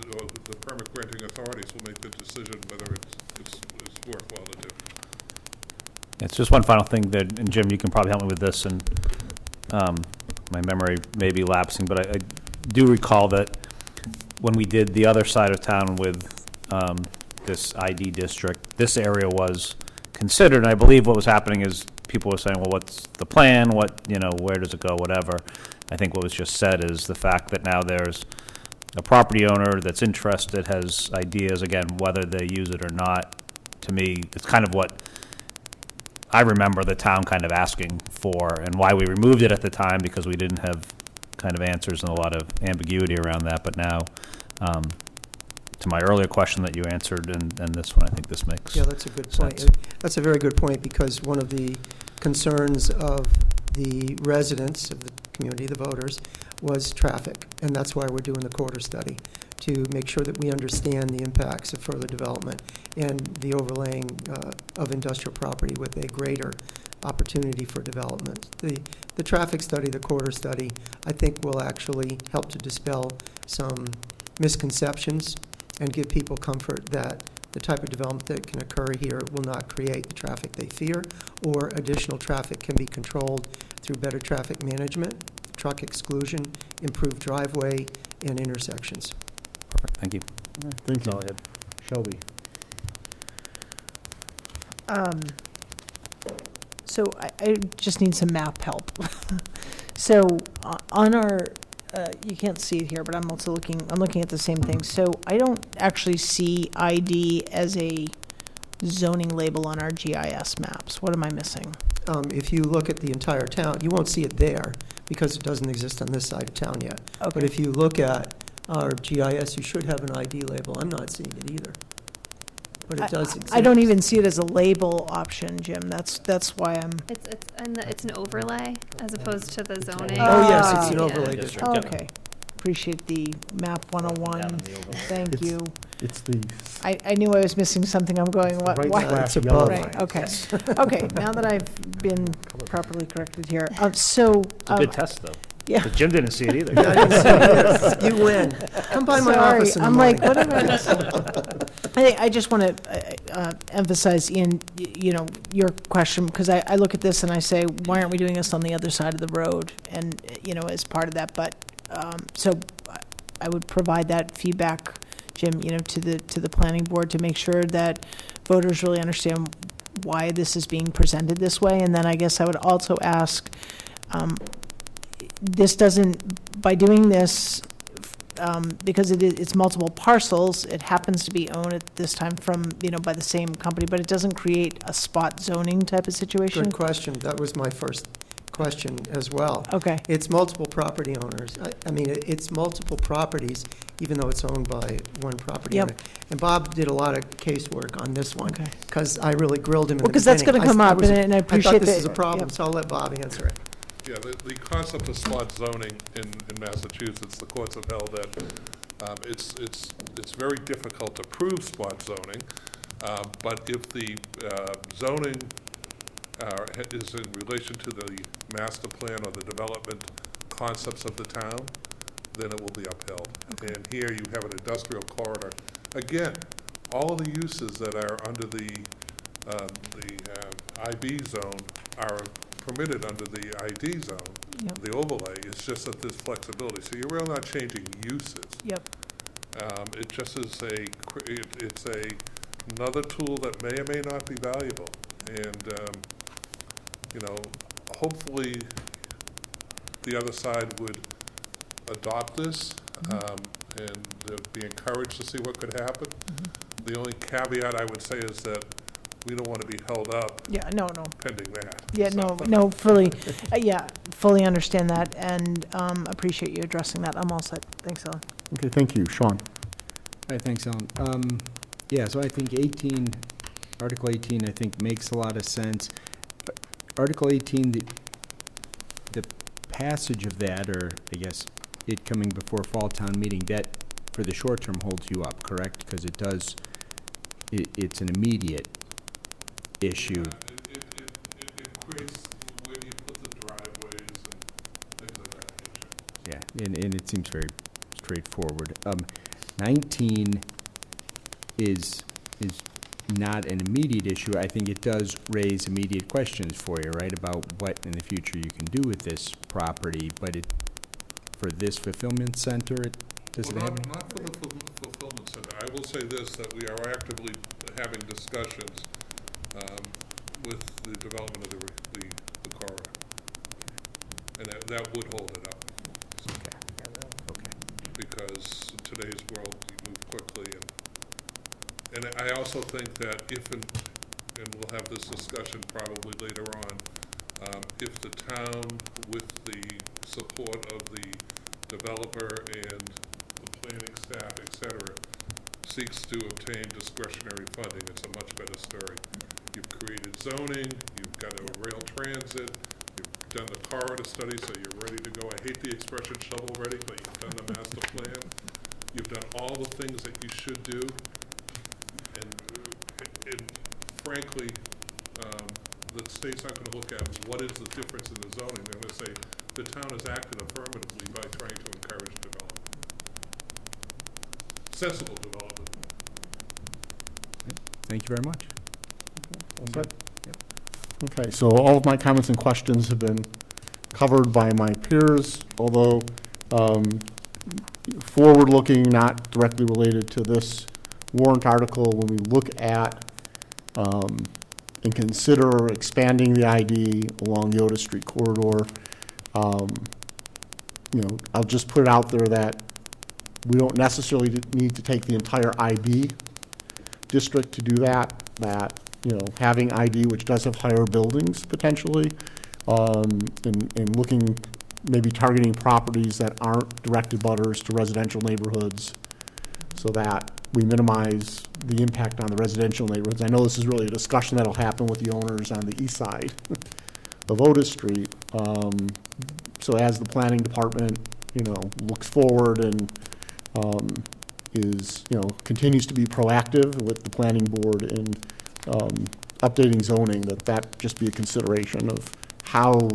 permit granting authorities will make the decision whether it's worthwhile to do. It's just one final thing that, and Jim, you can probably help me with this, and my memory may be lapsing, but I do recall that when we did the other side of town with this ID district, this area was considered, and I believe what was happening is people were saying, well, what's the plan, where does it go, whatever. I think what was just said is the fact that now there's a property owner that's interested, has ideas, again, whether they use it or not. To me, it's kind of what I remember the town kind of asking for, and why we removed it at the time, because we didn't have kind of answers and a lot of ambiguity around that. But now, to my earlier question that you answered, and this one, I think this makes Yeah, that's a good point. sense. That's a very good point, because one of the concerns of the residents of the community, the voters, was traffic. And that's why we're doing the quarter study, to make sure that we understand the impacts of further development and the overlaying of industrial property with a greater opportunity for development. The traffic study, the quarter study, I think will actually help to dispel some misconceptions and give people comfort that the type of development that can occur here will not create the traffic they fear, or additional traffic can be controlled through better traffic management, truck exclusion, improved driveway, and intersections. Perfect, thank you. Thank you. That's all I had. Shelby. So I just need some map help. So on our, you can't see it here, but I'm looking at the same thing. So I don't actually see ID as a zoning label on our GIS maps. What am I missing? If you look at the entire town, you won't see it there because it doesn't exist on this side of town yet. Okay. But if you look at our GIS, you should have an ID label. I'm not seeing it either. But it does exist. I don't even see it as a label option, Jim. That's why I'm. It's an overlay as opposed to the zoning. Oh, yes, it's an Yeah. overlay District. district. Okay. Appreciate the map 101. Down in the overlay. Thank you. It's the I knew I was missing something. I'm going, what? right Why? slash It's yellow above. line. Right, okay. Okay, now that I've been properly corrected here. So. It's a good test, though. Yeah. But Jim didn't see it either. Yeah, I didn't see it. You win. Come by my Sorry, office in the I'm morning. like, what am I missing? I just want to emphasize, Ian, your question, because I look at this and I say, why aren't we doing this on the other side of the road? And, as part of that, but, so I would provide that feedback, Jim, to the planning board to make sure that voters really understand why this is being presented this way. And then I guess I would also ask, this doesn't, by doing this, because it's multiple parcels, it happens to be owned at this time from, by the same company, but it doesn't create a spot zoning type of situation? Good question. That was my first question as well. Okay. It's multiple property owners. I mean, it's multiple properties, even though it's owned by one property Yep. owner. And Bob did a lot of casework on this one, Okay. because I really grilled him in the beginning. Well, because that's going to come up, and I appreciate I that. thought this is a problem, Yep. so I'll let Bob answer it. Yeah, the concept of spot zoning in Massachusetts, the courts have held that it's very difficult to prove spot zoning, but if the zoning is in relation to the master plan or the development concepts of the town, then it will be upheld. And here you have an industrial corridor. Again, all the uses that are under the IB zone are permitted under the ID zone, Yep. the overlay. It's just that there's flexibility. So you're really not changing uses. Yep. It just is it's another tool that may or may not be valuable. And, hopefully the other side would adopt this and be encouraged to see what could happen. The only caveat I would say is that we don't want to be held up Yeah, no. pending that. Yeah, So- no, fully, fully understand that, and appreciate you addressing that. I'm all set. Thanks, Ellen. Okay, thank you. Sean? All right, thanks, Ellen. Yeah, so I think Article 18, I think makes a lot of sense. Article 18, the passage of that, or I guess it coming before fall town meeting, that for the short term holds you up, correct? Because it does, it's an immediate issue. It creates where you put the driveways and things of that nature. Yeah, and it seems very straightforward. 19 is not an immediate issue. I think it does raise immediate questions for you, right, about what in the future you can do with this property, but for this fulfillment center, does it have? Not for the fulfillment center. I will say this, that we are actively having discussions with the development of the corridor. And that would hold it up. Okay. Because in today's world, we move quickly, and I also think that if, and we'll have this discussion probably later on, if the town, with the support of the developer and the planning staff, et cetera, seeks to obtain discretionary funding, it's a much better story. You've created zoning, you've got a rail transit, you've done the corridor study, so you're ready to go. I hate the expression shovel-ready, but you've done the master plan. You've done all the things that you should do. And frankly, the state's not going to look at what is the difference in the zoning. They're going to say the town has acted affirmatively by trying to encourage development. Sensible development. Thank you very much. All set? Okay, so all of my comments and questions have been covered by my peers, although forward-looking, not directly related to this warrant article. When we look at and consider expanding the ID along the Otis Street corridor, I'll just put it out there that we don't necessarily need to take the entire IB district to do that. That having ID, which does have higher buildings potentially, and looking, maybe targeting properties that aren't direct abutters to residential neighborhoods, so that we minimize the impact on the residential neighborhoods. I know this is really a discussion that'll happen with the owners on the east side of Otis Street. So as the planning department, looks forward and continues to be proactive with the planning board and updating zoning, that just be a consideration of how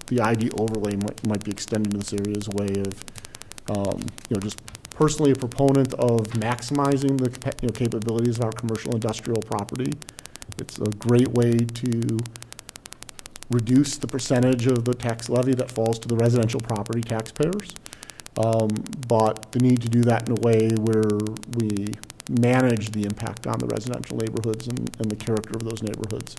the ID overlay might be extended to this area as a way of, just personally a proponent of maximizing the capabilities of our commercial industrial property. It's a great way to reduce the percentage of the tax levy that falls to the residential property taxpayers. But the need to do that in a way where we manage the impact on the residential neighborhoods and the character of those neighborhoods,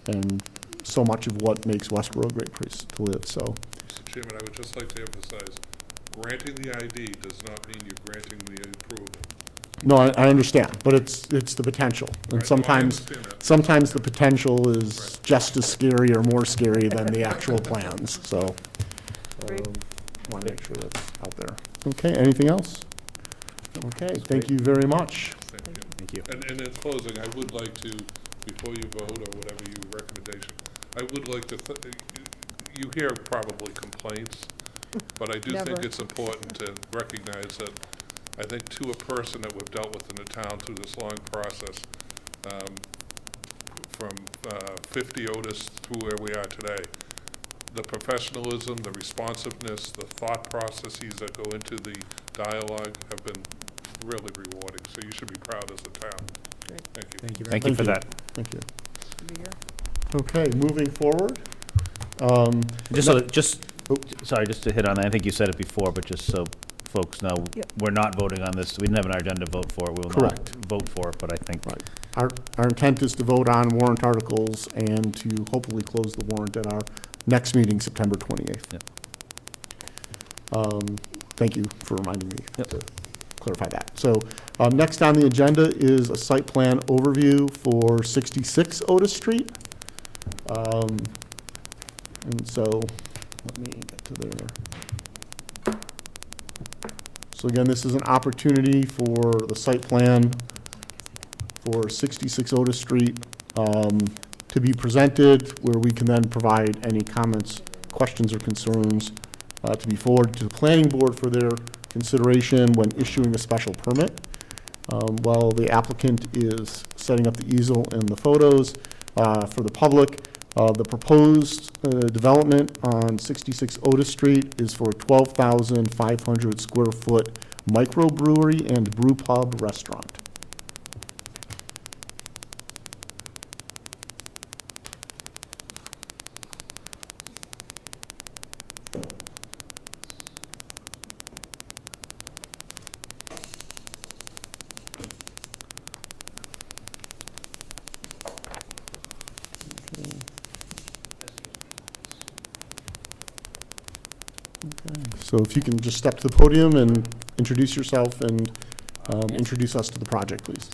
and so much of what makes Westborough a great place to live. So, Mr. Chairman, I would just like to emphasize, granting the ID does not mean you're granting the approval. no, I understand, but it's the potential, and Right. No, I sometimes understand that. sometimes the potential is just as scary or more scary than the actual plans. So, want to make sure that's out there. Okay, anything else? Okay, thank you very much. Thank you. And in closing, I would like to, before you vote or whatever your recommendation, I would like to, you hear probably complaints, but I do think Never. it's important to recognize that I think to a person that we've dealt with in the town through this long process, from 50 Otis through where we are today, the professionalism, the responsiveness, the thought processes that go into the dialogue have been really rewarding. So you should be proud as a town. Great. Thank you. Thank you very Thank you for that. Thank you. Be here. Okay, moving forward. Sorry, just to hit on that, I think you said it before, but just so folks know, Yep. we're not voting on this. We didn't have an agenda to vote for it. We will Correct. not vote for it, but I think. Right. Our intent is to vote on warrant articles and to hopefully close the warrant at our next meeting, September 28th. Yep. Thank you for reminding me Yep. to clarify that. So next on the agenda is a site plan overview for 66 Otis Street. And so let me get to there. So again, this is an opportunity for the site plan for 66 Otis Street to be presented, where we can then provide any comments, questions, or concerns to be forwarded to the planning board for their consideration when issuing a special permit. While the applicant is setting up the easel and the photos for the public, the proposed development on 66 Otis Street is for a 12,500 square foot microbrewery and brew pub restaurant. So if you can just step to the podium and introduce yourself and introduce us to the project, please.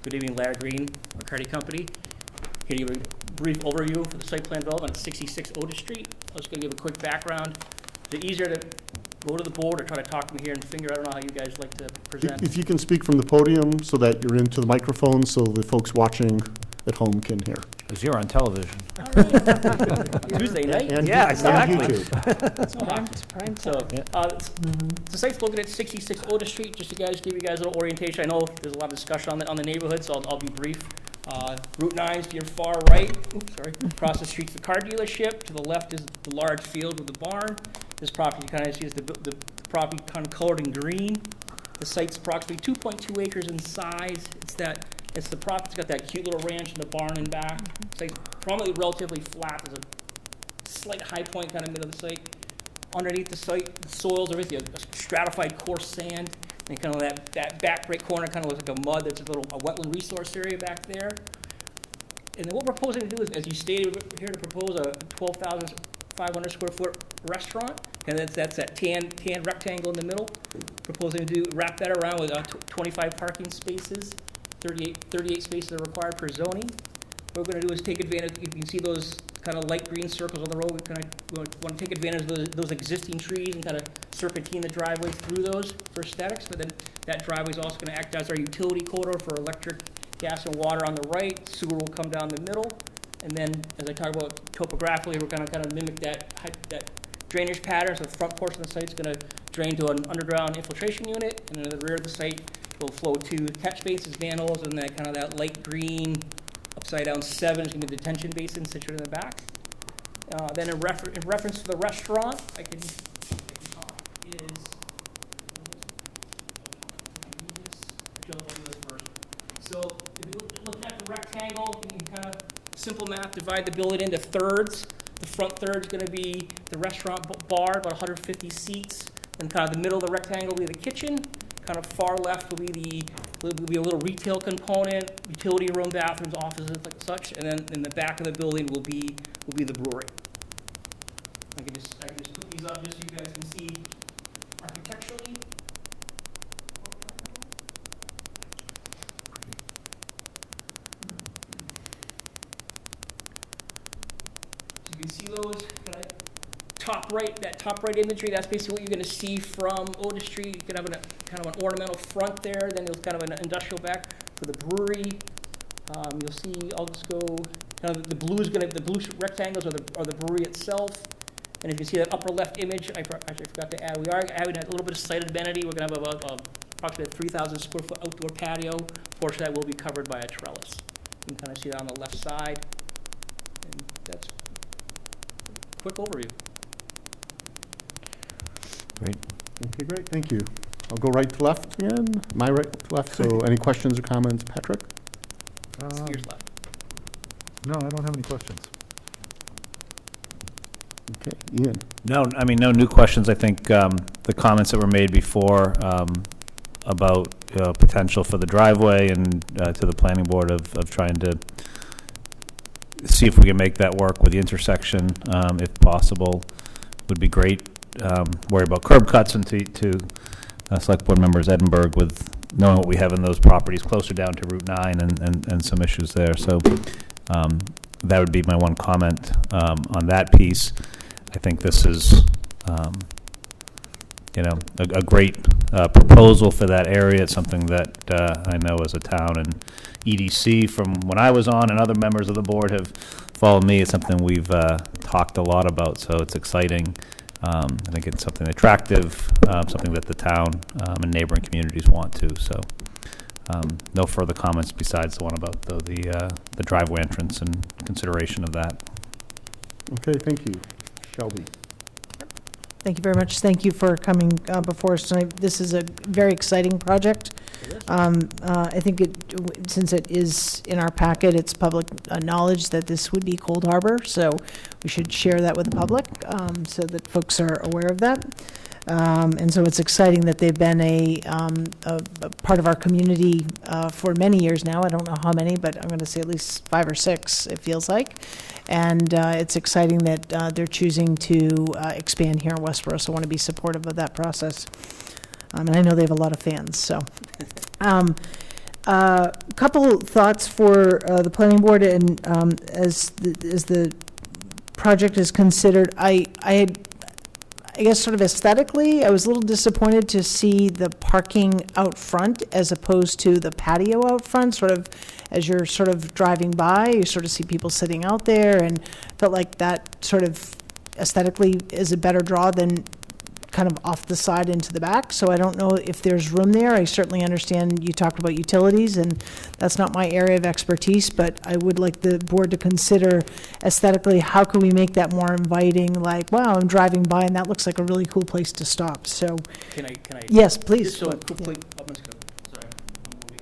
Good evening, Larry Green, McCarty Company. Can you give a brief overview for the site plan development at 66 Otis Street? I was going to give a quick background. Is it easier to go to the board or try to talk to me here and finger? I don't know how you guys like to present. If you can speak from the podium so that you're into the microphone so the folks watching at home can hear. Because you're on television. Tuesday night? And Yeah, and exactly. YouTube. It's prime. So, the site's located at 66 Otis Street, just to give you guys a little orientation. I know there's a lot of discussion on the neighborhood, so I'll be brief. Route 9 is to your far right, across the street's the car dealership. To the left is the large field with the barn. This property you kind of see is the property kind of colored in green. The site's approximately 2.2 acres in size. It's got that cute little ranch and the barn in back. It's like probably relatively flat. There's a slight high point kind of middle of the site. Underneath the site, the soils are basically a stratified coarse sand. And kind of that back right corner kind of looks like a mud. That's a wetland resource area back there. And then what we're proposing to do is, as you stated, we're here to propose a 12,500 square foot restaurant. And that's that tan rectangle in the middle. Proposing to wrap that around with 25 parking spaces. 38 spaces are required per zoning. What we're going to do is take advantage, you can see those kind of light green circles on the road. We want to take advantage of those existing trees and kind of serpentine the driveway through those for aesthetics. But then that driveway is also going to act as our utility corridor for electric, gas, and water on the right. Sewer will come down the middle. And then, as I talk about topographically, we're going to kind of mimic that drainage pattern. So the front portion of the site is going to drain to an underground infiltration unit, and then the rear of the site will flow to catch basins, manholes, and that kind of that light green upside down 7 is going to be the detention basin situated in the back. Then in reference to the restaurant, I can talk So if you look at the rectangle, you can kind of simple math, divide the building into thirds. The front third is going to be the restaurant bar, about 150 seats. And kind of the middle of the rectangle will be the kitchen. Kind of far left will be a little retail component, utility room, bathrooms, offices, like such, and then in the back of the building will be the brewery. I can just put these up just so you guys can see architecturally. So you can see those. That top right imagery, that's basically what you're going to see from Otis Street. You can have kind of an ornamental front there, then there's kind of an industrial back for the brewery. You'll see, I'll just go, kind of the blue rectangles are the brewery itself. And if you see that upper left image, I actually forgot to add, we are having a little bit of site amenity. We're going to have about approximately a 3,000 square foot outdoor patio. Portion of that will be covered by a trellis. You can kind of see that on the left side. And that's a quick overview. Great. Okay, great. Thank you. I'll go right to left again. My right to left. So any questions or comments, Patrick? Yours left. No, I don't have any questions. Okay, Ian. No new questions. I think the comments that were made before about potential for the driveway and to the planning board of trying to see if we can make that work with the intersection, if possible, would be great. Worry about curb cuts and to select board members Edinburgh with knowing what we have in those properties closer down to Route 9 and some issues there. So that would be my one comment on that piece. I think this is a great proposal for that area. It's something that I know as a town and EDC from when I was on and other members of the board have followed me. It's something we've talked a lot about, so it's exciting. I think it's something attractive, something that the town and neighboring communities want to. So no further comments besides the one about the driveway entrance and consideration of that. Okay, thank you. Shelby. Thank you very much. Thank you for coming before us tonight. This is a very exciting project. I think since it is in our packet, it's public knowledge that this would be Cold Harbor, so we should share that with the public so that folks are aware of that. And so it's exciting that they've been a part of our community for many years now. I don't know how many, but I'm going to say at least 5 or 6, it feels like. And it's exciting that they're choosing to expand here in Westborough, so I want to be supportive of that process. And I know they have a lot of fans, so. Couple thoughts for the planning board, and as the project is considered, I guess sort of aesthetically, I was a little disappointed to see the parking out front as opposed to the patio out front. Sort of as you're sort of driving by, you sort of see people sitting out there, and felt like that sort of aesthetically is a better draw than kind of off the side into the back. So I don't know if there's room there. I certainly understand you talked about utilities, and that's not my area of expertise, but I would like the board to consider aesthetically, how can we make that more inviting? Like, wow, I'm driving by and that looks like a really cool place to stop. So, Can I? Yes, please. Just so But, yeah. quickly, I'm just gonna, sorry, I'm moving.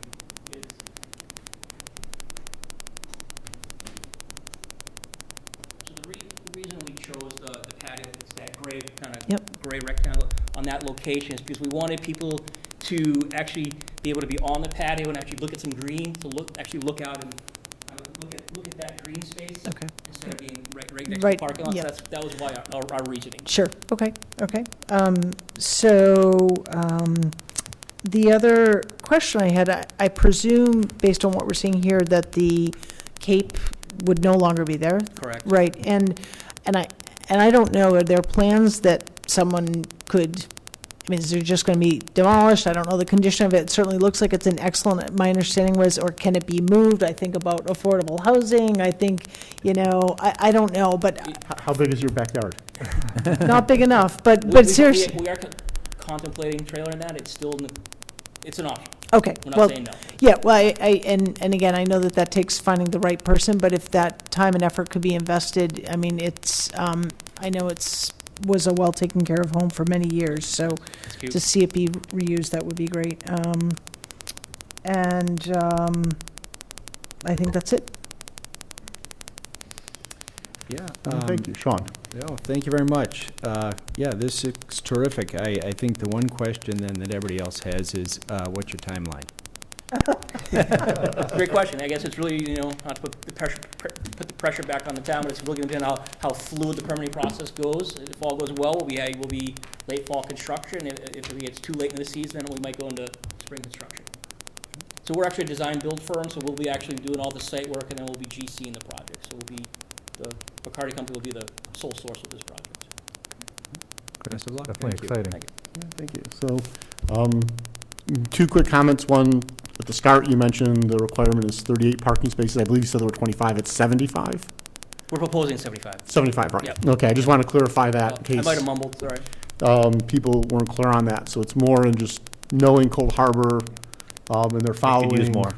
So the reason we chose the patio, it's that gray, kind of gray rectangle on that location is because we wanted people to actually be able to be on the patio and actually look at some green, to actually look out and look at that green space. Okay. Instead of being right next to Right, the parking lot. yeah. So that was why our reasoning. Sure, okay. The other question I had, I presume, based on what we're seeing here, that the Cape would no longer be there? Correct. Right, and I don't know, are there plans that someone could, I mean, is it just going to be demolished? I don't know the condition of it. It certainly looks like it's an excellent, my understanding was, or can it be moved? I think about affordable housing. I think, I don't know, but How big is your backyard? not big enough, but seriously. We are contemplating trailering that. It's still, it's an option. Okay, We're not well, saying no. yeah, well, and again, I know that takes finding the right person, but if that time and effort could be invested, I mean, I know was a well taken care of home for many years, so to see it be reused, that would be great. I think that's it. Yeah. Thank you. Sean. No, thank you very much. This is terrific. I think the one question then that everybody else has is, what's your timeline? Great question. I guess it's really, not to put the pressure back on the town, but it's really going to depend on how fluid the permitting process goes. If all goes well, we'll be late fall construction. If it gets too late in the season, then we might go into spring construction. So we're actually a design build firm, so we'll be actually doing all the site work, and then we'll be GC in the project. So the Bacardi company will be the sole source of this project. Best of luck. Definitely Thank you. exciting. Thank you. So, 2 quick comments. One, at the start, you mentioned the requirement is 38 parking spaces. I believe you said there were 25. It's 75? We're proposing 75. 75, right. Yep. Okay, I just want to clarify that in case. I might have mumbled, sorry. People weren't clear on that. So it's more in just knowing Cold Harbor and their following. Could use more.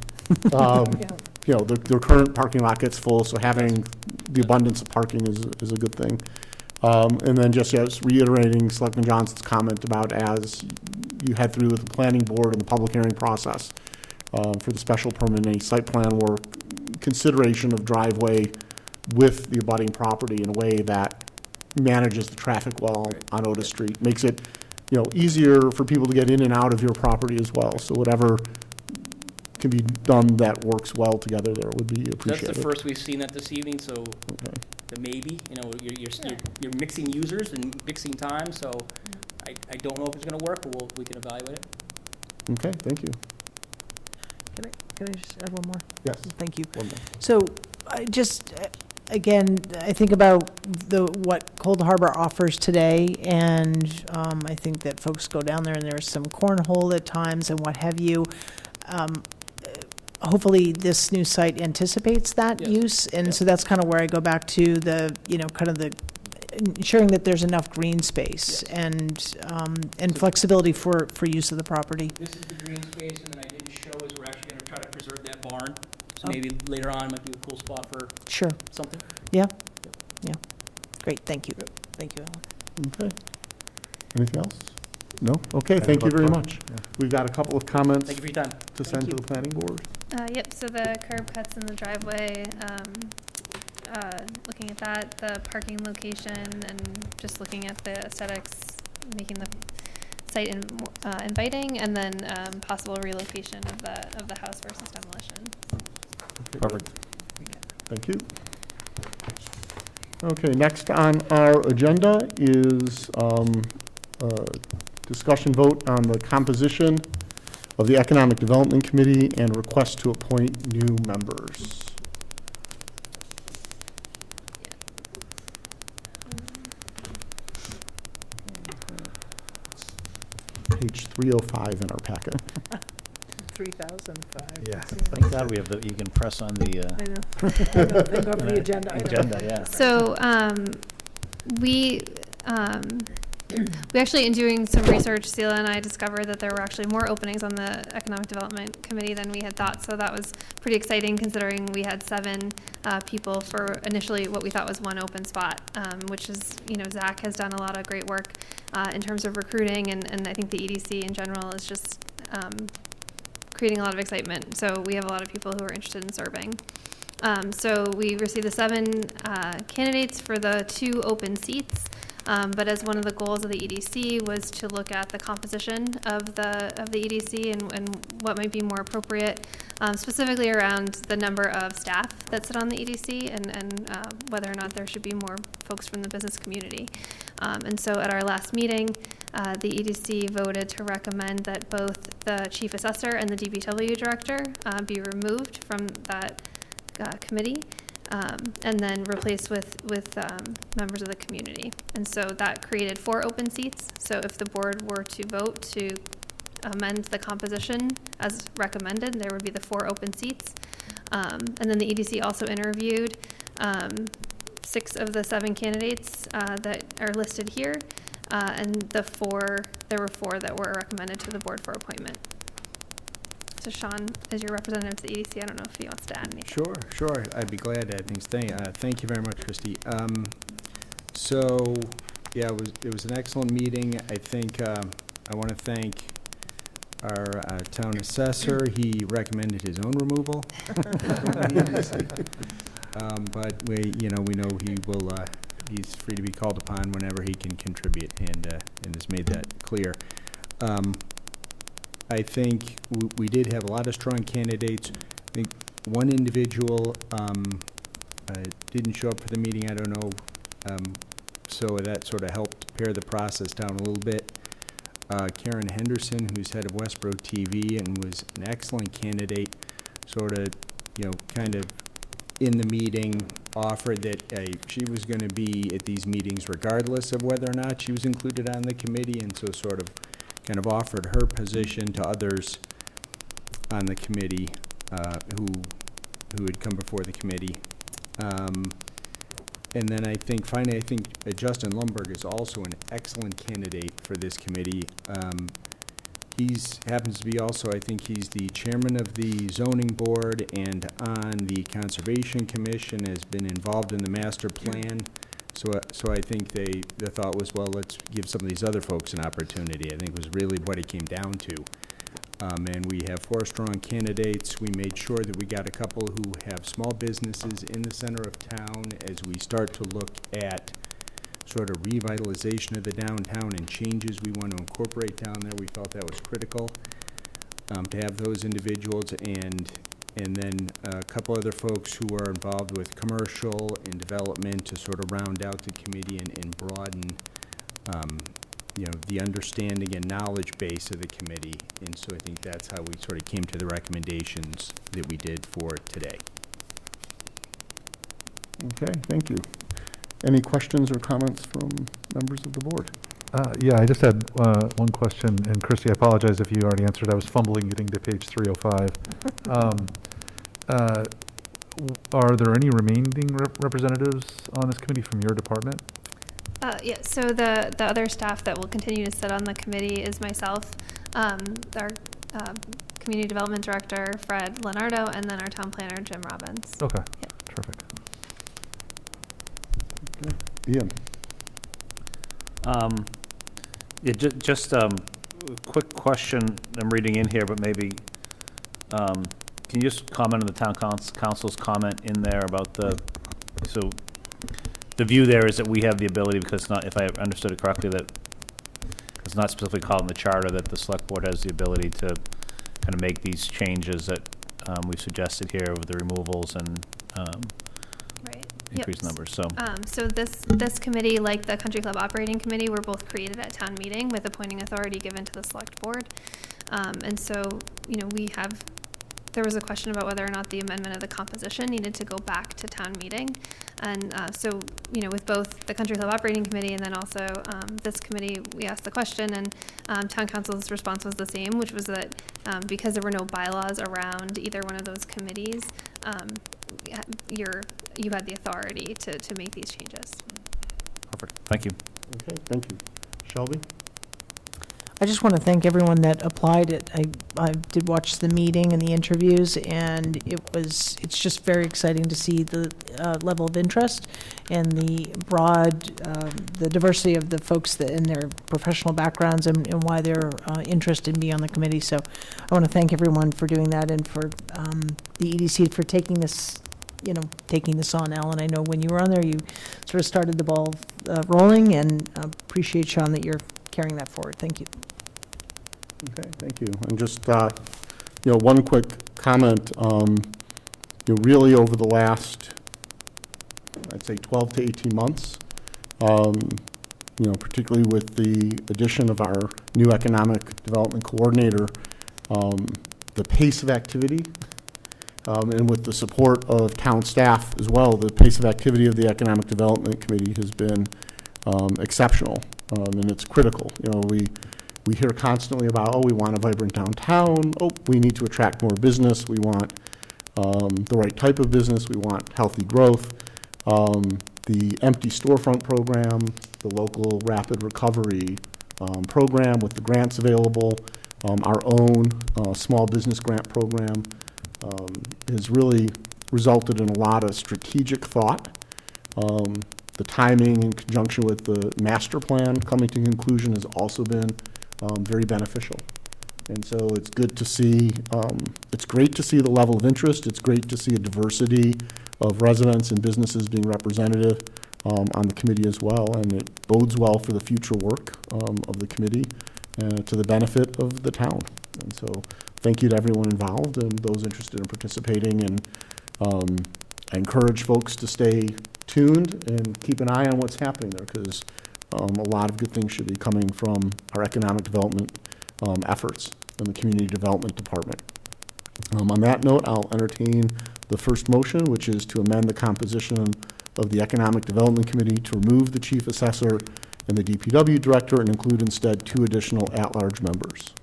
Their current parking lot gets full, so having the abundance of parking is a good thing. And then just reiterating Selectman Johnson's comment about as you head through with the planning board and the public hearing process for the special permit and any site plan work, consideration of driveway with the abutting property in a way that manages the traffic well on Otis Street, makes it easier for people to get in and out of your property as well. So whatever can be done that works well together there would be appreciated. That's the first we've seen that this evening, so the maybe, you're mixing users and mixing time, so I don't know if it's going to work, but we can evaluate it. Okay, thank you. Can I just add one more? Yes. Thank you. One more. So again, I think about what Cold Harbor offers today, and I think that folks go down there and there's some cornhole at times and what have you. Hopefully this new site anticipates that use, and so that's kind of where I go back to the, kind of the ensuring that there's enough green space and flexibility for use of the property. This is the green space, and then I didn't show is we're actually gonna try to preserve that barn. So Oh. maybe later on might be a cool spot for Sure. something. Yeah. Yeah. Great. Thank you. Thank you, Alan. Okay. Anything else? No? Okay, thank you very much. We've got a couple of comments Thank you for your time. to send to the planning board. Yep, so the curb cuts in the driveway, looking at that, the parking location, and just looking at the aesthetics, making the site inviting, and then possible relocation of the house versus demolition. Perfect. Thank you. Okay, next on our agenda is discussion vote on the composition of the Economic Development Committee and request to appoint new members. Page 305 in our packet. 3005. Yeah. Thank God we have the, you can press on the, I know. Thank God for the agenda. I know. agenda, yeah. So, we actually, in doing some research, Celia and I discovered that there were actually more openings on the Economic Development Committee than we had thought. So that was pretty exciting, considering we had 7 people for initially what we thought was 1 open spot, which is, Zach has done a lot of great work in terms of recruiting, and I think the EDC in general is just creating a lot of excitement. So we have a lot of people who are interested in serving. So we received the 7 candidates for the 2 open seats. But as one of the goals of the EDC was to look at the composition of the EDC and what might be more appropriate, specifically around the number of staff that sit on the EDC and whether or not there should be more folks from the business community. And so at our last meeting, the EDC voted to recommend that both the chief assessor and the DPW director be removed from that committee. And then replaced with members of the community. And so that created 4 open seats. So if the board were to vote to amend the composition as recommended, there would be the 4 open seats. And then the EDC also interviewed 6 of the 7 candidates that are listed here. And there were 4 that were recommended to the board for appointment. So Sean, as your representative to the EDC, I don't know if he wants to add anything. Sure. I'd be glad to add things. Thank you very much, Christy. So, yeah, it was an excellent meeting. I think I want to thank our town assessor. He recommended his own removal. But we know he will. He's free to be called upon whenever he can contribute, and has made that clear. I think we did have a lot of strong candidates. I think one individual didn't show up for the meeting, I don't know, so that sort of helped pare the process down a little bit. Karen Henderson, who's head of Westborough TV and was an excellent candidate, sort of, kind of in the meeting offered that she was going to be at these meetings regardless of whether or not she was included on the committee, and so sort of kind of offered her position to others on the committee who had come before the committee. And then finally, I think Justin Lumberg is also an excellent candidate for this committee. Happens to be also, I think he's the chairman of the zoning board and on the conservation commission, has been involved in the master plan. So I think the thought was, well, let's give some of these other folks an opportunity. I think was really what it came down to. And we have 4 strong candidates. We made sure that we got a couple who have small businesses in the center of town as we start to look at sort of revitalization of the downtown and changes we want to incorporate down there. We felt that was critical to have those individuals, and then a couple other folks who are involved with commercial and development to sort of round out the committee and broaden, the understanding and knowledge base of the committee. And so I think that's how we sort of came to the recommendations that we did for today. Okay, thank you. Any questions or comments from members of the board? Yeah, I just had one question, and Christy, I apologize if you already answered. I was fumbling getting to page 305. Are there any remaining representatives on this committee from your department? Yeah, so the other staff that will continue to sit on the committee is myself, our Community Development Director, Fred Leonardo, and then our Town Planner, Jim Robbins. Okay, terrific. Ian? Yeah, just a quick question I'm reading in here, but maybe, can you just comment on the town council's comment in there about so the view there is that we have the ability, because it's not, if I understood it correctly, that it's not specifically called in the charter, that the select board has the ability to kind of make these changes that we've suggested here with the removals and Right. increased numbers, so. So this committee, like the Country Club Operating Committee, were both created at town meeting with appointing authority given to the select board. And so, you know, there was a question about whether or not the amendment of the composition needed to go back to town meeting. And so, you know, with both the Country Club Operating Committee and then also this committee, we asked the question, and town council's response was the same, which was that because there were no bylaws around either one of those committees, you had the authority to make these changes. Perfect, thank you. Okay, thank you. Shelby? I just want to thank everyone that applied. I did watch the meeting and the interviews, and it's just very exciting to see the level of interest and the broad, the diversity of the folks that in their professional backgrounds and why they're interested in being on the committee. So I want to thank everyone for doing that, and for the EDC for taking this on, Alan. I know when you were on there, you sort of started the ball rolling, and appreciate, Sean, that you're carrying that forward. Thank you. Okay, thank you. And just, one quick comment. Really over the last, I'd say 12 to 18 months, particularly with the addition of our new economic development coordinator, the pace of activity, and with the support of town staff as well, the pace of activity of the Economic Development Committee has been exceptional, and it's critical. We hear constantly about, we want a vibrant downtown, we need to attract more business, we want the right type of business, we want healthy growth. The empty storefront program, the local rapid recovery program with the grants available, our own small business grant program has really resulted in a lot of strategic thought. The timing in conjunction with the master plan coming to conclusion has also been very beneficial. And so it's good to see, it's great to see the level of interest. It's great to see a diversity of residents and businesses being representative on the committee as well. And it bodes well for the future work of the committee to the benefit of the town. And so thank you to everyone involved and those interested in participating. And I encourage folks to stay tuned and keep an eye on what's happening there, because a lot of good things should be coming from our economic development efforts in the Community Development Department. On that note, I'll entertain the first motion, which is to amend the composition of the Economic Development Committee to remove the Chief Assessor and the DPW Director and include instead 2 additional at-large members.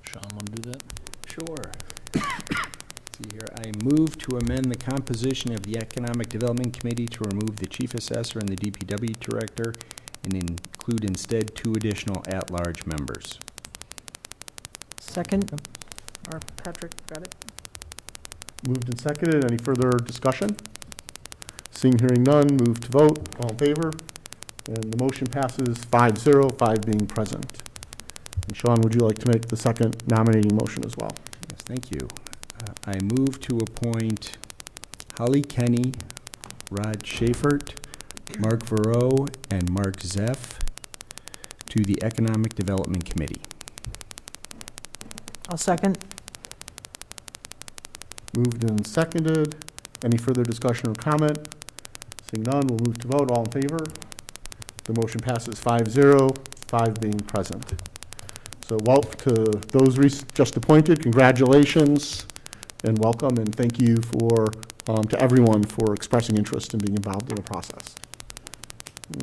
Sean, want to do that? Sure. See here, I move to amend the composition of the Economic Development Committee to remove the Chief Assessor and the DPW Director and include instead 2 additional at-large members. Second, or Patrick, got it? Moved and seconded. Any further discussion? Seeing, hearing none, move to vote. All in favor? And the motion passes 5-0, 5 being present. And Sean, would you like to make the second nominating motion as well? Yes, thank you. I move to appoint Holly Kenny, Rod Schaefert, Mark Verreau, and Mark Zeff to the Economic Development Committee. I'll second. Moved and seconded. Any further discussion or comment? Seeing none, we'll move to vote. All in favor? The motion passes 5-0, 5 being present. So welcome to those just appointed. Congratulations and welcome, and thank you to everyone for expressing interest in being involved in the process.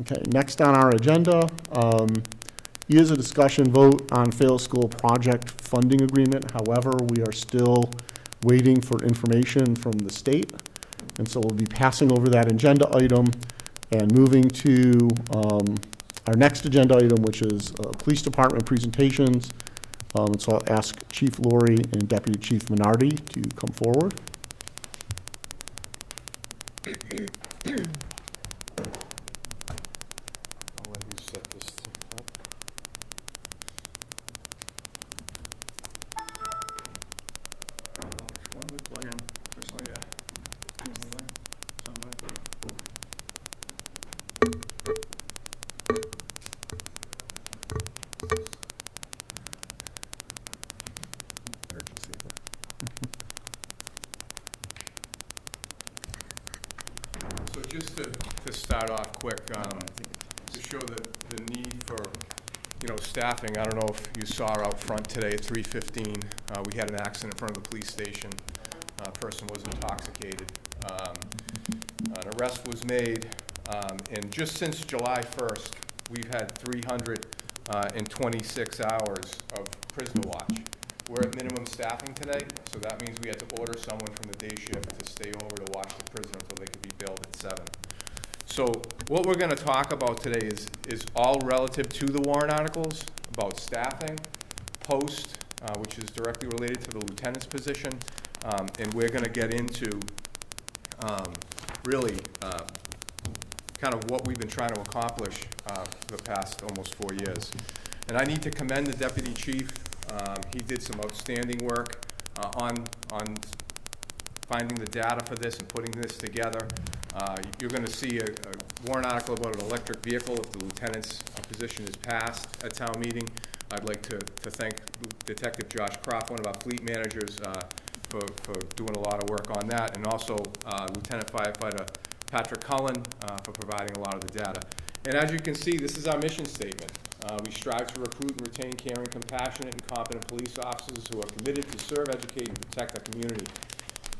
Okay, next on our agenda is a discussion vote on Fail School project funding agreement. However, we are still waiting for information from the state, and so we'll be passing over that agenda item and moving to our next agenda item, which is police department presentations. So I'll ask Chief Laurie and Deputy Chief Minardi to come forward. I'll let you set this up. So just to start off quick, to show the need for, staffing, I don't know if you saw out front today at 3:15, we had an accident in front of the police station. A person was intoxicated. An arrest was made, and just since July 1st, we've had 326 hours of prisoner watch. We're at minimum staffing today, so that means we had to order someone from the day shift to stay over to watch the prisoner until they could be billed at 7. So what we're going to talk about today is all relative to the warrant articles, about staffing, post, which is directly related to the lieutenant's position, and we're going to get into really kind of what we've been trying to accomplish for the past almost 4 years. And I need to commend the deputy chief. He did some outstanding work on finding the data for this and putting this together. You're going to see a warrant article about an electric vehicle if the lieutenant's position is passed at town meeting. I'd like to thank Detective Josh Croft, one of our fleet managers, for doing a lot of work on that, and also Lieutenant Firefighter Patrick Cullen for providing a lot of the data. And as you can see, this is our mission statement. We strive to recruit and retain caring, compassionate, and competent police officers who are committed to serve, educate, and protect our community,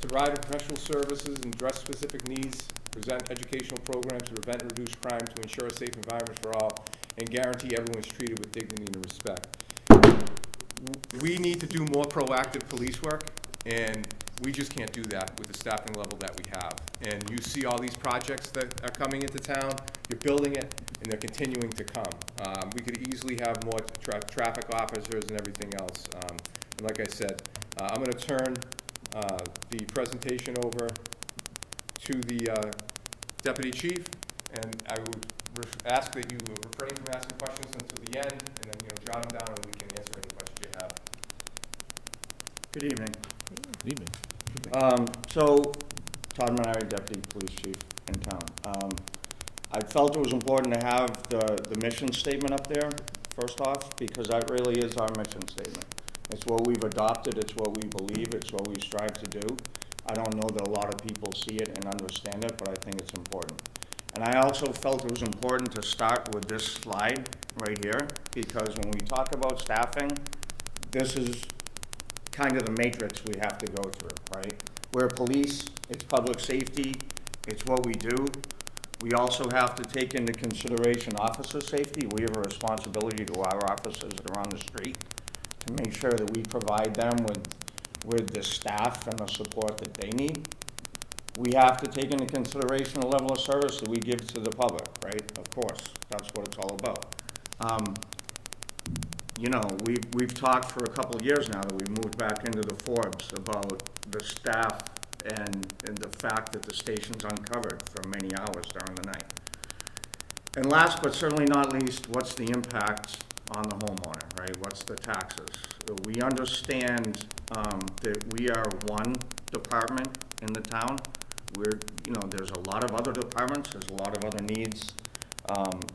to provide professional services and address specific needs, present educational programs to prevent and reduce crime, to ensure a safe environment for all, and guarantee everyone's treated with dignity and respect. We need to do more proactive police work, and we just can't do that with the staffing level that we have. And you see all these projects that are coming into town, you're building it, and they're continuing to come. We could easily have more traffic officers and everything else. And like I said, I'm going to turn the presentation over to the Deputy Chief, and I would ask that you refrain from asking questions until the end, and then jot them down and we can answer any questions you have. Good evening. Good evening. So, Todd Minardi, Deputy Police Chief in town. I felt it was important to have the mission statement up there, first off, because that really is our mission statement. It's what we've adopted, it's what we believe, it's what we strive to do. I don't know that a lot of people see it and understand it, but I think it's important. And I also felt it was important to start with this slide right here, because when we talk about staffing, this is kind of the matrix we have to go through, right? We're police, it's public safety, it's what we do. We also have to take into consideration officer safety. We have a responsibility to our officers that are on the street to make sure that we provide them with the staff and the support that they need. We have to take into consideration the level of service that we give to the public, right? Of course, that's what it's all about. We've talked for a couple of years now that we moved back into the Forbes about the staff and the fact that the station's uncovered for many hours during the night. And last but certainly not least, what's the impact on the homeowner, right? What's the taxes? We understand that we are one department in the town. There's a lot of other departments, there's a lot of other needs,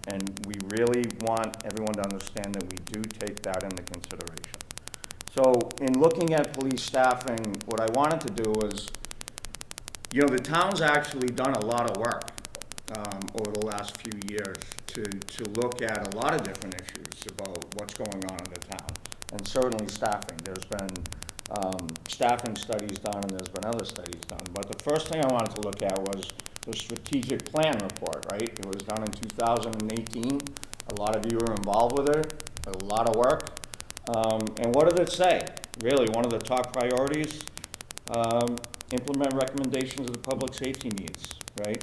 and we really want everyone to understand that we do take that into consideration. So in looking at police staffing, what I wanted to do was, the town's actually done a lot of work over the last few years to look at a lot of different issues about what's going on in the town, and certainly staffing. There's been staffing studies done, and there's been other studies done. But the first thing I wanted to look at was the strategic plan report, right? It was done in 2018. A lot of you were involved with it, a lot of work. And what did it say? Really, one of the top priorities, implement recommendations of the public safety needs, right?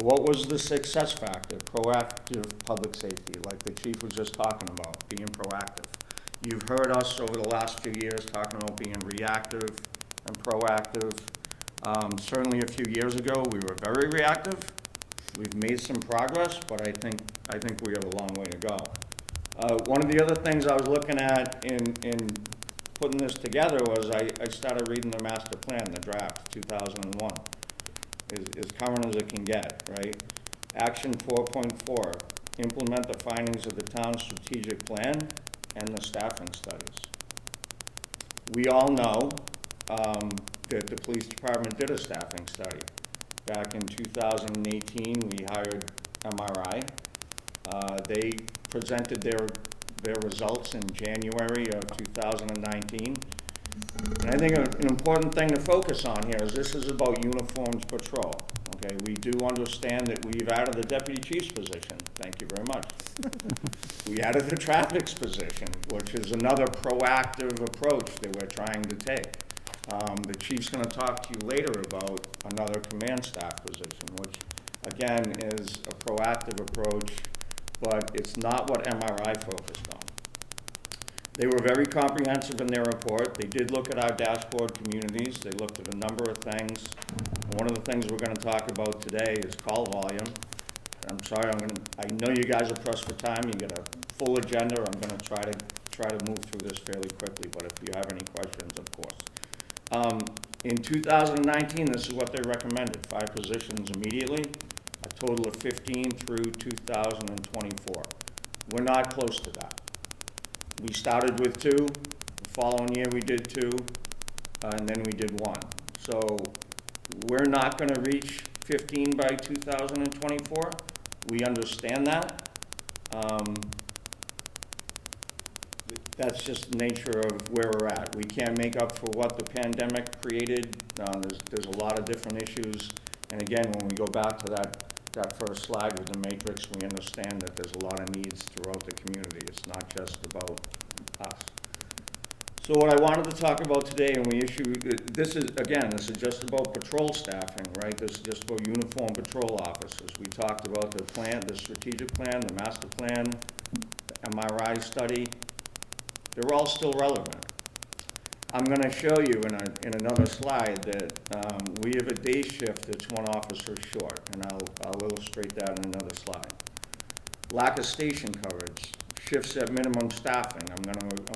What was the success factor? Proactive public safety, like the chief was just talking about, being proactive. You've heard us over the last few years talking about being reactive and proactive. Certainly a few years ago, we were very reactive. We've made some progress, but I think we have a long way to go. One of the other things I was looking at in putting this together was I started reading the master plan, the draft, 2001. As current as it can get, right? Action 4.4, implement the findings of the town's strategic plan and the staffing studies. We all know that the police department did a staffing study. Back in 2018, we hired MRI. They presented their results in January of 2019. And I think an important thing to focus on here is this is about uniformed patrol. Okay, we do understand that we've added the deputy chief's position. Thank you very much. We added the traffic's position, which is another proactive approach that we're trying to take. The chief's going to talk to you later about another command staff position, which again is a proactive approach, but it's not what MRI focused on. They were very comprehensive in their report. They did look at our dashboard communities. They looked at a number of things. One of the things we're going to talk about today is call volume. I'm sorry, I know you guys are pressed for time. You get a full agenda. I'm going to try to move through this fairly quickly, but if you have any questions, of course. In 2019, this is what they recommended: 5 positions immediately, a total of 15 through 2024. We're not close to that. We started with 2, the following year we did 2, and then we did 1. So we're not going to reach 15 by 2024. We understand that. That's just the nature of where we're at. We can't make up for what the pandemic created. There's a lot of different issues. And again, when we go back to that first slide with the matrix, we understand that there's a lot of needs throughout the community. It's not just about us. So what I wanted to talk about today, and this is just about patrol staffing, right? This is just about uniform patrol officers. We talked about the plan, the strategic plan, the master plan, the MRI study. They're all still relevant. I'm going to show you in another slide that we have a day shift that's 1 officer short, and I'll illustrate that in another slide. Lack of station coverage, shifts at minimum staffing. I'm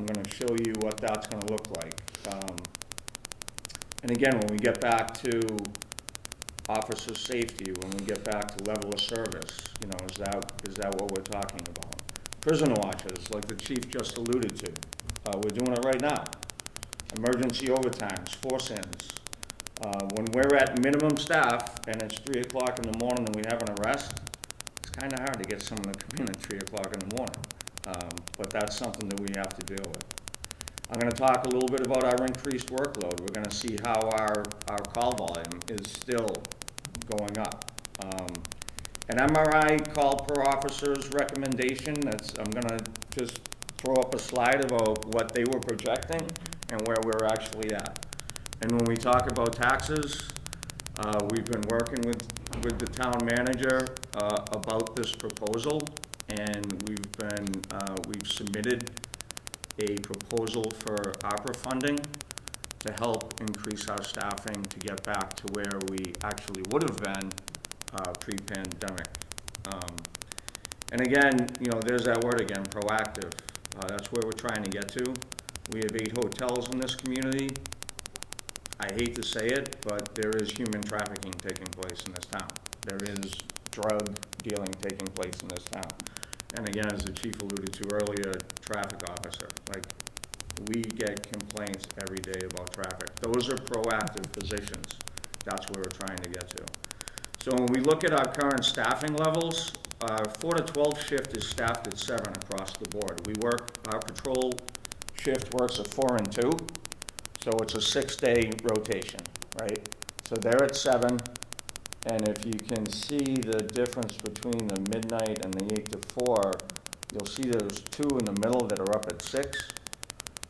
going to show you what that's going to look like. And again, when we get back to officer safety, when we get back to level of service, is that what we're talking about? Prison watches, like the chief just alluded to. We're doing it right now. Emergency overtimes, force-ins. When we're at minimum staff and it's 3 o'clock in the morning and we have an arrest, it's kind of hard to get someone to come in at 3 o'clock in the morning. But that's something that we have to deal with. I'm going to talk a little bit about our increased workload. We're going to see how our call volume is still going up. An MRI call per officer's recommendation, I'm going to just throw up a slide about what they were projecting and where we're actually at. And when we talk about taxes, we've been working with the town manager about this proposal, and we've submitted a proposal for ARPA funding to help increase our staffing to get back to where we actually would have been pre-pandemic. And again, there's that word again, proactive. That's where we're trying to get to. We have 8 hotels in this community. I hate to say it, but there is human trafficking taking place in this town. There is drug dealing taking place in this town. And again, as the chief alluded to earlier, traffic officer. Like, we get complaints every day about traffic. Those are proactive positions. That's where we're trying to get to. So when we look at our current staffing levels, our 4 to 12 shift is staffed at 7 across the board. Our patrol shift works a 4 and 2, so it's a 6-day rotation, right? So they're at 7, and if you can see the difference between the midnight and the 8 to 4, you'll see there's 2 in the middle that are up at 6.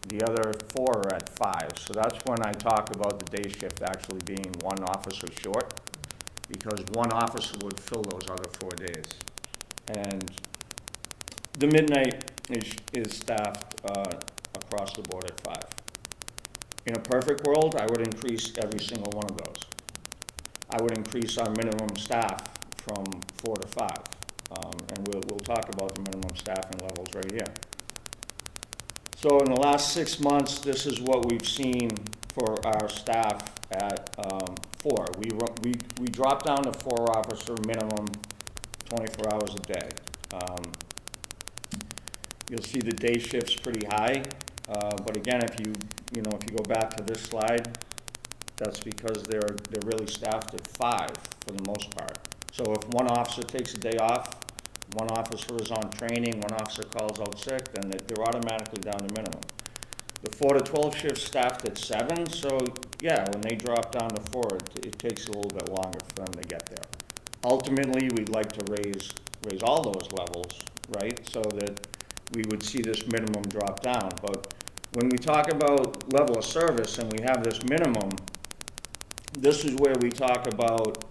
The other 4 are at 5. So that's when I talk about the day shift actually being 1 officer short. because one officer would fill those other 4 days. And the midnight is staffed across the board at 5. In a perfect world, I would increase every single one of those. I would increase our minimum staff from 4 to 5. And we'll talk about the minimum staffing levels right here. So in the last 6 months, this is what we've seen for our staff at 4. We dropped down to 4 officer minimum, 24 hours a day. You'll see the day shift's pretty high, but again, if you go back to this slide, that's because they're really staffed at 5 for the most part. So if one officer takes a day off, one officer is on training, one officer calls out sick, then they're automatically down to minimum. The 4 to 12 shift staffed at 7, so yeah, when they drop down to 4, it takes a little bit longer for them to get there. Ultimately, we'd like to raise all those levels, right, so that we would see this minimum drop down. But when we talk about level of service and we have this minimum, this is where we talk about,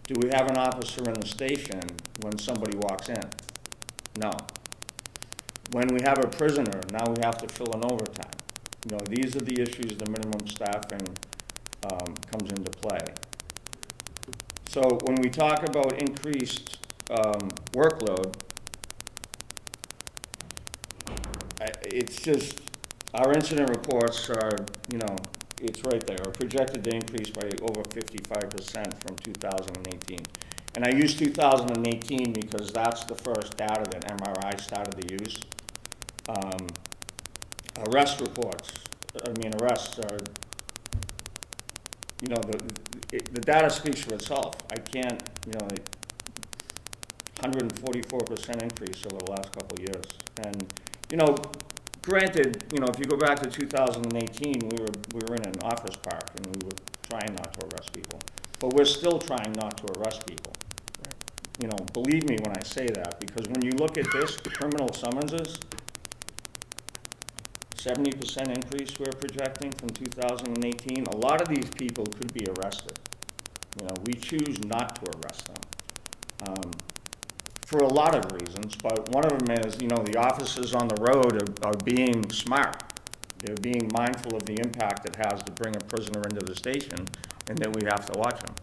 do we have an officer in the station when somebody walks in? No. When we have a prisoner, now we have to fill in overtime. These are the issues the minimum staffing comes into play. So when we talk about increased workload, it's just, our incident reports are, it's right there, are projected to increase by over 55% from 2018. And I use 2018 because that's the first data that MRI started to use. Arrests are, the data speaks for itself. I can't, 144% increase over the last couple of years. And, granted, if you go back to 2018, we were in an office park and we were trying not to arrest people. But we're still trying not to arrest people. Believe me when I say that, because when you look at this, the criminal summonses, 70% increase we're projecting from 2018. A lot of these people could be arrested. We choose not to arrest them. For a lot of reasons, but one of them is, the officers on the road are being smart. They're being mindful of the impact it has to bring a prisoner into the station, and that we have to watch them.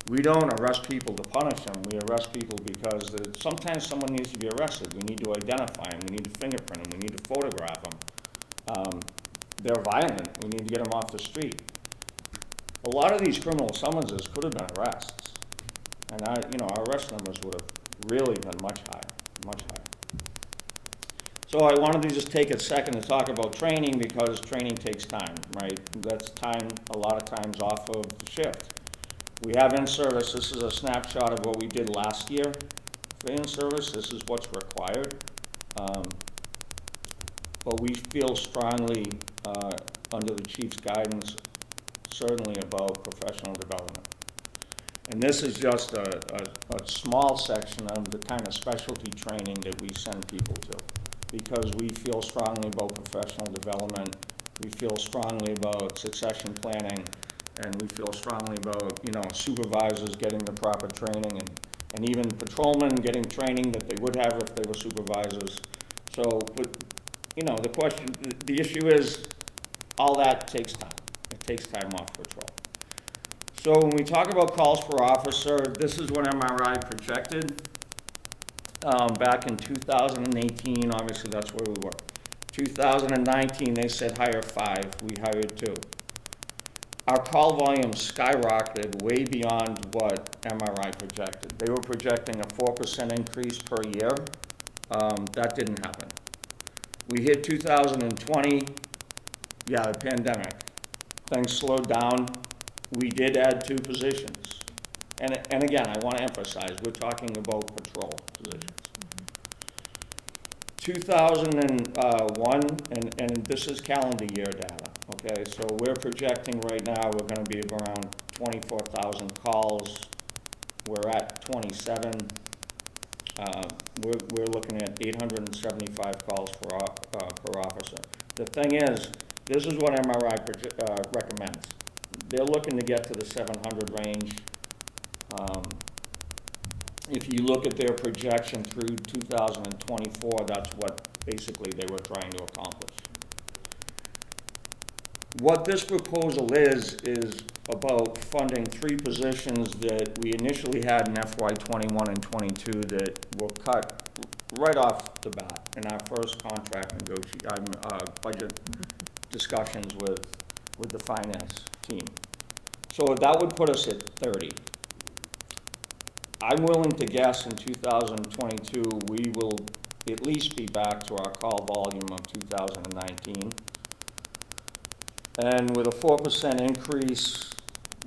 We don't arrest people to punish them. We arrest people because sometimes someone needs to be arrested. We need to identify them. We need to fingerprint them. We need to photograph them. They're violent. We need to get them off the street. A lot of these criminal summonses could have been arrests, and our arrest numbers would have really been much higher, much higher. So I wanted to just take a second to talk about training, because training takes time, right? That's time, a lot of times, off of the shift. We have in-service. This is a snapshot of what we did last year for in-service. This is what's required. But we feel strongly, under the chief's guidance, certainly about professional development. And this is just a small section of the kind of specialty training that we send people to, because we feel strongly about professional development, we feel strongly about succession planning, and we feel strongly about, supervisors getting the proper training, and even patrolmen getting training that they would have if they were supervisors. So, but, the issue is, all that takes time. It takes time off patrol. So when we talk about calls per officer, this is what MRI projected back in 2018. Obviously, that's where we were. 2019, they said hire 5. We hired 2. Our call volume skyrocketed way beyond what MRI projected. They were projecting a 4% increase per year. That didn't happen. We hit 2020, the pandemic. Things slowed down. We did add 2 positions. And again, I want to emphasize, we're talking about patrol positions. 2001, and this is calendar year data, okay? So we're projecting right now we're going to be around 24,000 calls. We're at 27. We're looking at 875 calls per officer. The thing is, this is what MRI recommends. They're looking to get to the 700 range. If you look at their projection through 2024, that's what basically they were trying to accomplish. What this proposal is about funding 3 positions that we initially had in FY '21 and '22 that were cut right off the bat in our first contract budget discussions with the finance team. So that would put us at 30. I'm willing to guess in 2022 we will at least be back to our call volume of 2019. And with a 4% increase,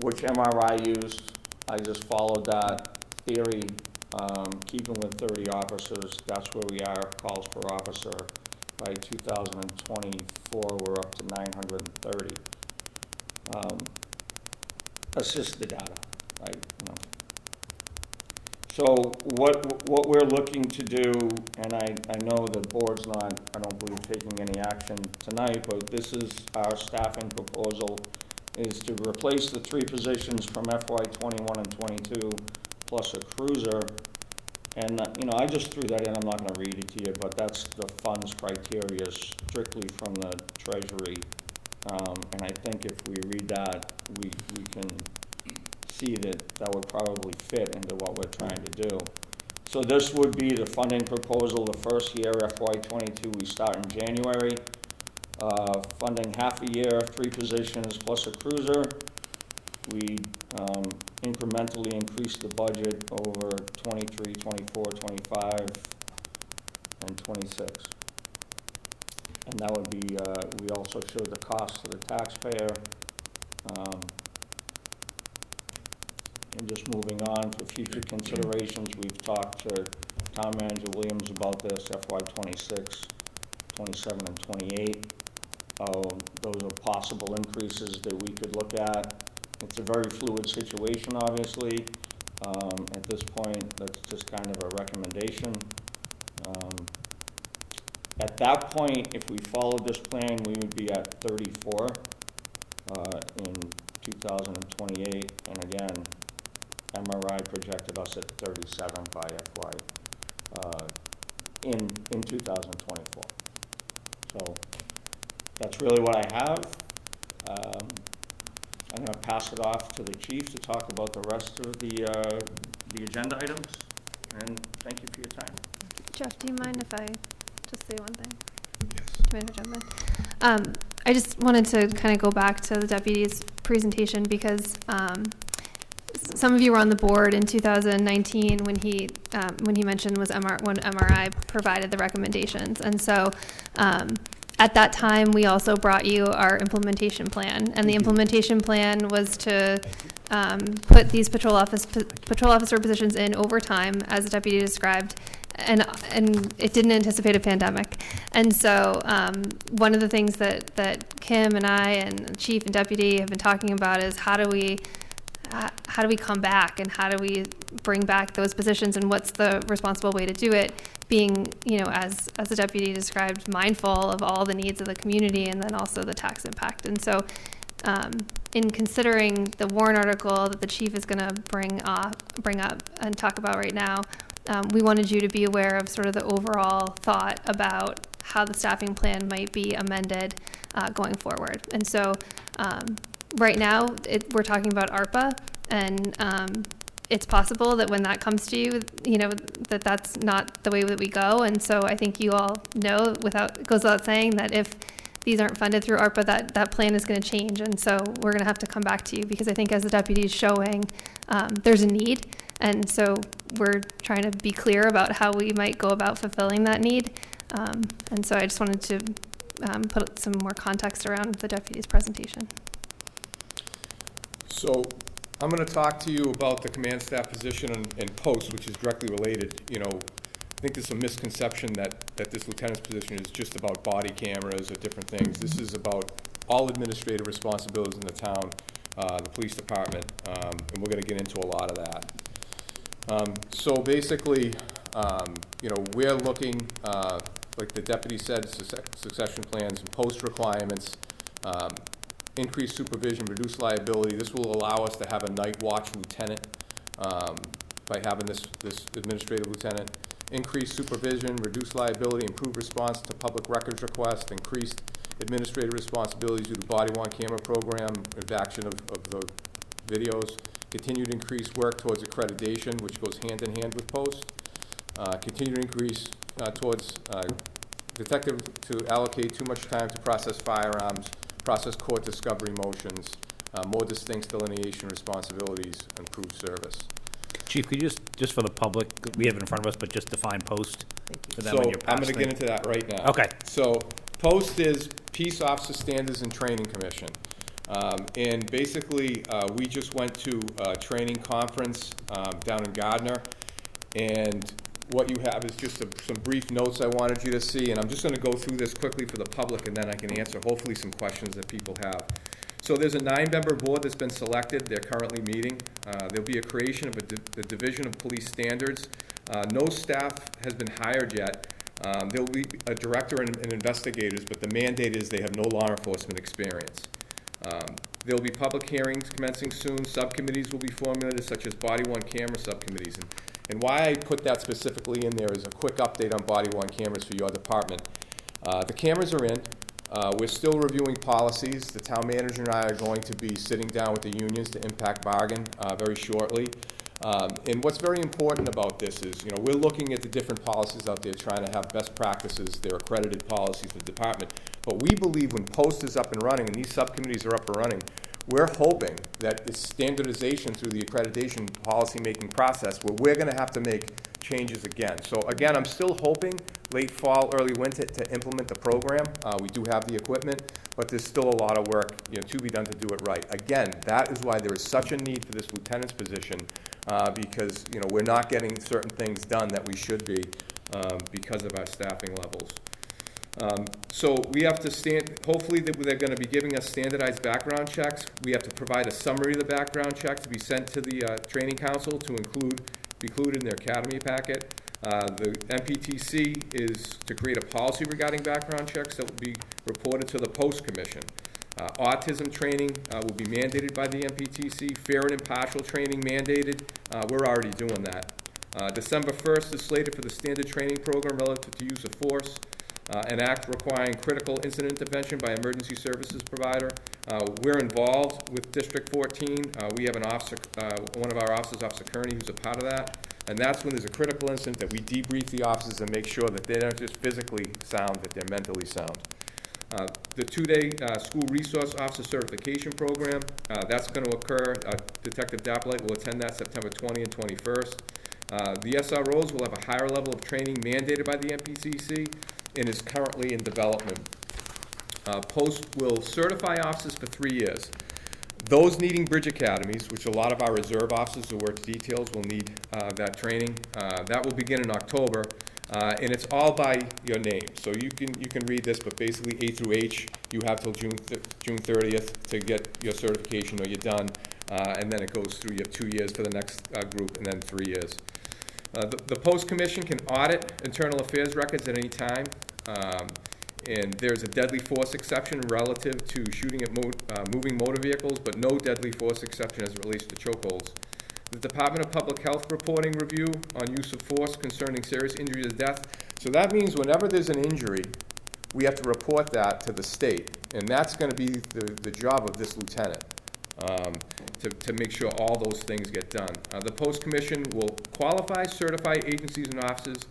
which MRI used, I just followed that theory, keeping with 30 officers, that's where we are, calls per officer. By 2024, we're up to 930. That's just the data, right? You know. So what we're looking to do, and I know the board's not, I don't believe, taking any action tonight, but this is our staffing proposal, is to replace the 3 positions from FY '21 and '22 plus a cruiser. And, you know, I just threw that in, I'm not gonna read it to you, but that's the funds criteria strictly from the Treasury. And I think if we read that, we can see that would probably fit into what we're trying to do. So this would be the funding proposal. The first year, FY '22, we start in January. Funding half a year, 3 positions plus a cruiser. We incrementally increase the budget over 23, 24, 25, and 26. And that would be, we also showed the cost to the taxpayer. And just moving on for future considerations, we've talked to Town Manager Williams about this, FY '26, '27, and '28. Those are possible increases that we could look at. It's a very fluid situation, obviously. At this point, that's just kind of a recommendation. At that point, if we followed this plan, we would be at 34 in 2028, and again, MRI projected us at 37 by FY in 2024. So that's really what I have. I'm going to pass it off to the chief to talk about the rest of the agenda items. And thank you for your time. Jeff, do you mind if I just say one thing? Yes. Do you mind if I jump in? I just wanted to kind of go back to the deputy's presentation because some of you were on the board in 2019 when he mentioned was when MRI provided the recommendations, and so at that time we also brought you our implementation plan, and the implementation plan was to put these patrol officer positions in overtime, as the deputy described, and it didn't anticipate a pandemic. And so one of the things that Kim and I and Chief and Deputy have been talking about is how do we come back, and how do we bring back those positions, and what's the responsible way to do it, being, you know, as the deputy described, mindful of all the needs of the community and then also the tax impact. And so in considering the warrant article that the chief is going to bring up and talk about right now, we wanted you to be aware of sort of the overall thought about how the staffing plan might be amended going forward. And so right now, we're talking about ARPA, and it's possible that when that comes to you, you know, that's not the way that we go. And so I think you all know, it goes without saying, that if these aren't funded through ARPA, that plan is going to change. And so we're going to have to come back to you, because I think as the deputy is showing, there's a need. And so we're trying to be clear about how we might go about fulfilling that need. And so I just wanted to put some more context around the deputy's presentation. So I'm going to talk to you about the command staff position and post, which is directly related. You know, I think there's a misconception that this lieutenant's position is just about body cameras or different things. This is about all administrative responsibilities in the town, the police department, and we're going to get into a lot of that. So basically, you know, we're looking, like the deputy said, succession plans and post requirements, increased supervision, reduced liability. This will allow us to have a night watch lieutenant by having this administrative lieutenant. Increased supervision, reduced liability, improved response to public records requests, increased administrative responsibilities due to body-worn camera program, redaction of the videos, continued increased work towards accreditation, which goes hand in hand with post, continued increase towards detective to allocate too much time to process firearms, process court discovery motions, more distinct delineation responsibilities, improved service. Chief, could you just for the public, we have it in front of us, but just define post for them in your I'm past going to get into that right now. Okay. So post is Peace Officer Standards and Training Commission. And basically, we just went to a training conference down in Gardner, and what you have is just some brief notes I wanted you to see, and I'm just going to go through this quickly for the public, and then I can answer hopefully some questions that people have. So there's a 9-member board that's been selected. They're currently meeting. There'll be a creation of the Division of Police Standards. No staff has been hired yet. There'll be a director and investigators, but the mandate is they have no law enforcement experience. There'll be public hearings commencing soon. Subcommittees will be formulated, such as body-worn camera subcommittees. And why I put that specifically in there is a quick update on body-worn cameras for your department. The cameras are in. We're still reviewing policies. The town manager and I are going to be sitting down with the unions to impact bargain very shortly. And what's very important about this is, we're looking at the different policies out there, trying to have best practices. They're accredited policies for the department. But we believe when post is up and running and these subcommittees are up and running, we're hoping that it's standardization through the accreditation policy-making process where we're going to have to make changes again. So again, I'm still hoping late fall, early winter to implement the program. We do have the equipment, but there's still a lot of work to be done to do it right. Again, that is why there is such a need for this lieutenant's position because we're not getting certain things done that we should be because of our staffing levels. So we have to hopefully they're going to be giving us standardized background checks. We have to provide a summary of the background check to be sent to the training council to be included in their academy packet. The MPTC is to create a policy regarding background checks that will be reported to the Post Commission. Autism training will be mandated by the MPTC. Fair and impartial training mandated. We're already doing that. December 1st is slated for the standard training program relative to use of force. An act requiring critical incident intervention by emergency services provider. We're involved with District 14. We have an officer, one of our officers, Officer Kearney, who's a part of that. And that's when there's a critical incident that we debrief the officers and make sure that they're not just physically sound, that they're mentally sound. The 2-day school resource officer certification program, that's going to occur. Detective Daplite will attend that September 20 and 21st. The SROs will have a higher level of training mandated by the MPCC and is currently in development. Post will certify officers for 3 years. Those needing bridge academies, which a lot of our reserve officers who work details will need that training, that will begin in October, and it's all by your name. So you can read this, but basically A through H, you have till June 30th to get your certification or you're done, and then it goes through. You have 2 years for the next group, and then 3 years. The Post Commission can audit internal affairs records at any time, and there's a deadly force exception relative to shooting at moving motor vehicles, but no deadly force exception as it relates to chokeholds. The Department of Public Health reporting review on use of force concerning serious injury or death. So that means whenever there's an injury, we have to report that to the state, and that's going to be the job of this lieutenant. To make sure all those things get done. The Post Commission will qualify, certify agencies and officers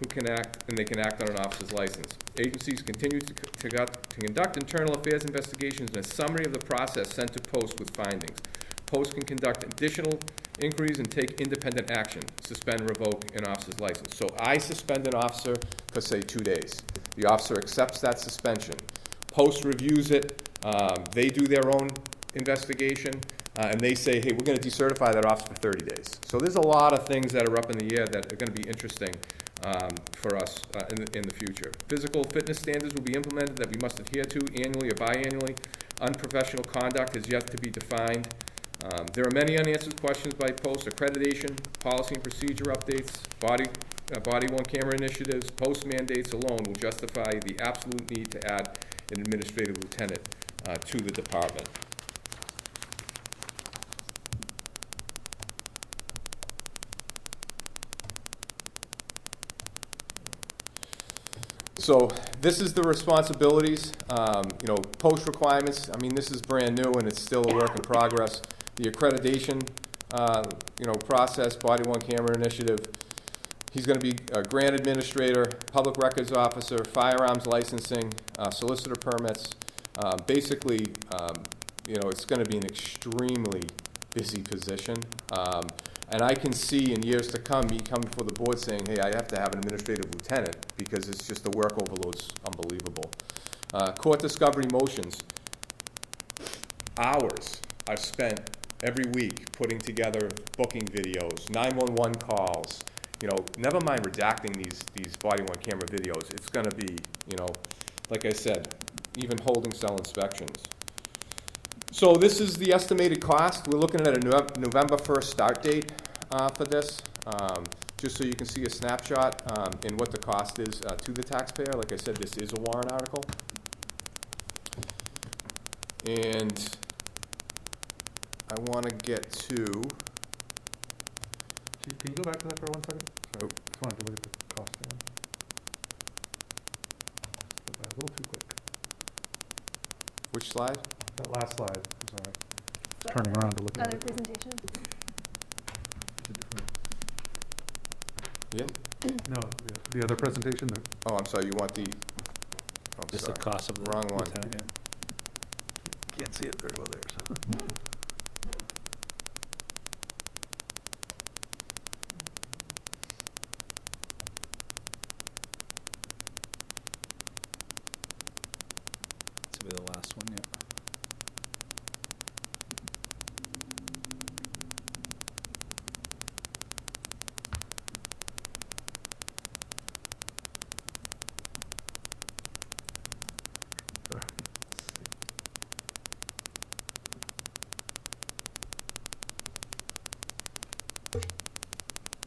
who can act, and they can act on an officer's license. Agencies continue to conduct internal affairs investigations and a summary of the process sent to Post with findings. Post can conduct additional inquiries and take independent action, suspend, revoke an officer's license. So I suspend an officer for, say, 2 days. The officer accepts that suspension. Post reviews it. They do their own investigation, and they say, hey, we're going to decertify that officer for 30 days. So there's a lot of things that are up in the air that are going to be interesting for us in the future. Physical fitness standards will be implemented that we must adhere to annually or biannually. Unprofessional conduct has yet to be defined. There are many unanswered questions by Post: accreditation, policy and procedure updates, body-worn camera initiatives. Post mandates alone will justify the absolute need to add an administrative lieutenant to the department. So this is the responsibilities, you know, post requirements. I mean, this is brand new and it's still a work in progress. The accreditation, you know, process, body-worn camera initiative. He's going to be a grant administrator, public records officer, firearms licensing, solicitor permits. Basically, you know, it's going to be an extremely busy position. And I can see in years to come me coming before the board saying, hey, I have to have an administrative lieutenant because it's just the work overload's unbelievable. Court discovery motions. Hours I've spent every week putting together booking videos, 911 calls, you know, never mind redacting these body-worn camera videos. It's going to be, you know, like I said, even holding cell inspections. So this is the estimated cost. We're looking at a November 1st start date for this, just so you can see a snapshot in what the cost is to the taxpayer. Like I said, this is a warrant article. And I want to get to... Can you go back to that for 1 second? Sorry, just wanted to look at the cost again. A little too quick. Which slide? That last slide, I'm sorry. Just turning around to look at Other it. presentation? Yeah? No, the other presentation. Oh, I'm sorry, you want the... Oh, I'm Just sorry. the cost of the Wrong one. lieutenant, yeah. Can't see it very well there, so. This will be the last one, yeah.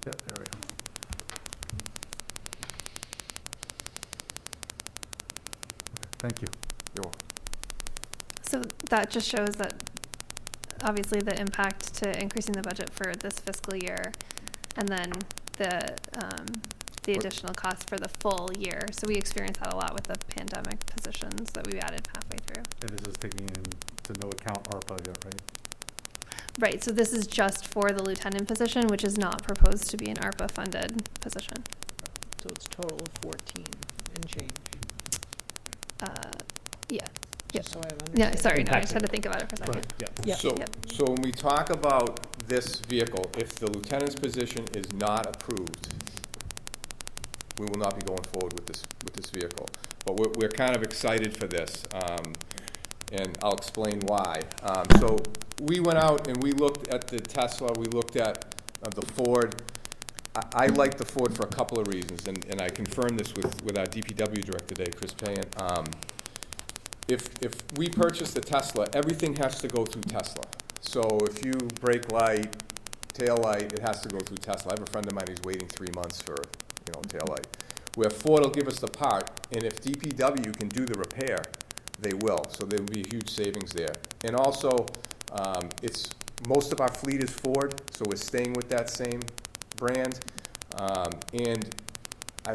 Yeah, there we go. Thank you. You're welcome. So that just shows that obviously the impact to increasing the budget for this fiscal year, and then the additional cost for the full year. So we experienced that a lot with the pandemic positions that we added halfway through. And this is taking into no account ARPA yet, right? Right, so this is just for the lieutenant position, which is not proposed to be an ARPA-funded position. So it's total of 14 and change. Yeah. Just so I Yeah, understand. sorry, no, I just had to think about it for a second. Right. Yeah. So, Yep. so when we talk about this vehicle, if the lieutenant's position is not approved, we will not be going forward with this vehicle. But we're kind of excited for this, and I'll explain why. So we went out and we looked at the Tesla, we looked at the Ford. I like the Ford for a couple of reasons, and I confirmed this with our DPW director today, Chris Payan. If we purchase the Tesla, everything has to go through Tesla. So if you brake light, tail light, it has to go through Tesla. I have a friend of mine who's waiting 3 months for, you know, tail light. Where Ford will give us the part, and if DPW can do the repair, they will. So there will be a huge savings there. And also, most of our fleet is Ford, so we're staying with that same brand. And I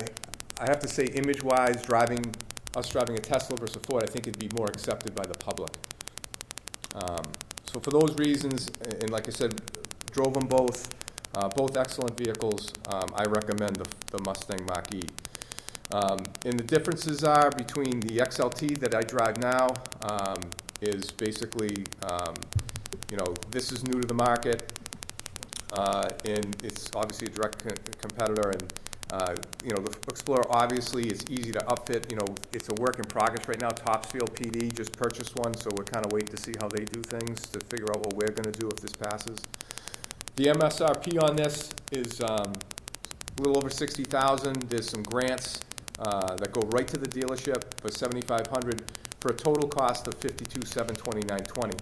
have to say, image-wise, driving a Tesla versus a Ford, I think it'd be more accepted by the public. So for those reasons, and like I said, drove them both excellent vehicles. I recommend the Mustang Mach-E. And the differences are between the XLT that I drive now is basically, you know, this is new to the market, and it's obviously a direct competitor. And you know, the Explorer obviously is easy to upfit. You know, it's a work in progress right now. Topsfield PD just purchased one, so we're kind of waiting to see how they do things to figure out what we're going to do if this passes. The MSRP on this is a little over $60,000. There's some grants that go right to the dealership for $7,500 for a total cost of $52,729.20.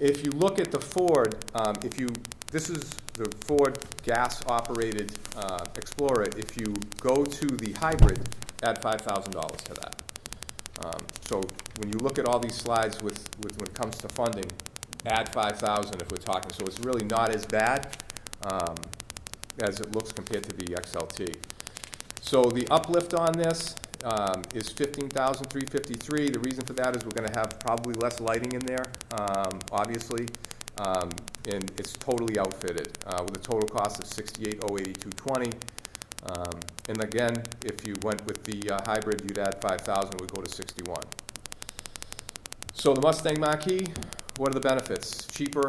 If you look at the Ford, this is the Ford gas-operated Explorer. If you go to the hybrid, add $5,000 to that. So when you look at all these slides with when it comes to funding, add $5,000 if we're talking. So it's really not as bad as it looks compared to the XLT. So the uplift on this is $15,353. The reason for that is we're going to have probably less lighting in there, obviously, and it's totally outfitted with a total cost of $68,082.20. And again, if you went with the hybrid, you'd add $5,000, it would go to $61,000. So the Mustang Mach-E, what are the benefits? Cheaper,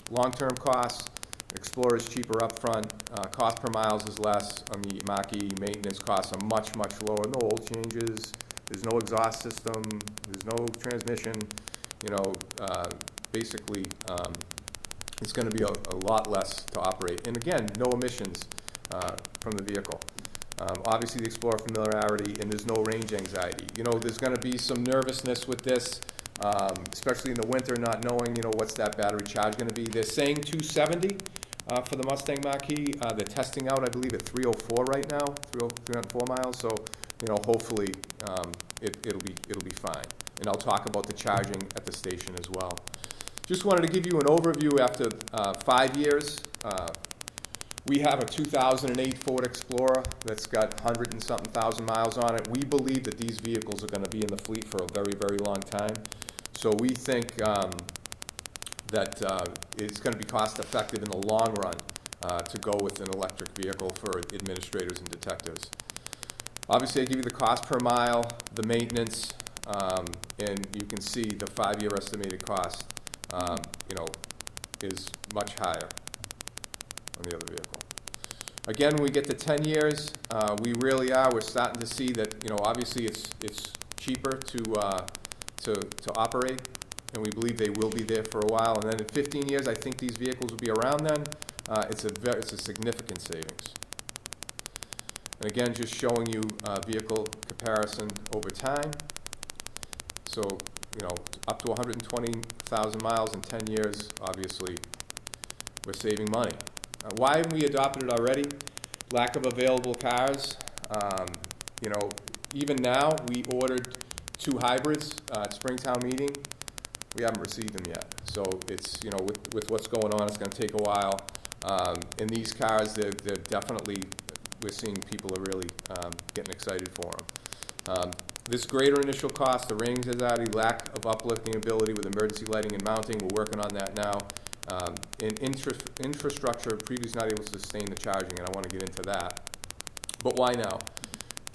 long-term costs. Explorer is cheaper upfront. Cost per miles is less. On the Mach-E, maintenance costs are much, much lower. No oil changes. There's no exhaust system. There's no transmission. You know, basically, it's going to be a lot less to operate. And again, no emissions from the vehicle. Obviously, the Explorer familiarity, and there's no range anxiety. You know, there's going to be some nervousness with this, especially in the winter, not knowing, you know, what's that battery charge going to be. They're saying 270 for the Mustang Mach-E. They're testing out, I believe, at 304 right now, 304 miles. So, you know, hopefully it'll be fine. And I'll talk about the charging at the station as well. Just wanted to give you an overview after 5 years. We have a 2008 Ford Explorer that's got 100 and something thousand miles on it. We believe that these vehicles are going to be in the fleet for a very, very long time. So we think that it's going to be cost effective in the long run to go with an electric vehicle for administrators and detectives. Obviously, I give you the cost per mile, the maintenance, and you can see the 5-year estimated cost, you know, is much higher on the other vehicle. Again, when we get to 10 years, we're starting to see that, you know, obviously it's cheaper to operate, and we believe they will be there for a while. And then in 15 years, I think these vehicles will be around then. It's a significant savings. And again, just showing you vehicle comparison over time. So, you know, up to 120,000 miles in 10 years, obviously, we're saving money. Why haven't we adopted it already? Lack of available cars. You know, even now, we ordered 2 hybrids at Springtown meeting. We haven't received them yet. So it's, you know, with what's going on, it's going to take a while. And these cars, they're definitely, we're seeing people are really getting excited for them. This greater initial cost, the range anxiety, lack of uplifting ability with emergency lighting and mounting, we're working on that now. And infrastructure previously not able to sustain the charging, and I want to get into that. But why now?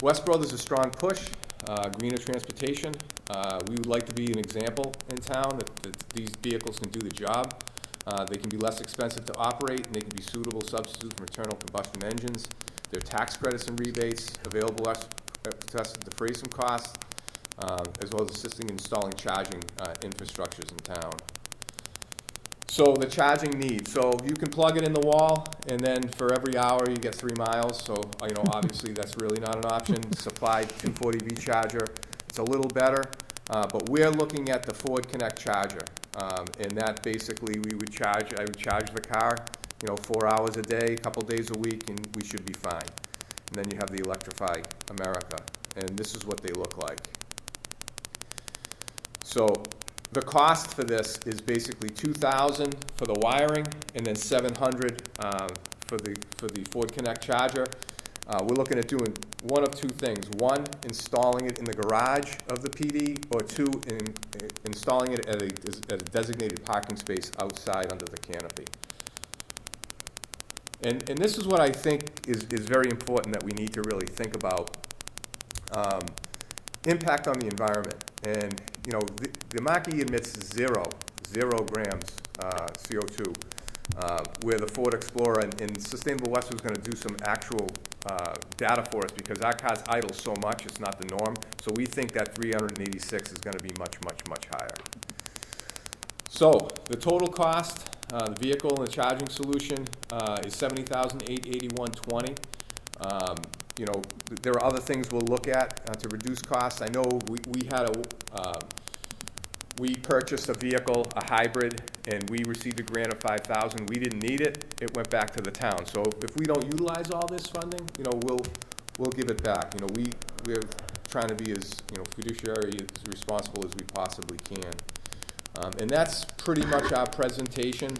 Westborough, there's a strong push, greener transportation. We would like to be an example in town that these vehicles can do the job. They can be less expensive to operate, and they can be suitable substitutes for internal combustion engines. There are tax credits and rebates available to us to defray some costs, as well as assisting in installing charging infrastructures in town. So the charging need. So you can plug it in the wall, and then for every hour you get 3 miles. So, you know, obviously that's really not an option. Supplied 240V charger. It's a little better, but we're looking at the Ford Connect charger, and that basically I would charge the car, you know, 4 hours a day, a couple days a week, and we should be fine. And then you have the Electrify America, and this is what they look like. So the cost for this is basically $2,000 for the wiring, and then $700 for the Ford Connect charger. We're looking at doing one of 2 things. 1, installing it in the garage of the PD, or 2, installing it at a designated parking space outside under the canopy. And this is what I think is very important that we need to really think about. Impact on the environment. And, you know, the Mach-E emits 0 grams CO2, where the Ford Explorer and Sustainable West was going to do some actual data for us, because our cars idle so much, it's not the norm. So we think that 386 is going to be much, much, much higher. So the total cost, the vehicle and the charging solution is $70,881.20. You know, there are other things we'll look at to reduce costs. I know we purchased a vehicle, a hybrid, and we received a grant of $5,000. We didn't need it. It went back to the town. So if we don't utilize all this funding, you know, we'll give it back. You know, we're trying to be as, you know, fiduciary, as responsible as we possibly can. And that's pretty much our presentation.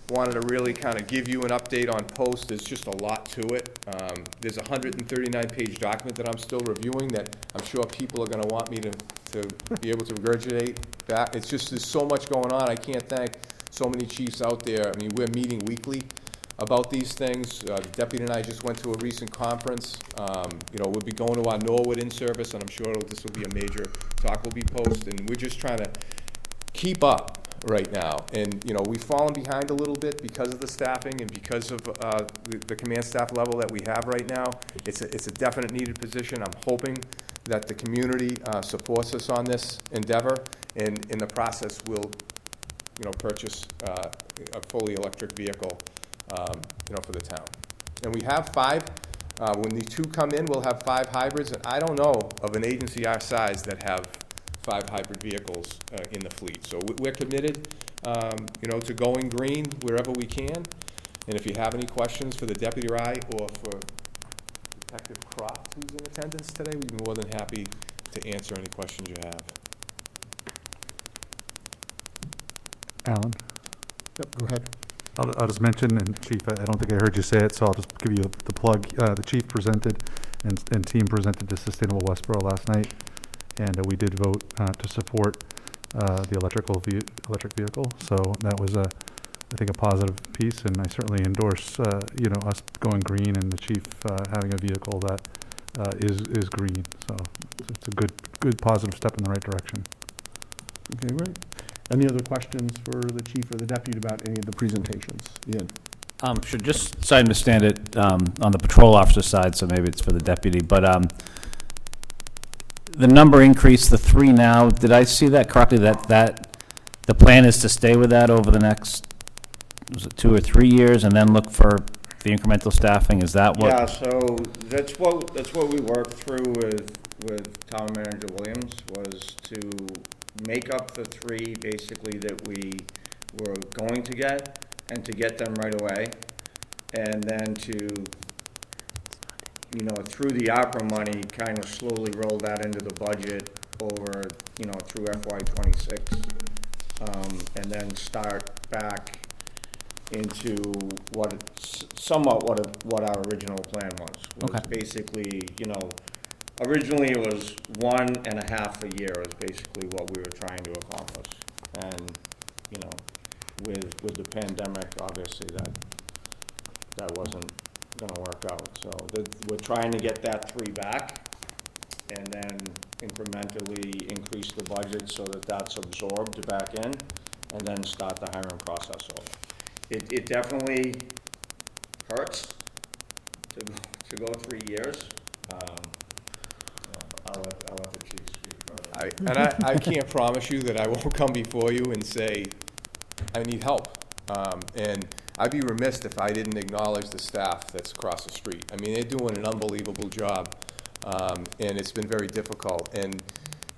wanted to really kind of give you an update on post. There's just a lot to it. There's a 139-page document that I'm still reviewing that I'm sure people are going to want me to be able to regurgitate back. It's just, there's so much going on. I can't thank so many chiefs out there. I mean, we're meeting weekly about these things. The deputy and I just went to a recent conference. You know, we'll be going to our Norwood in-service, and I'm sure this will be a major talk will be posted. And we're just trying to keep up right now. And, you know, we've fallen behind a little bit because of the staffing and because of the command staff level that we have right now. It's a definite needed position. I'm hoping that the community supports us on this endeavor, and in the process we'll, you know, purchase a fully electric vehicle, you know, for the town. And we have 5. When these 2 come in, we'll have 5 hybrids, and I don't know of an agency our size that have 5 hybrid vehicles in the fleet. So we're committed, you know, to going green wherever we can. And if you have any questions for the deputy or I, or for Detective Croft, who's in attendance today, we'd be more than happy to answer any questions you have. Alan? Yep, go ahead. I'll just mention, and Chief, I don't think I heard you say it, so I'll just give you the plug. The Chief presented and team presented to Sustainable Westborough last night, and we did vote to support the electric vehicle. So that was, I think, a positive piece, and I certainly endorse, you know, us going green and the Chief having a vehicle that is green. So it's a good positive step in the right direction. Okay, great. Any other questions for the chief or the deputy about any of the presentations? Ian? Sure, just so I understand it, on the patrol officer side, so maybe it's for the deputy, but the number increased, the 3 now, did I see that correctly, that the plan is to stay with that over the next, was it 2 or 3 years, and then look for the incremental staffing? Is that what? Yeah, so that's what we worked through with Town Manager Williams, was to make up the 3 basically that we were going to get, and to get them right away, and then to, you know, through the ARPA money, kind of slowly roll that into the budget over, you know, through FY26, and then start back into somewhat what our original plan was. Okay. Basically, you know, originally it was 1.5 a year is basically what we were trying to accomplish. And, you know, with the pandemic, obviously that wasn't gonna work out. So we're trying to get that 3 back, and then incrementally increase the budget so that that's absorbed back in, and then start the hiring process over. It definitely hurts to go 3 years. I'll let the chief speak further. I can't promise you that I won't come before you and say, I need help. And I'd be remiss if I didn't acknowledge the staff that's across the street. I mean, they're doing an unbelievable job, and it's been very difficult. And,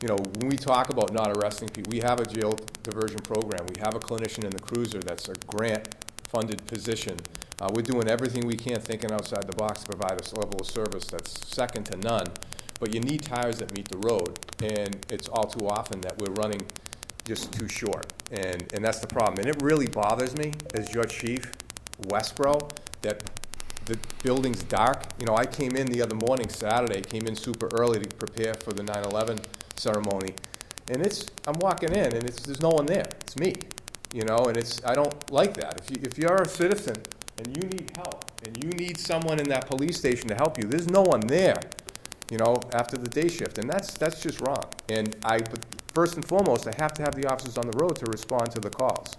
you know, when we talk about not arresting people, we have a jail diversion program. We have a clinician in the cruiser that's a grant-funded position. We're doing everything we can, thinking outside the box, to provide a level of service that's second to none. But you need tires that meet the road, and it's all too often that we're running just too short, and that's the problem. And it really bothers me, as your chief, Westborough, that the building's dark. You know, I came in the other morning, Saturday, came in super early to prepare for the 9/11 ceremony, and I'm walking in, and there's no one there. It's me, you know, and I don't like that. If you're a citizen and you need help, and you need someone in that police station to help you, there's no one there, you know, after the day shift, and that's just wrong. And first and foremost, I have to have the officers on the road to respond to the calls.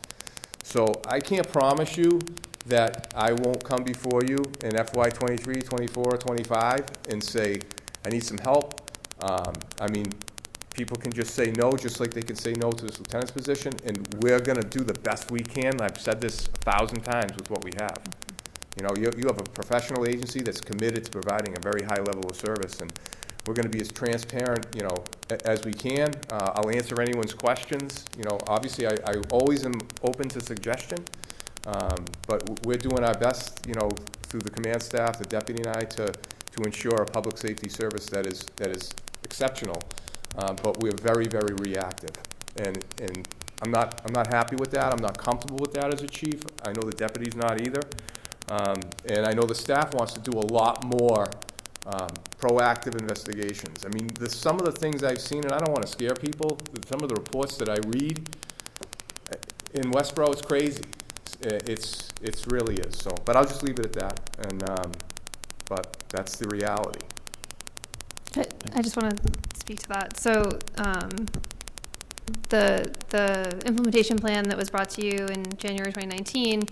So I can't promise you that I won't come before you in FY23, 24, 25 and say, I need some help. I mean, people can just say no, just like they can say no to this lieutenant's position, and we're gonna do the best we can. I've said this 1,000 times with what we have. You know, you have a professional agency that's committed to providing a very high level of service, and we're going to be as transparent, you know, as we can. I'll answer anyone's questions. You know, obviously, I always am open to suggestion, but we're doing our best, you know, through the command staff, the deputy and I, to ensure a public safety service that is exceptional. But we're very, very reactive, and I'm not happy with that. I'm not comfortable with that as a chief. I know the deputy's not either. And I know the staff wants to do a lot more proactive investigations. I mean, some of the things I've seen, and I don't want to scare people, some of the reports that I read in Westborough, it's crazy. It's really is. So, but I'll just leave it at that. And but that's the reality. I just want to speak to that. So the implementation plan that was brought to you in January 2019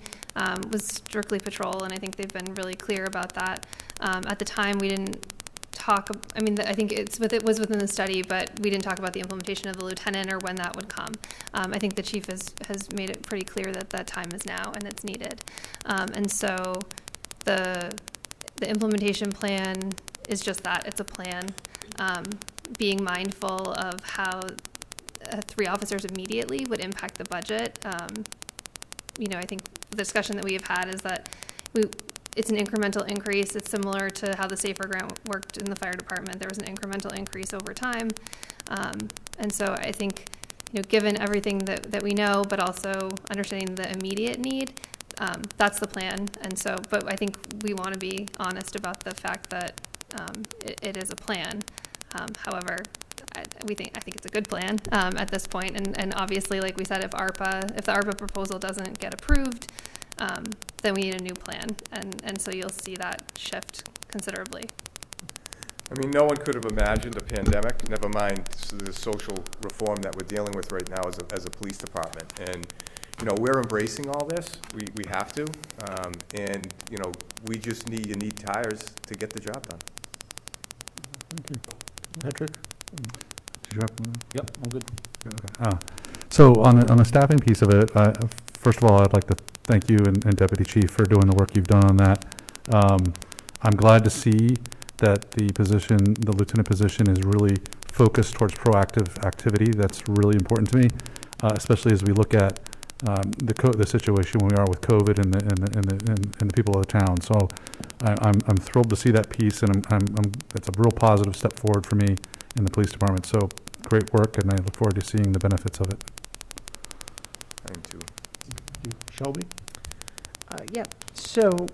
was strictly patrol, and I think they've been really clear about that. At the time, we didn't talk. I mean, I think it was within the study, but we didn't talk about the implementation of the lieutenant or when that would come. I think the chief has made it pretty clear that that time is now and it's needed. And so the implementation plan is just that. It's a plan. Being mindful of how 3 officers immediately would impact the budget. I think the discussion that we have had is that it's an incremental increase. It's similar to how the SAFER grant worked in the fire department. There was an incremental increase over time. And so I think, given everything that we know, but also understanding the immediate need, that's the plan. And so, but I think we want to be honest about the fact that it is a plan. However, I think it's a good plan at this point. And obviously, like we said, if the ARPA proposal doesn't get approved, then we need a new plan. And so you'll see that shift considerably. I mean, no one could have imagined a pandemic, never mind the social reform that we're dealing with right now as a police department. And, we're embracing all this. We have to. And, we just need tires to get the job done. Thank you. Patrick? Did you have one? Yep, I'm good. Okay. So on the staffing piece of it, first of all, I'd like to thank you and Deputy Chief for doing the work you've done on that. I'm glad to see that the lieutenant position is really focused towards proactive activity. That's really important to me, especially as we look at the situation we are with COVID and the people of the town. So I'm thrilled to see that piece, and it's a real positive step forward for me in the police department. So great work, and I look forward to seeing the benefits of it. Thank you. Shelby? Yeah, so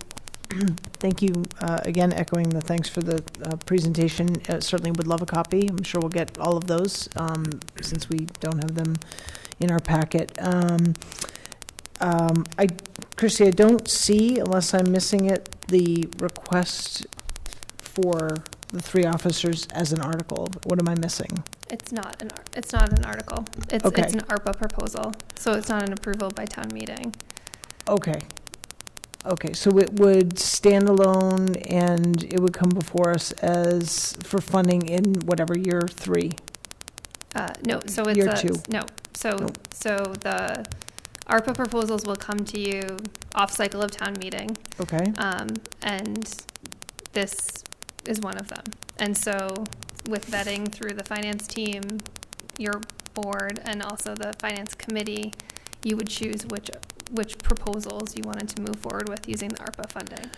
thank you again, echoing the thanks for the presentation. Certainly would love a copy. I'm sure we'll get all of those since we don't have them in our packet. Christy, I don't see, unless I'm missing it, the request for the 3 officers as an article. What am I missing? It's not an article. It's an ARPA proposal, so it's not an approval by town meeting. Okay, so it would stand alone and it would come before us for funding in whatever year 3? No, so it's year 2. No, so the ARPA proposals will come to you off cycle of town meeting. Okay. And this is one of them. And so with vetting through the finance team, your board, and also the finance committee, you would choose which proposals you wanted to move forward with using the ARPA funding.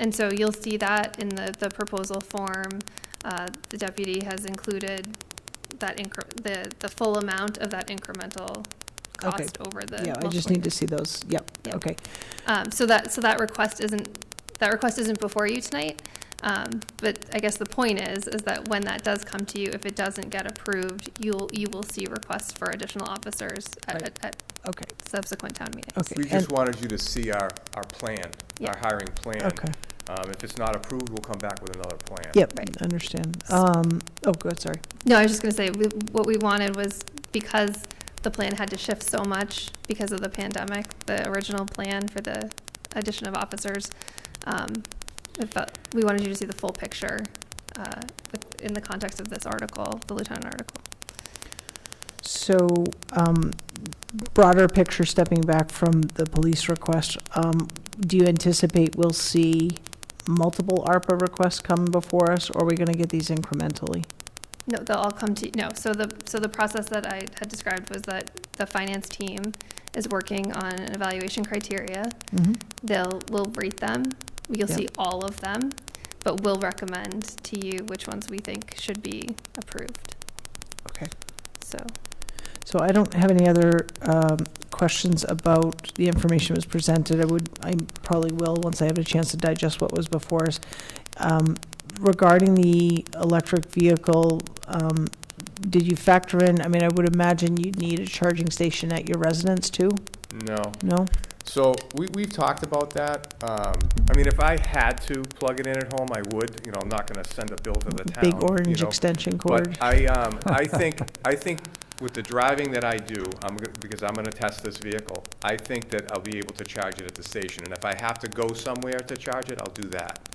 And so you'll see that in the proposal form. The deputy has included that the full amount of that incremental cost over the. Yeah, I just need to see those. Yep. Okay. So that request isn't before you tonight. But I guess the point is that when that does come to you, if it doesn't get approved, you will see requests for additional officers at subsequent town meetings. Okay. We just wanted you to see our plan, our hiring plan. Okay. If it's not approved, we'll come back with another plan. Yep, right. Understand. Oh, good, sorry. No, I was just going to say, what we wanted was, because the plan had to shift so much because of the pandemic, the original plan for the addition of officers, we wanted you to see the full picture in the context of this article, the lieutenant article. So, broader picture, stepping back from the police request, do you anticipate we'll see multiple ARPA requests come before us, or are we going to get these incrementally? No, they'll all come to, no. So the process that I had described was that the finance team is working on an evaluation criteria. Mm-hmm. We'll rate them. You'll see all of them, but we'll recommend to you which ones we think should be approved. Okay. So I don't have any other questions about the information that was presented. I probably will once I have a chance to digest what was before us. Regarding the electric vehicle, did you factor in, I mean, I would imagine you'd need a charging station at your residence too? No. No? So we've talked about that. I mean, if I had to plug it in at home, I would. You know, I'm not going to send a bill to the town. Big orange extension cord. But I think with the driving that I do, because I'm going to test this vehicle, I think that I'll be able to charge it at the station. And if I have to go somewhere to charge it, I'll do that.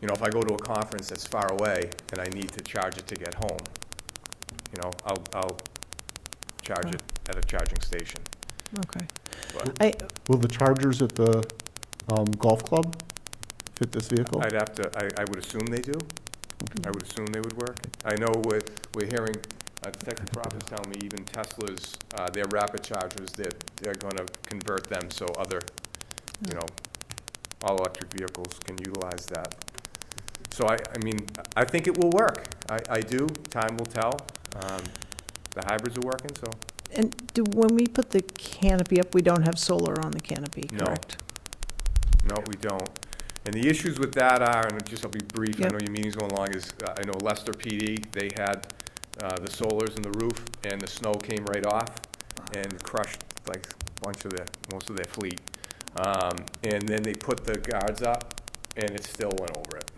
You know, if I go to a conference that's far away and I need to charge it to get home, you know, I'll charge it at a charging station. Okay. But Will the chargers at the golf club fit this vehicle? I'd have to, I would assume they do. I would assume they would work. I know we're hearing, Detective Croft is telling me even Tesla's, their rapid chargers, they're going to convert them so other, you know, all-electric vehicles can utilize that. So I mean, I think it will work. I do. Time will tell. The hybrids are working, so. And when we put the canopy up, we don't have solar on the canopy, correct? No, we don't. And the issues with that are, and I'll be brief, Yep. I know your meeting's going along, is I know Leicester PD, they had the solars in the roof, and the snow came right off and crushed like most of their fleet. And then they put the guards up, and it still went over it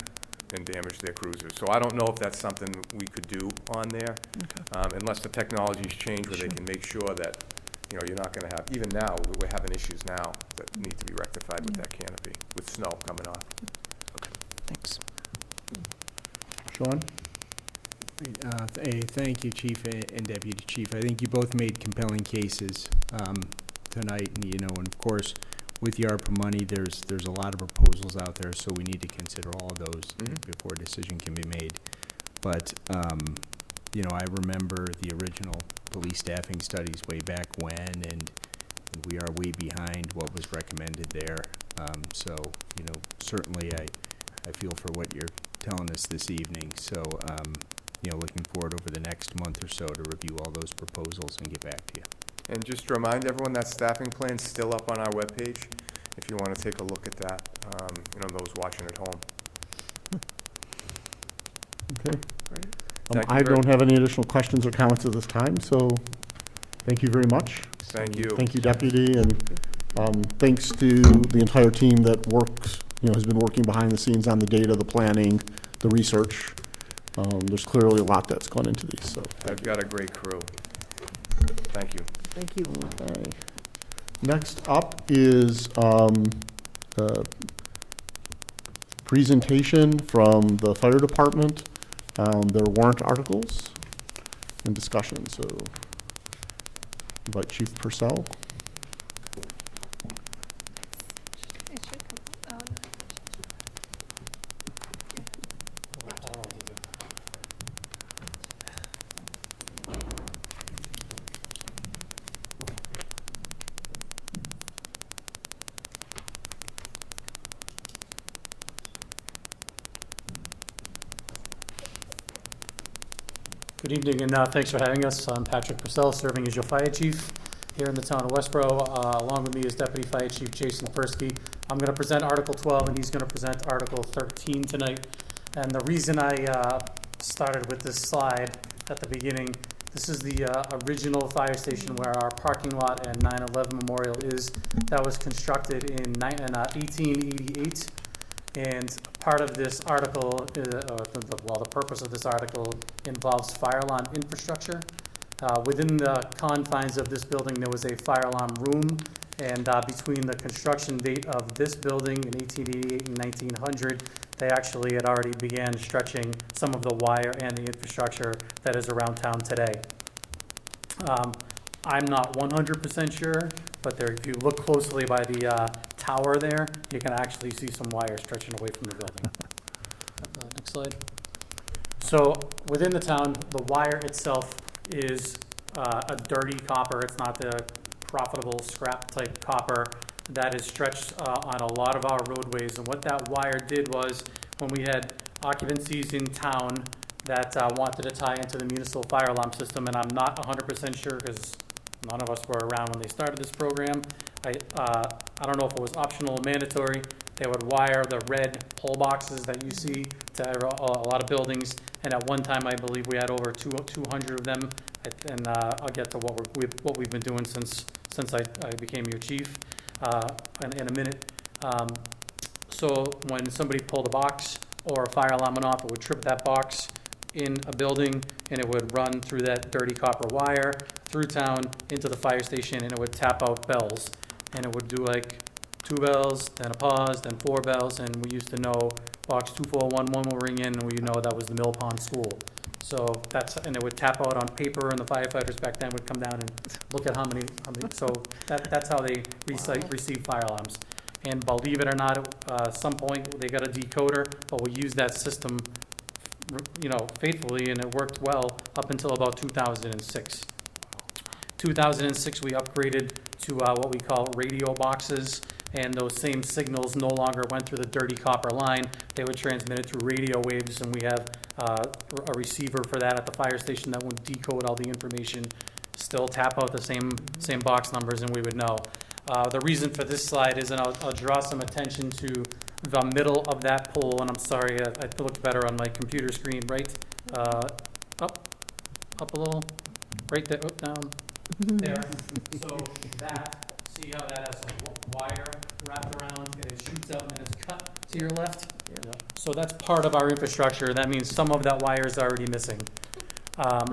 and damaged their cruisers. So I don't know if that's something we could do on there, unless the technology's changed where they can make sure that, you know, you're not going to have, even now, we're having issues now that need to be rectified with that canopy, with snow coming off. Thanks. Sean? Thank you, Chief and Deputy Chief. I think you both made compelling cases tonight, and, you know, and of course, with the ARPA money, there's a lot of proposals out there, so we need to consider all of those before a decision can be made. But, you know, I remember the original police staffing studies way back when, and we are way behind what was recommended there. So, you know, certainly I feel for what you're telling us this evening. So, you know, looking forward over the next month or so to review all those proposals and get back to you. And just to remind everyone, that staffing plan's still up on our webpage, if you want to take a look at that, you know, those watching at home. Okay. Thank you I don't have any additional questions or comments at this time, so thank you very much. Thank you. Thank you, Deputy, and thanks to the entire team that works, you know, has been working behind the scenes on the data, the planning, the research. There's clearly a lot that's gone into these, so. I've got a great crew. Thank you. Thank you. Okay. Next up is a presentation from the fire department on their warrant articles and discussion. So invite Chief Purcell. Good evening, and thanks for having us. I'm Patrick Purcell, serving as your fire chief here in the town of Westborough. Along with me is Deputy Fire Chief Jason Persky. I'm going to present Article 12, and he's going to present Article 13 tonight. And the reason I started with this slide at the beginning, this is the original fire station where our parking lot and 9/11 Memorial is. That was constructed in 1888. And part of this article, the purpose of this article involves fire alarm infrastructure. Within the confines of this building, there was a fire alarm room, and between the construction date of this building in 1888 and 1900, they actually had already began stretching some of the wire and the infrastructure that is around town today. I'm not 100% sure, but there, if you look closely by the tower there, you can actually see some wire stretching away from the building. Next slide. So within the town, the wire itself is a dirty copper. It's not the profitable scrap type copper that is stretched on a lot of our roadways. And what that wire did was, when we had occupancies in town, that wanted to tie into the municipal fire alarm system, and I'm not 100% sure because none of us were around when they started this program. I don't know if it was optional or mandatory. They would wire the red pole boxes that you see to a lot of buildings, and at one time I believe we had over 200 of them. And I'll get to what we've been doing since I became your chief in a minute. So when somebody pulled a box or a fire alarm went off, it would trip that box in a building, and it would run through that dirty copper wire, through town, into the fire station, and it would tap out bells. And it would do like 2 bells, then a pause, then 4 bells, and we used to know box 2411 will ring in, and we know that was the Mill Pond School. So and it would tap out on paper, and the firefighters back then would come down and look at how many so that's how they receive fire alarms. And believe it or not, at some point they got a decoder, but we used that system, faithfully, and it worked well up until about 2006. 2006, we upgraded to what we call radio boxes, and those same signals no longer went through the dirty copper line. They would transmit it through radio waves, and we have a receiver for that at the fire station that would decode all the information, still tap out the same box numbers, and we would know. The reason for this slide is, and I'll draw some attention to the middle of that pole, and I'm sorry, I looked better on my computer screen, right? Up a little, right there, down there. So see how that has a wire wrapped around, and it shoots out and then it's cut to your left? Yeah. So that's part of our infrastructure. That means some of that wire is already missing. I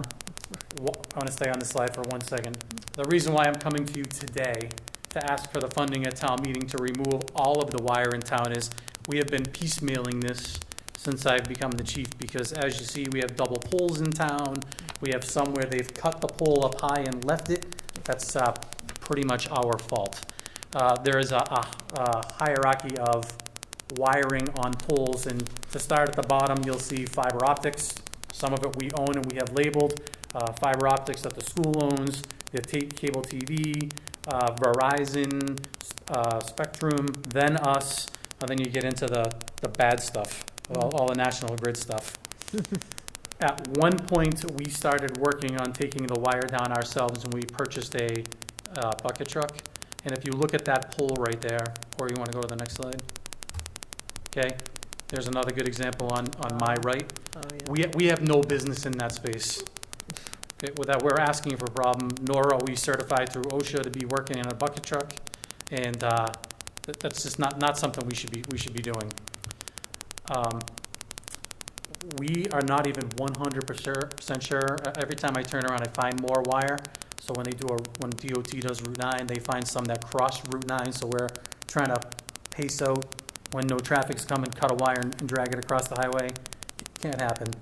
want to stay on this slide for 1 second. The reason why I'm coming to you today to ask for the funding at town meeting to remove all of the wire in town is we have been piecemealing this since I've become the chief, because as you see, we have double poles in town. We have some where they've cut the pole up high and left it. That's pretty much our fault. There is a hierarchy of wiring on poles, and to start at the bottom, you'll see fiber optics. Some of it we own and we have labeled. Fiber optics that the school owns, the cable TV, Verizon, Spectrum, then us, and then you get into the bad stuff, all the National Grid stuff. At one point, we started working on taking the wire down ourselves, and we purchased a bucket truck. And if you look at that pole right there, or you want to go to the next slide. Okay, there's another good example on my right. Oh, yeah. We have no business in that space. Okay, without we're asking for a problem, nor are we certified through OSHA to be working in a bucket truck, and that's just not something we should be doing. We are not even 100% sure. Every time I turn around, I find more wire. So when DOT does Route 9, they find some that cross Route 9. So we're trying to pace out when no traffic's coming, cut a wire and drag it across the highway. It can't happen.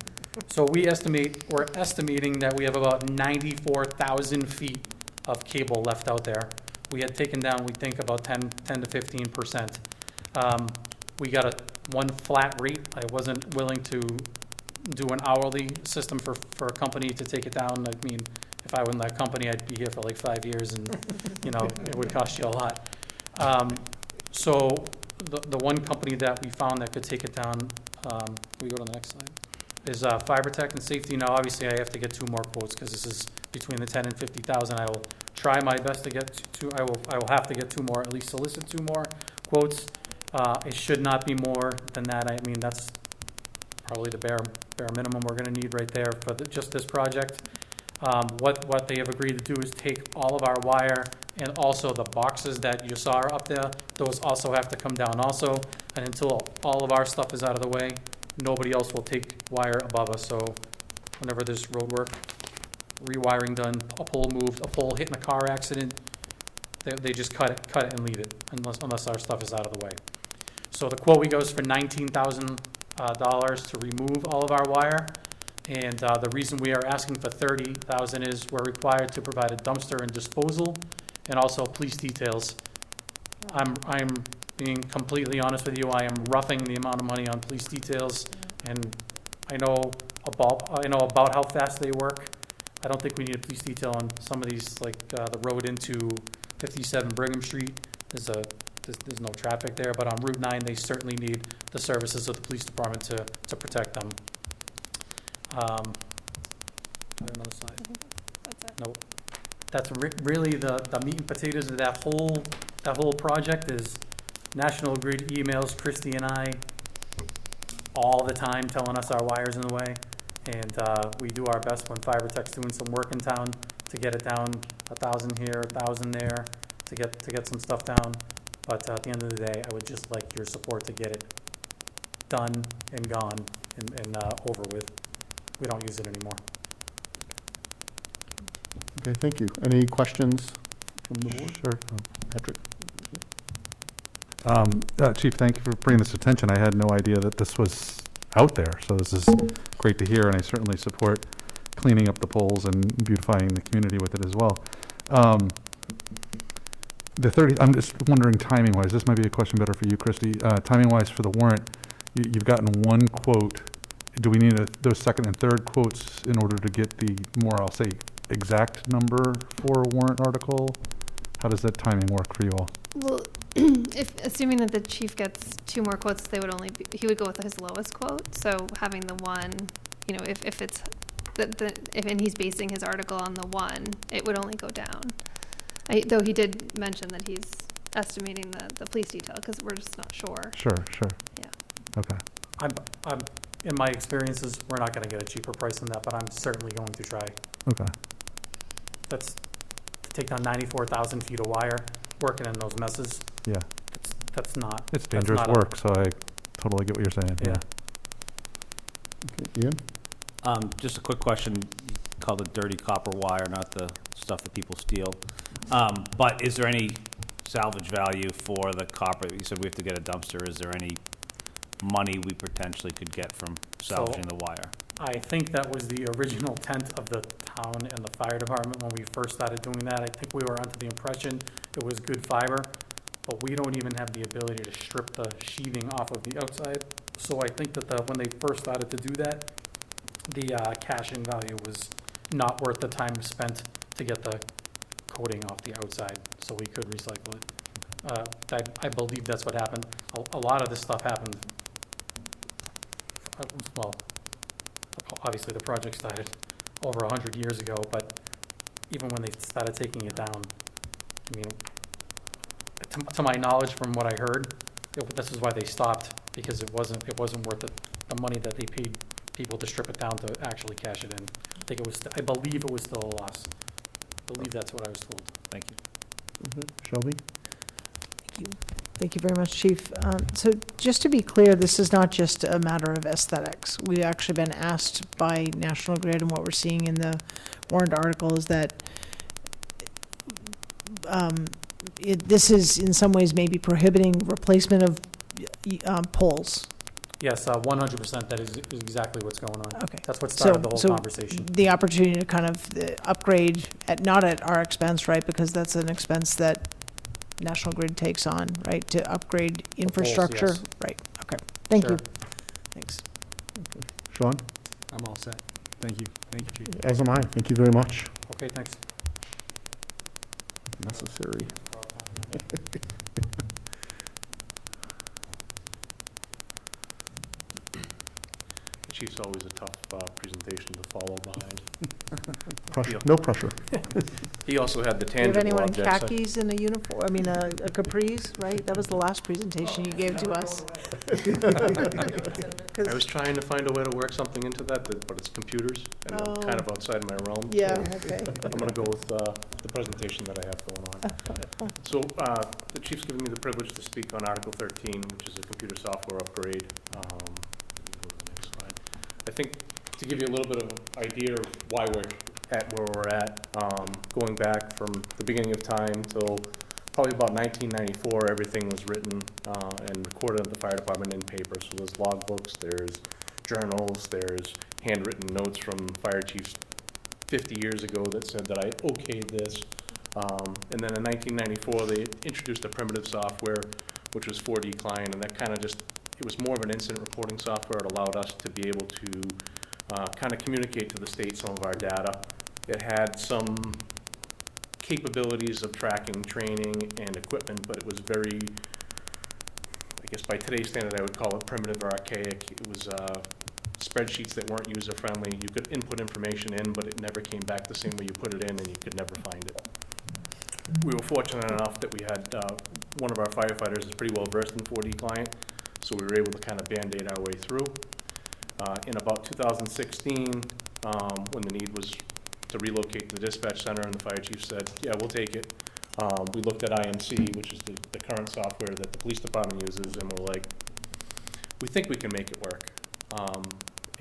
So we're estimating that we have about 94,000 feet of cable left out there. We had taken down, we think, about 10 to 15%. We got one flat rate. I wasn't willing to do an hourly system for a company to take it down. I mean, if I were in that company, I'd be here for like 5 years, and it would cost you a lot. So the one company that we found that could take it down, can we go to the next slide, is FiberTech and Safety. Now, obviously, I have to get 2 more quotes because this is between the 10 and 50,000. I will try my best to get I will have to get 2 more, at least solicit 2 more quotes. It should not be more than that. I mean, that's probably the bare minimum we're going to need right there for just this project. What they have agreed to do is take all of our wire, and also the boxes that you saw are up there, those also have to come down also. And until all of our stuff is out of the way, nobody else will take wire above us. So whenever there's road work, rewiring done, a pole moved, a pole hit in a car accident, they just cut it and leave it unless our stuff is out of the way. So the quote we goes for $19,000 to remove all of our wire. And the reason we are asking for $30,000 is we're required to provide a dumpster and disposal, and also police details. I'm being completely honest with you. I am roughing the amount of money on police details, and I know about how fast they work. I don't think we need a police detail on some of these, like the road into 57 Brigham Street. There's no traffic there, but on Route 9, they certainly need the services of the police department to protect them. Do I have another slide? That's it. Nope. That's really the meat and potatoes of that whole project is National Grid emails Christie and I all the time telling us our wire's in the way. And we do our best when Fiber Tech's doing some work in town to get it down 1,000 here, 1,000 there, to get some stuff down. But at the end of the day, I would just like your support to get it done and gone and over with. We don't use it anymore. Okay, thank you. Any questions from the board? Sure. Patrick? Chief, thank you for bringing this attention. I had no idea that this was out there, so this is great to hear, and I certainly support cleaning up the poles and beautifying the community with it as well. I'm just wondering timing-wise, this might be a question better for you, Christy. Timing-wise for the warrant, you've gotten one quote. Do we need those second and third quotes in order to get the more, I'll say, exact number for a warrant article? How does that timing work for you all? Well, assuming that the chief gets 2 more quotes, he would go with his lowest quote. So having the one, if it's and he's basing his article on the one, it would only go down. Though he did mention that he's estimating the police detail because we're just not sure. Sure. Yeah. Okay. I'm in my experiences, we're not going to get a cheaper price than that, but I'm certainly going to try. Okay. That's to take down 94,000 feet of wire, working in those messes. Yeah. That's not. It's dangerous work, so I totally get what you're saying. Yeah. Okay, Ian? Just a quick question. You call it dirty copper wire, not the stuff that people steal. But is there any salvage value for the copper? You said we have to get a dumpster. Is there any money we potentially could get from salvaging the wire? I think that was the original intent of the town and the fire department when we first started doing that. I think we were under the impression it was good fiber, but we don't even have the ability to strip the sheathing off of the outside. So I think that when they first started to do that, the cashing value was not worth the time spent to get the coating off the outside so we could recycle it. I believe that's what happened. A lot of this stuff happened, well, obviously the project started over 100 years ago, but even when they started taking it down, I mean, to my knowledge from what I heard, this is why they stopped, because it wasn't worth the money that they paid people to strip it down to actually cash it in. I believe it was still a loss. I believe that's what I was told. Thank you. Shelby? Thank you very much, Chief. So just to be clear, this is not just a matter of aesthetics. We've actually been asked by National Grid, and what we're seeing in the warrant article is that this is in some ways maybe prohibiting replacement of poles. Yes, 100%. That is exactly what's going on. Okay. That's what started the whole conversation. The opportunity to kind of upgrade, not at our expense, right? Because that's an expense that National Grid takes on, right? To upgrade infrastructure. Poles, yes. Right. Okay. Thank Sure. you. Thanks. Sean? I'm all set. Thank you. Thank you, Chief. As am I. Thank you very much. Okay, thanks. Necessary. Chief's always a tough presentation to follow behind. Pressure. No pressure. He also had the Do you have tangible anyone in objects. khakis in a uniform? I mean, a capris, right? That was the last presentation you gave to us. I was trying to find a way to work something into that, but it's computers, and I'm kind of outside my realm. Yeah, so okay. I'm going to go with the presentation that I have going on. So the Chief's given me the privilege to speak on Article 13, which is a computer software upgrade. Go to the next slide. I think to give you a little bit of an idea of why we're at where we're at, going back from the beginning of time till probably about 1994, everything was written and recorded at the fire department in paper. So there's logbooks, there's journals, there's handwritten notes from fire chiefs 50 years ago that said that I okayed this. And then in 1994, they introduced a primitive software, which was 4D Client, and that kind of just, it was more of an incident reporting software. It allowed us to be able to kind of communicate to the state some of our data. It had some capabilities of tracking training and equipment, but it was very, I guess by today's standard, I would call it primitive or archaic. It was spreadsheets that weren't user-friendly. You could input information in, but it never came back the same way you put it in, and you could never find it. We were fortunate enough that we had one of our firefighters is pretty well versed in 4D client, so we were able to kind of band-aid our way through. In about 2016, when the need was to relocate to the dispatch center, and the fire chief said, yeah, we'll take it. We looked at IMC, which is the current software that the police department uses, and we're like, we think we can make it work.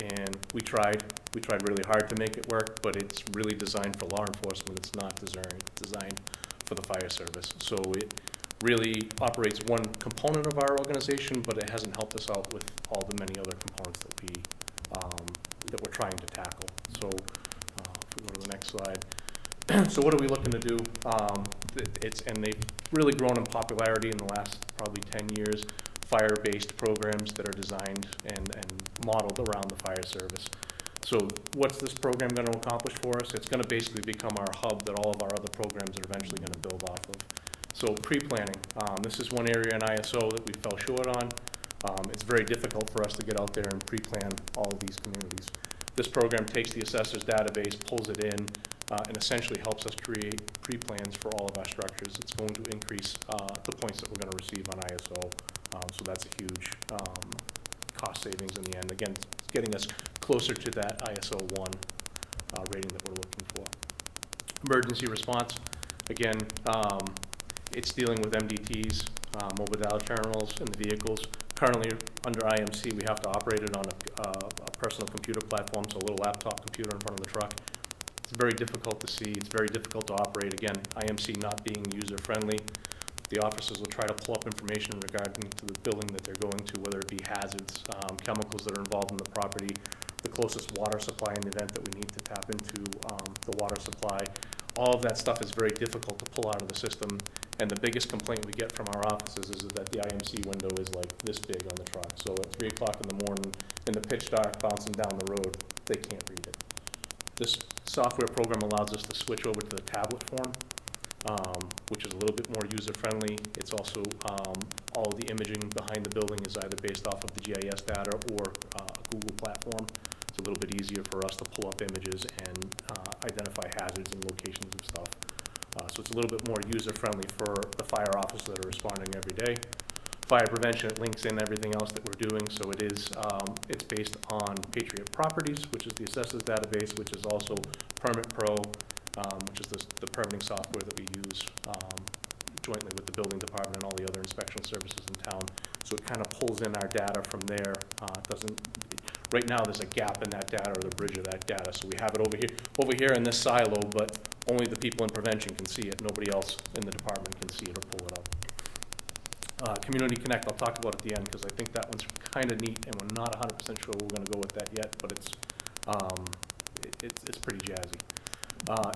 And we tried really hard to make it work, but it's really designed for law enforcement. It's not designed for the fire service. So it really operates one component of our organization, but it hasn't helped us out with all the many other components that we're trying to tackle. So if we go to the next slide. So what are we looking to do? And they've really grown in popularity in the last probably 10 years, fire-based programs that are designed and modeled around the fire service. So what's this program going to accomplish for us? It's going to basically become our hub that all of our other programs are eventually going to build off of. So pre-planning, this is one area in ISO that we fell short on. It's very difficult for us to get out there and pre-plan all of these communities. This program takes the assessor's database, pulls it in, and essentially helps us create pre-plans for all of our structures. It's going to increase the points that we're going to receive on ISO, so that's a huge cost savings in the end. Again, it's getting us closer to that ISO 1 rating that we're looking for. Emergency response, again, it's dealing with MDTs, mobile dial terminals in the vehicles. Currently, under IMC, we have to operate it on a personal computer platform, so a little laptop computer in front of the truck. It's very difficult to see. It's very difficult to operate. Again, IMC not being user-friendly. The officers will try to pull up information regarding to the building that they're going to, whether it be hazards, chemicals that are involved in the property, the closest water supply in the event that we need to tap into the water supply. All of that stuff is very difficult to pull out of the system, and the biggest complaint we get from our offices is that the IMC window is like this big on the truck. So at 3 o'clock in the morning, in the pitch dark, bouncing down the road, they can't read it. This software program allows us to switch over to the tablet form, which is a little bit more user-friendly. It's also, all of the imaging behind the building is either based off of the GIS data or a Google platform. It's a little bit easier for us to pull up images and identify hazards and locations of stuff. So it's a little bit more user-friendly for the fire officers that are responding every day. Fire prevention, it links in everything else that we're doing, so it is, it's based on Patriot Properties, which is the assessors database, which is also Permit Pro, which is the permitting software that we use jointly with the building department and all the other inspection services in town. So it kind of pulls in our data from there. Right now there's a gap in that data or the bridge of that data, so we have it over here in this silo, but only the people in prevention can see it. Nobody else in the department can see it or pull it up. Community Connect, I'll talk about at the end because I think that one's kind of neat, and we're not 100% sure we're going to go with that yet, but it's pretty jazzy.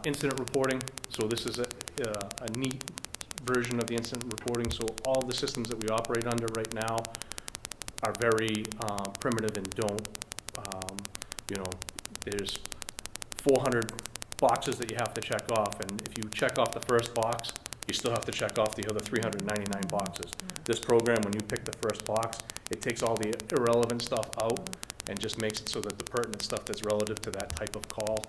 Incident reporting, so this is a neat version of the incident reporting. So all the systems that we operate under right now are very primitive and don't, there's 400 boxes that you have to check off, and if you check off the first box, you still have to check off the other 399 boxes. This program, when you pick the first box, it takes all the irrelevant stuff out and just makes it so that the pertinent stuff that's relative to that type of call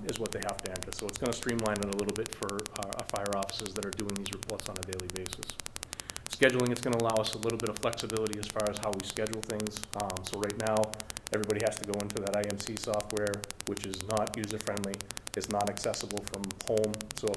is what they have to enter. So it's going to streamline it a little bit for our fire officers that are doing these reports on a daily basis. Scheduling, it's going to allow us a little bit of flexibility as far as how we schedule things. So right now, everybody has to go into that IMC software, which is not user-friendly, is not accessible from home. So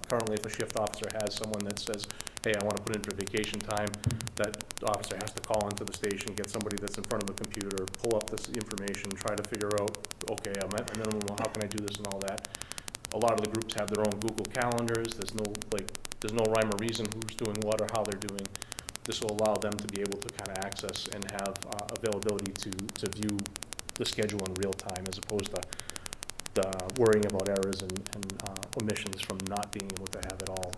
currently if a shift officer has someone that says, hey, I want to put in for vacation time, that officer has to call into the station, get somebody that's in front of a computer, pull up this information, try to figure out, okay, I'm at a minimum, how can I do this and all that. A lot of the groups have their own Google calendars. There's no rhyme or reason who's doing what or how they're doing. This will allow them to be able to kind of access and have availability to view the schedule in real time, as opposed to worrying about errors and omissions from not being able to have it all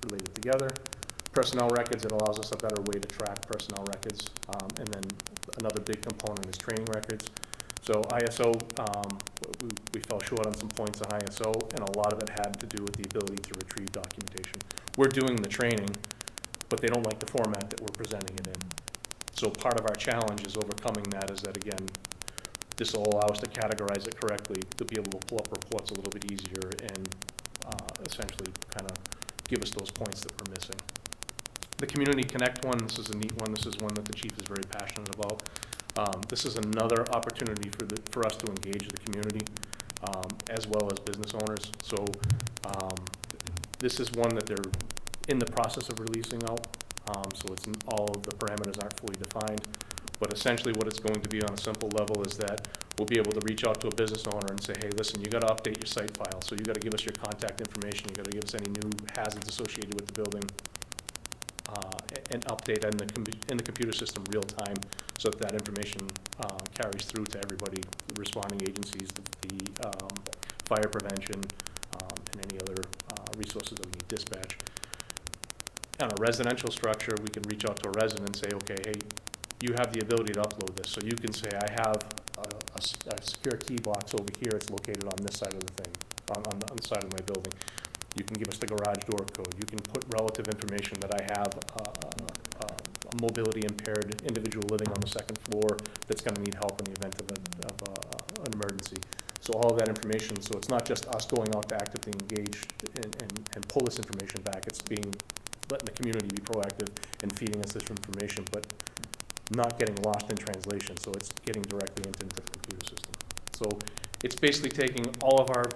related together. Personnel records, it allows us a better way to track personnel records. And then another big component is training records. So ISO, we fell short on some points on ISO, and a lot of it had to do with the ability to retrieve documentation. We're doing the training, but they don't like the format that we're presenting it in. So part of our challenge is overcoming that, is that, again, this will allow us to categorize it correctly, to be able to pull up reports a little bit easier and essentially kind of give us those points that we're missing. The Community Connect one, this is a neat one. This is one that the chief is very passionate about. This is another opportunity for us to engage the community as well as business owners. So this is one that they're in the process of releasing out. So it's all of the parameters aren't fully defined. But essentially what it's going to be on a simple level is that we'll be able to reach out to a business owner and say, hey, listen, you got to update your site file. So you got to give us your contact information. You got to give us any new hazards associated with the building, and update in the computer system real time, so that information carries through to everybody, the responding agencies, the fire prevention, and any other resources that we need dispatch. On a residential structure, we can reach out to a resident and say, okay, hey, you have the ability to upload this. So you can say, I have a secure key box over here. It's located on this side of the thing, on the side of my building. You can give us the garage door code. You can put relative information that I have a mobility impaired individual living on the second floor that's going to need help in the event of an emergency. So all of that information, so it's not just us going out to actively engage and pull this information back. It's letting the community be proactive and feeding us this information, but not getting lost in translation. So it's getting directly into the computer system. So it's basically taking all of our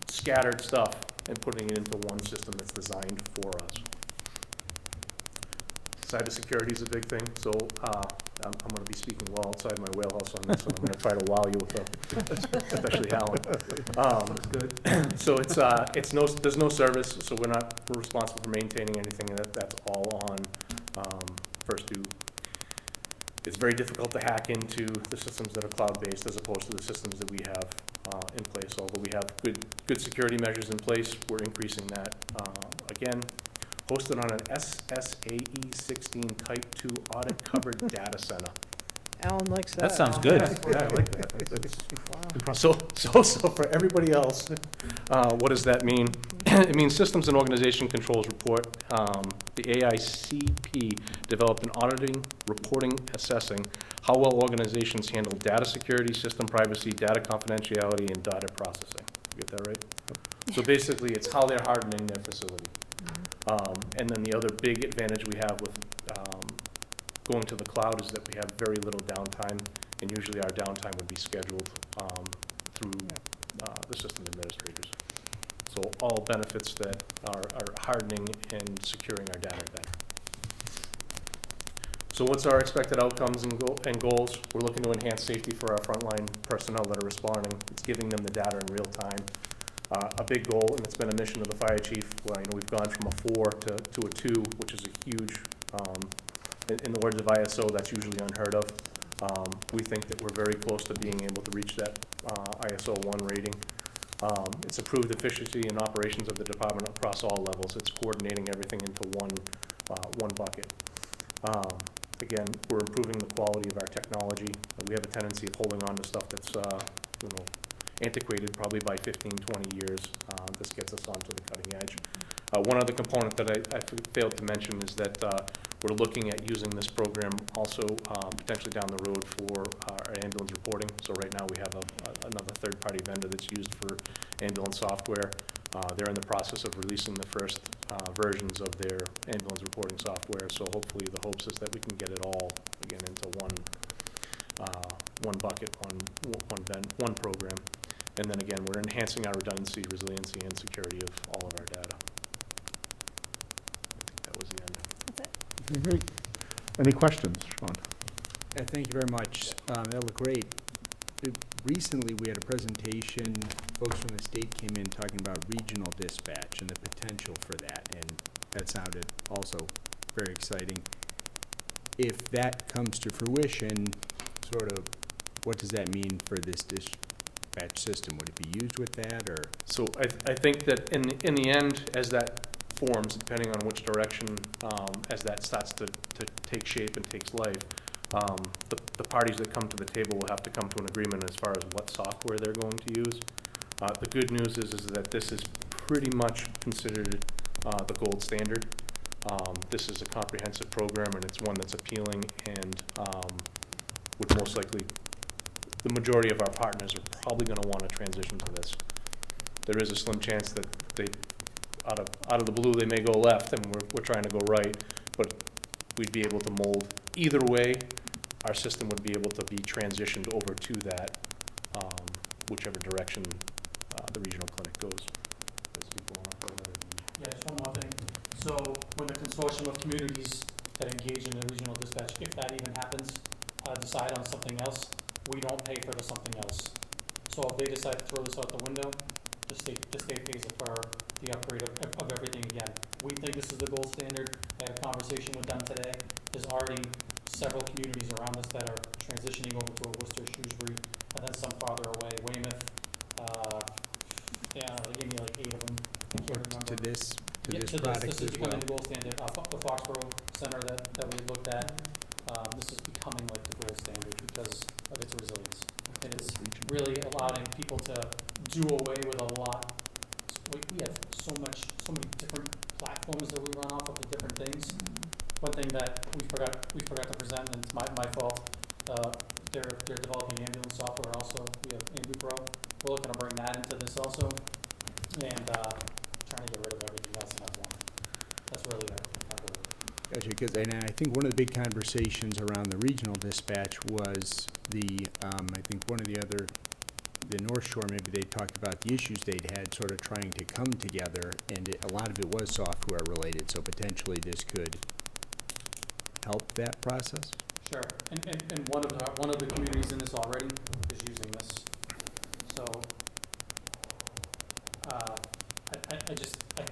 scattered stuff and putting it into one system that's designed for us. Cybersecurity is a big thing, so I'm going to be speaking well outside my wheelhouse on this one. I'm going to try to wow you with especially Alan. Good. So there's no service, so we're responsible for maintaining anything, and that's all on First Due. It's very difficult to hack into the systems that are cloud-based as opposed to the systems that we have in place. Although we have good security measures in place, we're increasing that. Again, hosted on an SSAE 16 Type 2 audit-covered data center. Alan likes that. That sounds good. Yeah, I like that. So for everybody else, what does that mean? It means Systems and Organization Controls Report. The AICP developed an auditing, reporting, assessing how well organizations handle data security, system privacy, data confidentiality, and data processing. You get that right? So basically, it's how they're hardening their facility. And then the other big advantage we have with going to the cloud is that we have very little downtime, and usually our downtime would be scheduled through the system administrators. So all benefits that are hardening and securing our data better. So what's our expected outcomes and goals? We're looking to enhance safety for our frontline personnel that are responding. It's giving them the data in real time. A big goal, and it's been a mission of the fire chief. Well, we've gone from a 4 to a 2, which is a huge, in the words of ISO, that's usually unheard of. We think that we're very close to being able to reach that ISO 1 rating. It's improved efficiency and operations of the department across all levels. It's coordinating everything into one bucket. Again, we're improving the quality of our technology. We have a tendency of holding on to stuff that's antiquated probably by 15, 20 years. This gets us onto the cutting edge. One other component that I failed to mention is that we're looking at using this program also potentially down the road for our ambulance reporting. So right now we have another third-party vendor that's used for ambulance software. They're in the process of releasing the first versions of their ambulance reporting software. So hopefully the hopes is that we can get it all again into one bucket, one program. And then again, we're enhancing our redundancy, resiliency, and security of all of our data. I think that was the end. Okay, great. Any questions, Sean? Thank you very much. That looked great. Recently, we had a presentation, folks from the state came in talking about regional dispatch and the potential for that, and that sounded also very exciting. If that comes to fruition, sort of, what does that mean for this dispatch system? Would it be used with that, or? So I think that in the end, as that forms, depending on which direction, as that starts to take shape and takes life, the parties that come to the table will have to come to an agreement as far as what software they're going to use. The good news is that this is pretty much considered the gold standard. This is a comprehensive program, and it's one that's appealing and would most likely, the majority of our partners are probably going to want to transition to this. There is a slim chance that they, out of the blue, they may go left, and we're trying to go right, but we'd be able to mold. Either way, our system would be able to be transitioned over to that, whichever direction the regional clinic goes. Yeah, just one more thing. So when the consortium of communities that engage in the regional dispatch, if that even happens, decide on something else, we don't pay for the something else. So if they decide to throw this out the window, the state pays for the upgrade of everything again. We think this is the gold standard. I had a conversation with them today. There's already several communities around us that are transitioning over to a Worcester, Shrewsbury, and then some farther away, Weymouth. Yeah, they gave me like 8 of them. I can't remember. To this This product is as well. becoming the gold standard. The Foxborough Center that we looked at, this is becoming like the gold standard because of its resilience. And it's really allowing people to do away with a lot. We have so many different platforms that we run off of the different things. One thing that we forgot to present, and it's my fault, they're developing ambulance software also. We have AmbuPro. We're looking to bring that into this also. And trying to get rid of everything else in that one. That's really our goal. Gotcha, because I think one of the big conversations around the regional dispatch was I think one of the North Shore, maybe they talked about the issues they'd had sort of trying to come together, and a lot of it was software related, so potentially this could help that process? Sure. And one of the communities in this already is using this. So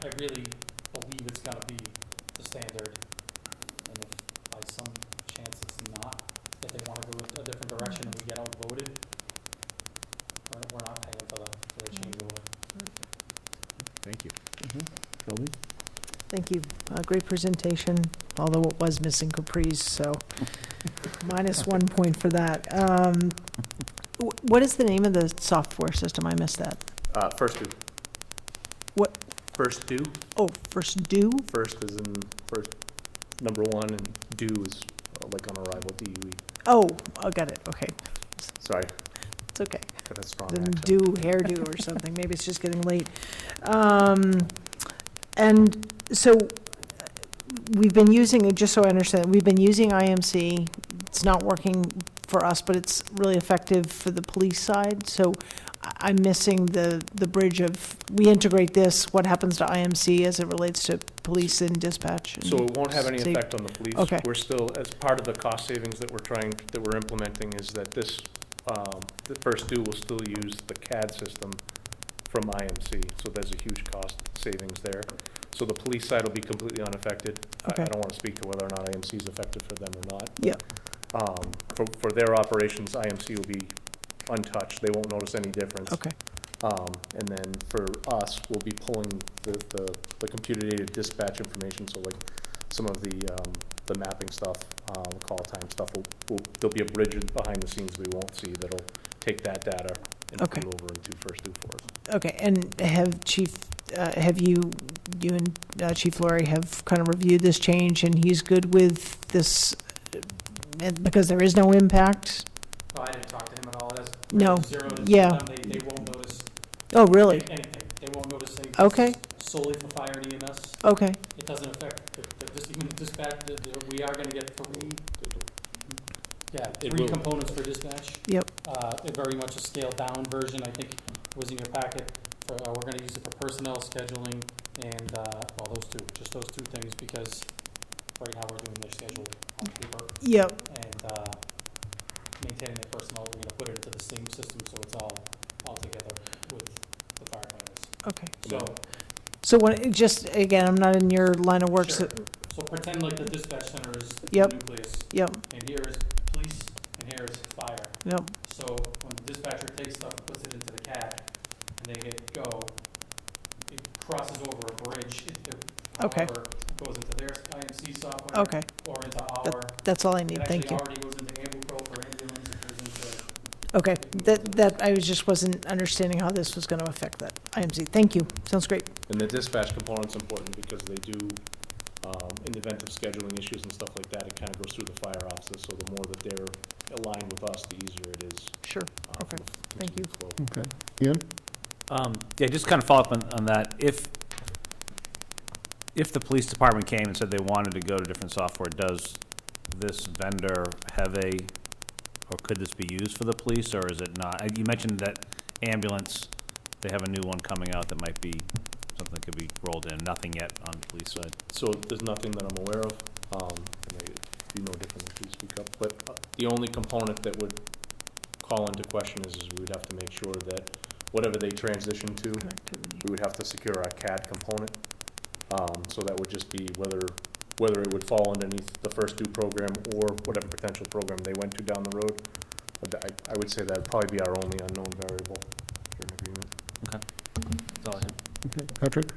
I really believe it's going to be the standard. And if by some chance it's not, if they want to go a different direction and we get outvoted, we're not paying for the changeover. Thank you. Thank you. Great presentation, although it was missing Capri's, so -1 point for that. What is the name of the software system? I missed that. First Do. What? First Do. Oh, First Do? First is in first, number 1, and Do is like on arrival, DUE. Oh, I got it. Okay. Sorry. It's okay. Got a strong Didn't accent. do hairdo or something. Maybe it's just getting late. And so we've been using, just so I understand, we've been using IMC. It's not working for us, but it's really effective for the police side. So I'm missing the bridge of, we integrate this, what happens to IMC as it relates to police and dispatch? And So it won't have any safety? effect on the police. Okay. We're still, as part of the cost savings that we're implementing, is that this, the First Do will still use the CAD system from IMC. So there's a huge cost savings there. So the police side will be completely unaffected. Okay. I don't want to speak to whether or not IMC is effective for them or not. Yeah. For their operations, IMC will be untouched. They won't notice any difference. Okay. And then for us, we'll be pulling the computer-aided dispatch information. So like some of the mapping stuff, call time stuff. There'll be a bridge behind the scenes we won't see that'll take that data and put it over into First Do for us. Okay, and have you and Chief Laurie have kind of reviewed this change, and he's good with this, because there is no impact? Oh, I didn't talk to him at all. That's No. zero to Yeah. them. They won't notice. Oh, really? Anything. They won't notice anything. Okay. Solely for fire and EMS. Okay. It doesn't affect even the dispatch. We are going to get three components for dispatch. Yep. Very much a scaled down version. I think was in your packet. We're going to use it for personnel scheduling and just those two things, because right now we're doing their schedule on paper. Yep. And maintaining their personnel, we're going to put it into the same system so it's all together with the firefighters. Okay. So what, just, again, I'm not in your line of work, Sure. so, So pretend like the dispatch center is Yep. the nucleus. Yep. And here is police, and here is fire. Yep. So when the dispatcher takes stuff and puts it into the CAD, and they hit go, it crosses over a bridge. Okay. However, it goes into their IMC software. Okay. Or into our. That's all I need. Thank you. It actually already goes into AmbuPro for ambulance. It goes into. Okay, that I just wasn't understanding how this was going to affect that. IMC, thank you. Sounds great. And the dispatch component's important because they do In the event of scheduling issues and stuff like that, it kind of goes through the fire officer, so the more that they're aligned with us, the easier it is. Sure, okay, thank you. Okay. Ian? Yeah, just kind of follow up on that. If the police department came and said they wanted to go to different software, does this vendor have or could this be used for the police, or is it not? You mentioned that ambulance, they have a new one coming out that might be something that could be rolled in. Nothing yet on the police side. So there's nothing that I'm aware of. It may be no different if you speak up, but the only component that would call into question is we would have to make sure that whatever they transition to, we would have to secure our CAD component. So that would just be whether it would fall underneath the first due program or whatever potential program they went to down the road. But I would say that would probably be our only unknown variable for an agreement. Okay. That's all I have. Okay. Patrick?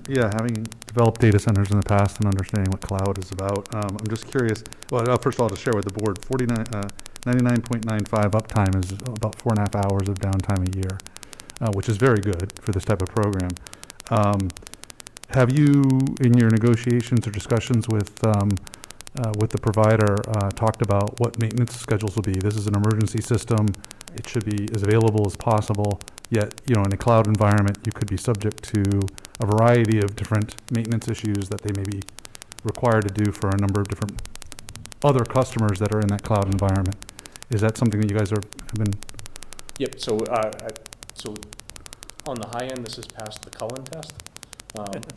Yeah, having developed data centers in the past and understanding what cloud is about, I'm just curious. Well, first of all, to share with the board, 99.95 uptime is about 4.5 hours of downtime a year, which is very good for this type of program. Have you, in your negotiations or discussions with the provider, talked about what maintenance schedules will be? This is an emergency system. It should be as available as possible. Yet, in a cloud environment, you could be subject to a variety of different maintenance issues that they may be required to do for a number of different other customers that are in that cloud environment. Is that something that you guys have been? Yep. So on the high end, this is past the Cullen test.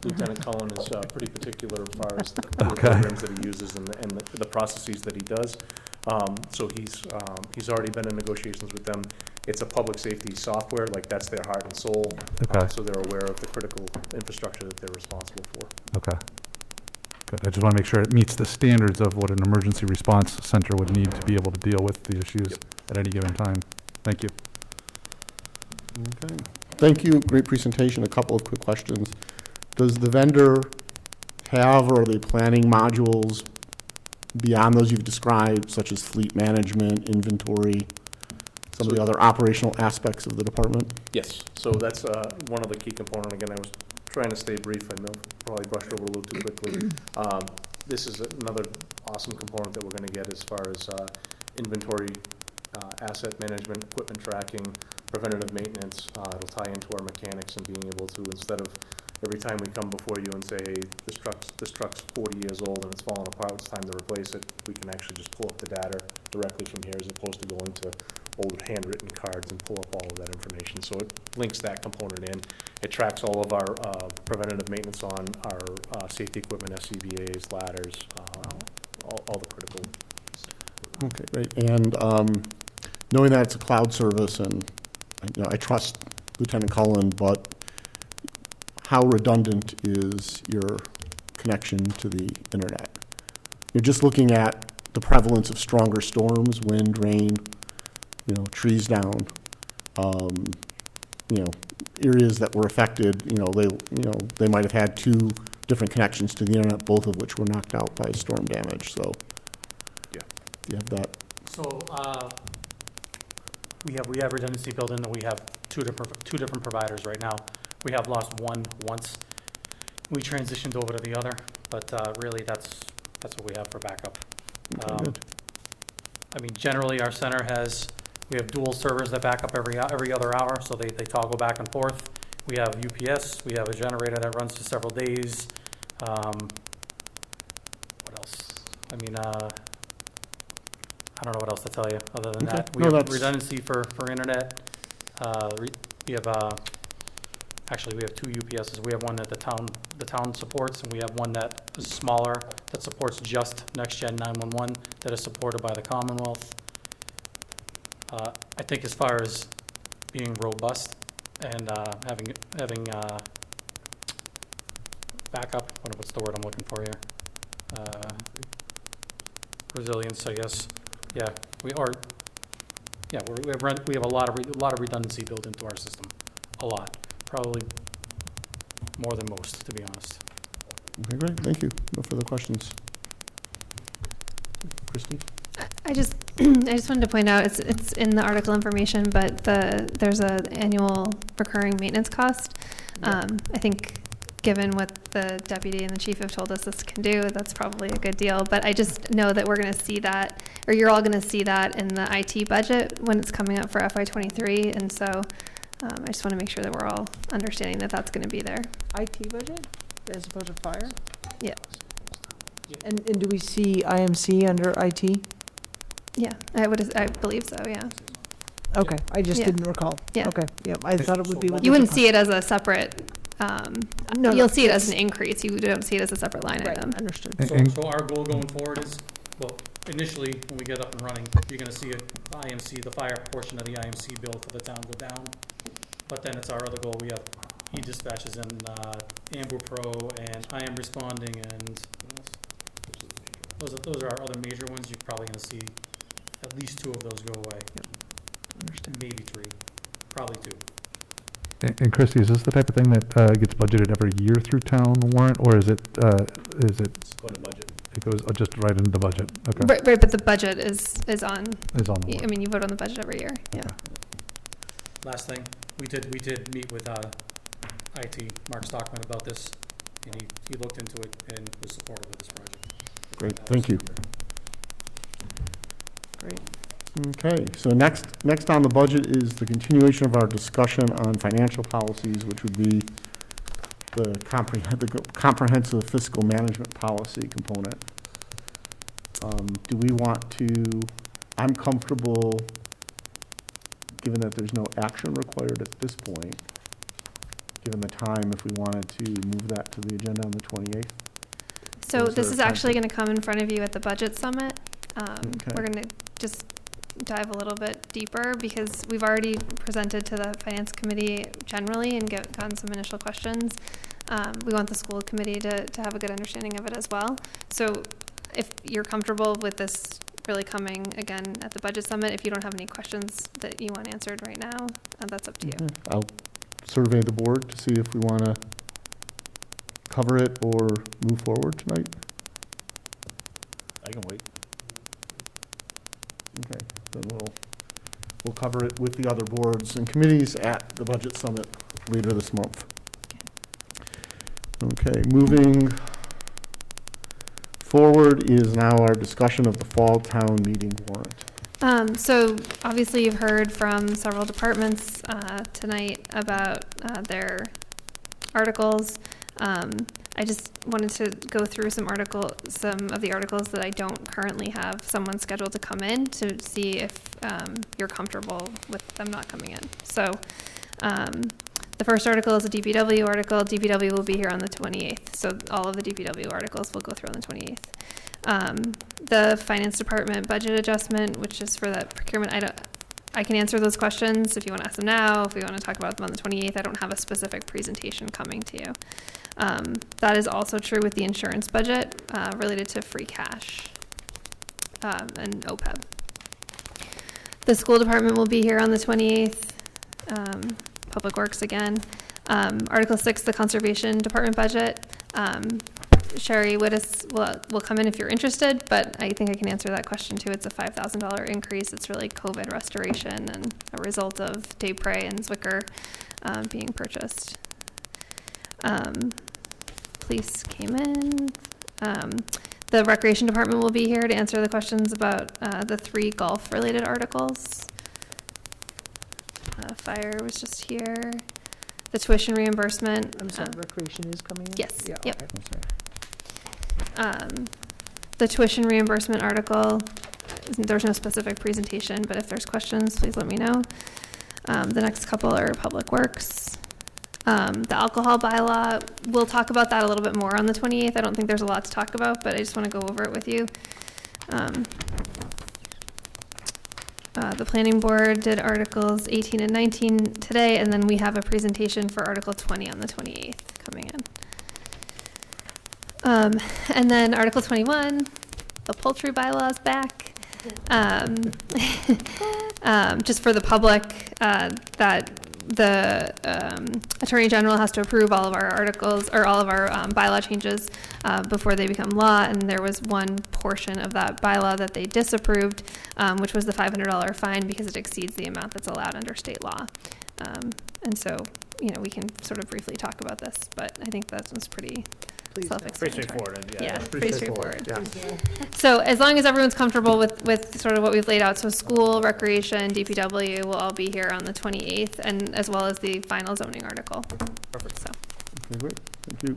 Lieutenant Cullen is pretty particular as far as the programs that he uses and the processes that he does. So he's already been in negotiations with them. It's a public safety software, like that's their heart and soul. Okay. So they're aware of the critical infrastructure that they're responsible for. Okay. Good. I just want to make sure it meets the standards of what an emergency response center would need to be able to deal with the issues at any given time. Thank you. Okay. Thank you. Great presentation. A couple of quick questions. Does the vendor have, or are they planning modules beyond those you've described, such as fleet management, inventory, some of the other operational aspects of the department? Yes. So that's one of the key components. Again, I was trying to stay brief. I know probably brushed over a little too quickly. This is another awesome component that we're going to get as far as inventory, asset management, equipment tracking, preventative maintenance. It'll tie into our mechanics and being able to, instead of every time we come before you and say, hey, this truck's 40 years old and it's falling apart, it's time to replace it, we can actually just pull up the data directly from here as opposed to going to old handwritten cards and pull up all of that information. So it links that component in. It tracks all of our preventative maintenance on our safety equipment, SCBAs, ladders, all the critical. Okay, great. And knowing that it's a cloud service, and I trust Lieutenant Cullen, but how redundant is your connection to the internet? You're just looking at the prevalence of stronger storms, wind, rain, trees down, areas that were affected. They might have had 2 different connections to the internet, both of which were knocked out by storm damage. So, yeah, you have that. So we have redundancy built in that we have two different providers right now. We have lost one once. We transitioned over to the other, but really that's what we have for backup. Okay, good. Generally our center we have dual servers that back up every other hour, so they toggle back and forth. We have UPS. We have a generator that runs for several days. What else? I don't know what else to tell you other than that. We have redundancy for internet. We have actually we have 2 UPSs. We have one that the town supports, and we have one that is smaller that supports just NextGen 911 that is supported by the Commonwealth. I think as far as being robust and having backup, what's the word I'm looking for here? Resilience, I guess. Yeah, we have a lot of redundancy built into our system. A lot, probably more than most, to be honest. Okay, great. Thank you. No further questions. Christy? I just wanted to point out it's in the article information, but there's an annual recurring maintenance cost. I think given what the deputy and the chief have told us this can do, that's probably a good deal. But I just know that we're going to see that, or you're all going to see that in the IT budget when it's coming up for FY23. And so I just want to make sure that we're all understanding that that's going to be there. IT budget as opposed to fire? Yeah. And do we see IMC under IT? Yeah, I believe so, yeah. Okay, I just Yeah. didn't recall. Yeah. Okay, yeah, I thought it would be with You the wouldn't see it as a separate, No, you'll see it as an increase. You don't see it as a separate line Right, item. understood. So our goal going forward is, well, initially, when we get up and running, you're gonna see IMC, the fire portion of the IMC bill for the town go down. But then it's our other goal. We have e-dispatches and Amber Pro and I Am Responding and what else? Those are our other major ones. You're probably gonna see at least 2 of those go away. Understand. Maybe 3, probably 2. And Christie, is this the type of thing that gets budgeted every year through town warrant, or is it? It's going to budget. It goes just right into the budget. Okay. Right, but the budget is on. Is on the I mean, you vote on the budget every year. Yeah. Last thing, we did meet with IT, Mark Stockman, about this, and he looked into it and was supportive of this project. Great, thank you. Great. Okay, so next on the budget is the continuation of our discussion on financial policies, which would be the comprehensive fiscal management policy component. Do we want to, I'm comfortable, given that there's no action required at this point, given the time, if we wanted to move that to the agenda on the 28th? So Or is this there is a actually time going to come in front of you at the budget summit. Okay. We're going to just dive a little bit deeper because we've already presented to the finance committee generally and gotten some initial questions. We want the school committee to have a good understanding of it as well. So if you're comfortable with this really coming again at the budget summit, if you don't have any questions that you want answered right now, that's up to you. I'll survey the board to see if we want to cover it or move forward tonight. I can wait. Okay, then we'll cover it with the other boards and committees at the budget summit later this month. Okay, moving forward is now our discussion of the fall town meeting warrant. So obviously you've heard from several departments tonight about their articles. I just wanted to go through some of the articles that I don't currently have someone scheduled to come in to see if you're comfortable with them not coming in. So the first article is a DPW article. DPW will be here on the 28th. So all of the DPW articles will go through on the 28th. The finance department budget adjustment, which is for that procurement, I can answer those questions if you want to ask them now, if we want to talk about them on the 28th. I don't have a specific presentation coming to you. That is also true with the insurance budget related to free cash and OPEB. The school department will be here on the 28th. Public Works again. Article 6, the conservation department budget. Sherry Wittes will come in if you're interested, but I think I can answer that question too. It's a $5,000 increase. It's really COVID restoration and a result of Day Prey and Zwicker being purchased. Police came in. The recreation department will be here to answer the questions about the 3 golf-related articles. Fire was just here. The tuition reimbursement. I'm sorry, recreation is coming in? Yes. Yeah, Yep. okay, I'm sorry. The tuition reimbursement article, there's no specific presentation, but if there's questions, please let me know. The next couple are Public Works. The alcohol bylaw, we'll talk about that a little bit more on the 28th. I don't think there's a lot to talk about, but I just want to go over it with you. The planning board did articles 18 and 19 today, and then we have a presentation for article 20 on the 28th coming in. And then article 21, the poultry bylaw is back. Just for the public, that the Attorney General has to approve all of our articles or all of our bylaw changes before they become law, and there was one portion of that bylaw that they disapproved, which was the $500 fine because it exceeds the amount that's allowed under state law. And so we can sort of briefly talk about this, but I think that was pretty Please don't. self-explanatory. Pretty straightforward, Yeah, yeah. pretty straightforward. Yeah. So as long as everyone's comfortable with sort of what we've laid out, so school, recreation, DPW will all be here on the 28th, and as well as the final zoning article. Perfect. So, Okay, great, thank you.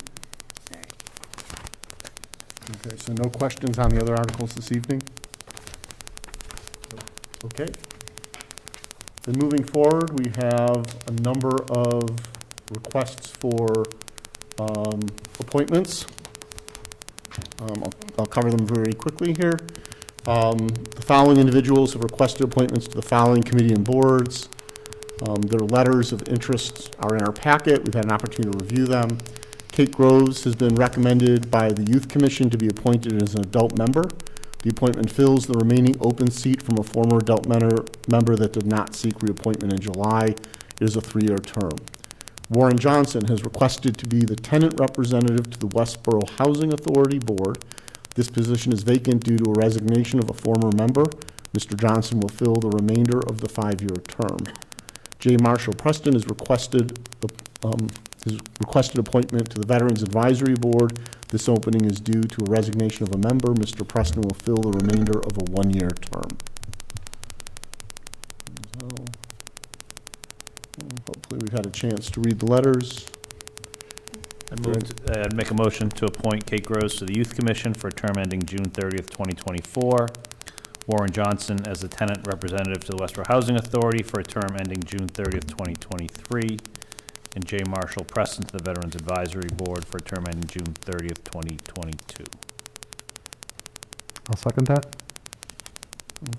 Okay, so no questions on the other articles this evening? Okay. Then moving forward, we have a number of requests for appointments. I'll cover them very quickly here. The following individuals have requested appointments to the following committee and boards. Their letters of interest are in our packet. We've had an opportunity to review them. Kate Groves has been recommended by the Youth Commission to be appointed as an adult member. The appointment fills the remaining open seat from a former adult member that did not seek reappointment in July. It is a 3-year term. Warren Johnson has requested to be the tenant representative to the Westborough Housing Authority Board. This position is vacant due to a resignation of a former member. Mr. Johnson will fill the remainder of the 5-year term. J. Marshall Preston has requested appointment to the Veterans Advisory Board. This opening is due to a resignation of a member. Mr. Preston will fill the remainder of a 1-year term. So, hopefully we've had a chance to read the letters. I'd make a motion to appoint Kate Groves to the Youth Commission for a term ending June 30th, 2024. Warren Johnson as the tenant representative to the Westborough Housing Authority for a term ending June 30th, 2023. And J. Marshall Preston to the Veterans Advisory Board for a term ending June 30th, 2022. I'll second that.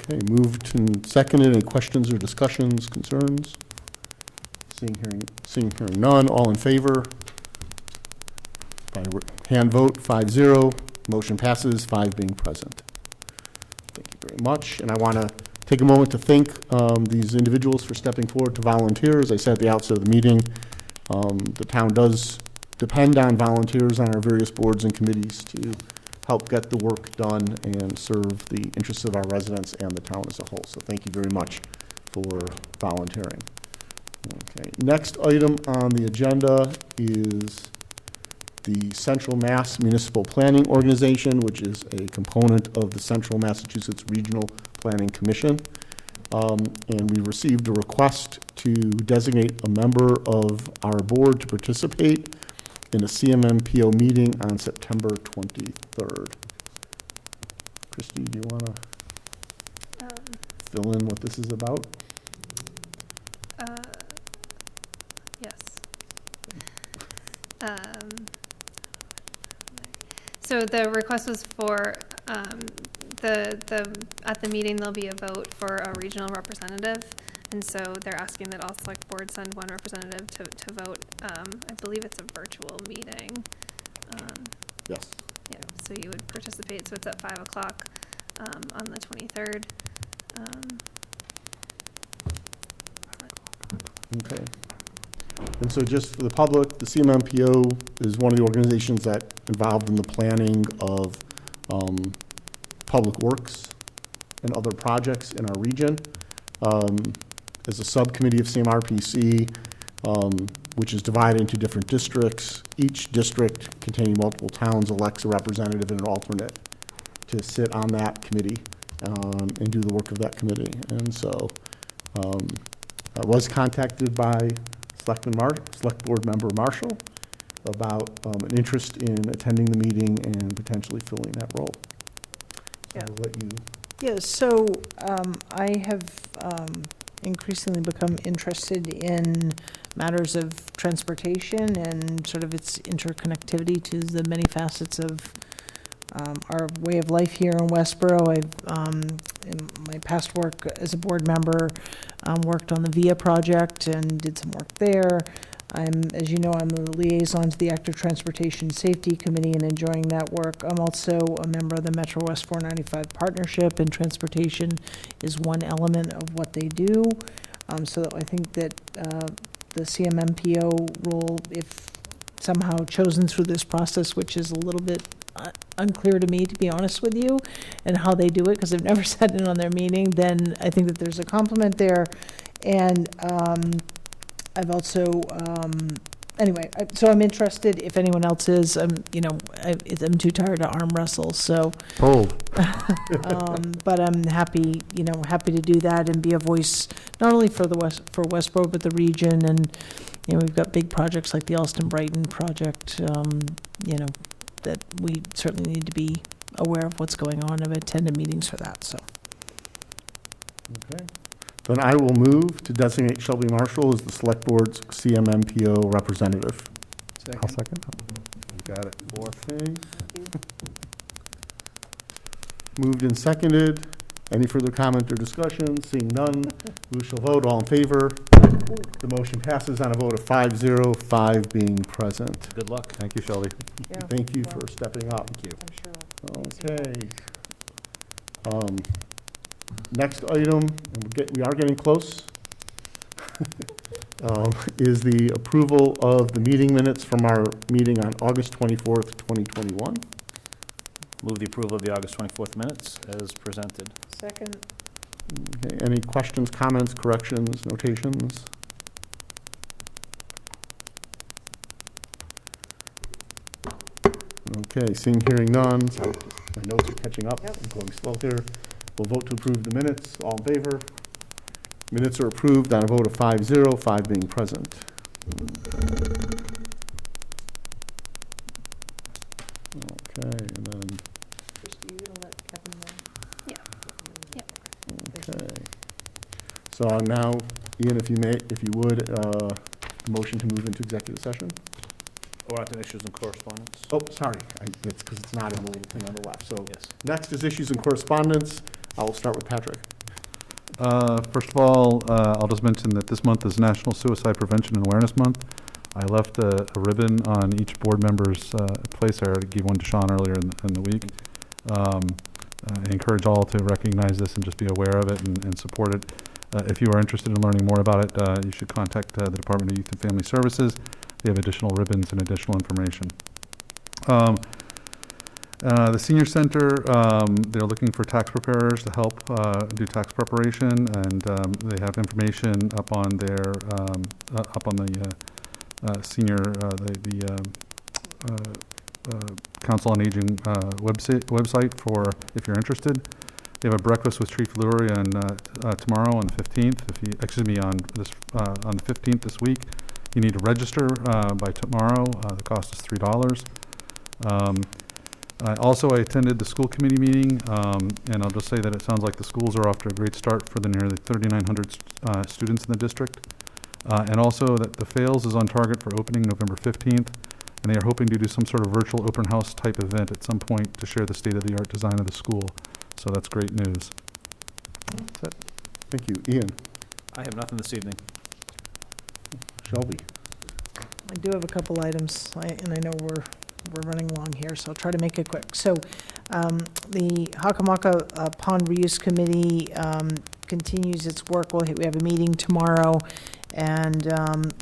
Okay, moved and seconded. Any questions or discussions, concerns? Seeing hearing none. All in favor? By hand vote, 5-0. Motion passes, 5 being present. Thank you very much. And I want to take a moment to thank these individuals for stepping forward to volunteer. As I said at the outset of the meeting, the town does depend on volunteers on our various boards and committees to help get the work done and serve the interests of our residents and the town as a whole. So thank you very much for volunteering. Okay, next item on the agenda is the Central Mass Municipal Planning Organization, which is a component of the Central Massachusetts Regional Planning Commission. And we received a request to designate a member of our board to participate in a CMMPO meeting on September 23rd. Christy, do you want to fill in what this is about? Yes. So the request was for at the meeting there'll be a vote for a regional representative, and so they're asking that all select boards send one representative to vote. I believe it's a virtual meeting. Yes. Yeah. So you would participate. So it's at 5 o'clock on the 23rd. Okay. And so just for the public, the CMMPO is one of the organizations that involved in the planning of public works and other projects in our region. As a subcommittee of CMRPC, which is divided into different districts. Each district containing multiple towns elects a representative and an alternate to sit on that committee and do the work of that committee. And so I was contacted by Select Board Member Marshall about an interest in attending the meeting and potentially filling that role. So I'll let you. Yeah, so I have increasingly become interested in matters of transportation and sort of its interconnectivity to the many facets of our way of life here in Westborough. I've, in my past work as a board member, worked on the VIA project and did some work there. As you know, I'm the liaison to the Active Transportation Safety Committee and enjoying that work. I'm also a member of the Metro West 495 Partnership, and transportation is one element of what they do. So I think that the CMMPO role, if somehow chosen through this process, which is a little bit unclear to me, to be honest with you, and how they do it, because I've never sat in on their meeting, then I think that there's a complement there. And I've also, anyway, so I'm interested, if anyone else is, I'm too tired to arm wrestle, so. Oh. But I'm happy to do that and be a voice, not only for Westborough, but the region, and, we've got big projects like the Alston-Brighton project, that we certainly need to be aware of what's going on. I've attended meetings for that, so. Okay. Then I will move to designate Shelby Marshall as the Select Board's CMMPO representative. I'll second. You got it. Okay. Moved and seconded. Any further comment or discussion? Seeing none, we shall vote. All in favor? The motion passes on a vote of 5-0, 5 being present. Good luck. Thank you, Shelby. Yeah. Thank you for stepping up. Thank you. I'm sure. Okay. Next item, and we are getting close, is the approval of the meeting minutes from our meeting on August 24th, 2021. Move the approval of the August 24th minutes as presented. Second. Okay, any questions, comments, corrections, notations? Okay, seeing, hearing none, so my notes are catching up. I'm going slow here. We'll vote to approve the minutes. All in favor? Minutes are approved on a vote of 5-0, 5 being present. Okay, and then, Christie, you gonna let Kevin know? okay. So now, Ian, if you would, motion to move into executive session? Or on to issues and correspondence. Oh, sorry, it's because it's not in the little thing on the left. So Yes. next is issues and correspondence. I will start with Patrick. First of all, I'll just mention that this month is National Suicide Prevention and Awareness Month. I left a ribbon on each board member's place. I already gave one to Sean earlier in the week. I encourage all to recognize this and just be aware of it and support it. If you are interested in learning more about it, you should contact the Department of Youth and Family Services. They have additional ribbons and additional information. The Senior Center, they're looking for tax preparers to help do tax preparation, and they have information up on their senior Council on Aging website for if you're interested. They have a breakfast with Chief Lurie on tomorrow on the 15th. On the 15th this week. You need to register by tomorrow. The cost is $3. I attended the school committee meeting, and I'll just say that it sounds like the schools are off to a great start for the nearly 3,900 students in the district. And also that the Fails is on target for opening November 15th, and they are hoping to do some sort of virtual open house type event at some point to share the state-of-the-art design of the school. So that's great news. That's it. Thank you. Ian? I have nothing this evening. Shelby? I do have a couple items, and I know we're running along here, so I'll try to make it quick. So the Hockomock Pond Reuse Committee continues its work. We have a meeting tomorrow, and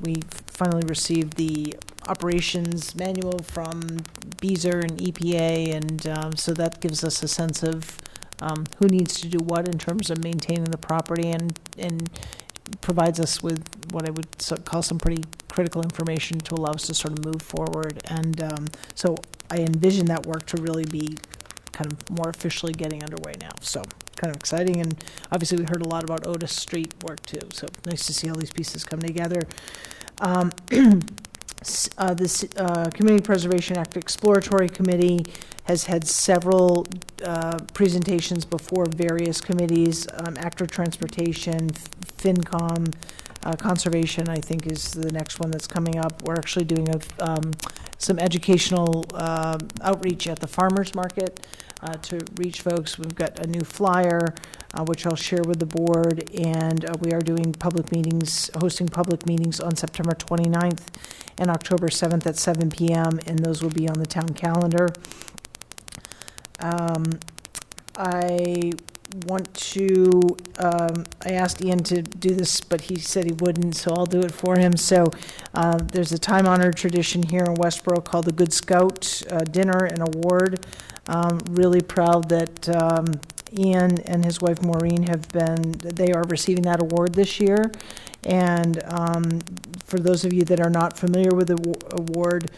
we finally received the operations manual from Beazer and EPA, and so that gives us a sense of who needs to do what in terms of maintaining the property, and provides us with what I would call some pretty critical information to allow us to sort of move forward. And so I envision that work to really be kind of more officially getting underway now. So kind of exciting. And obviously we heard a lot about Otis Street work too. So nice to see all these pieces come together. This Community Preservation Act Exploratory Committee has had several presentations before various committees, Actor Transportation, FinCom, Conservation, I think, is the next one that's coming up. We're actually doing some educational outreach at the farmers market to reach folks. We've got a new flyer, which I'll share with the board, and we are doing hosting public meetings on September 29th and October 7th at 7 p.m., and those will be on the town calendar. I asked Ian to do this, but he said he wouldn't, so I'll do it for him. So there's a time-honored tradition here in Westborough called the Good Scout Dinner and Award. Really proud that Ian and his wife Maureen they are receiving that award this year. And for those of you that are not familiar with the award,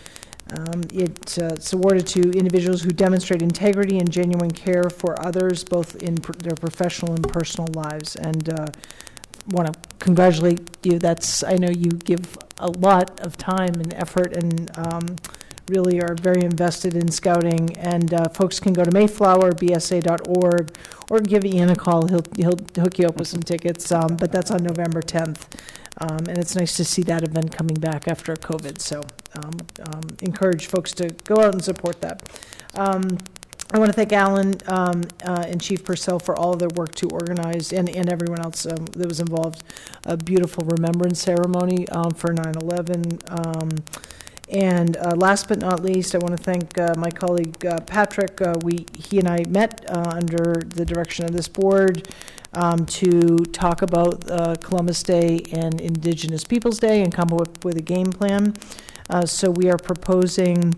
it's awarded to individuals who demonstrate integrity and genuine care for others, both in their professional and personal lives. And want to congratulate you. I know you give a lot of time and effort and really are very invested in scouting. And folks can go to mayflowerbsa.org or give Ian a call. He'll hook you up with some tickets. But that's on November 10th. And it's nice to see that event coming back after COVID. So encourage folks to go out and support that. I want to thank Alan and Chief Purcell for all of their work to organize, and everyone else that was involved, a beautiful remembrance ceremony for 9/11. And last but not least, I want to thank my colleague Patrick. He and I met under the direction of this board to talk about Columbus Day and Indigenous Peoples Day and come up with a game plan. So we are proposing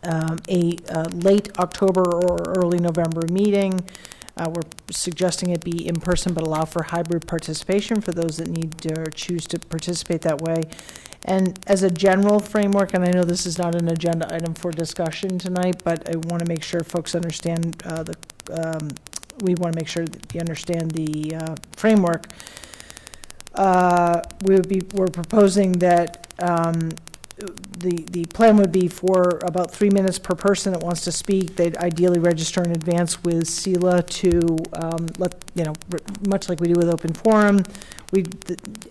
a late October or early November meeting. We're suggesting it be in person but allow for hybrid participation for those that need to or choose to participate that way. And as a general framework, and I know this is not an agenda item for discussion tonight, but I want to make sure folks understand we want to make sure that you understand the framework. We're proposing that the plan would be for about 3 minutes per person that wants to speak. They'd ideally register in advance with SELA to much like we do with open forum.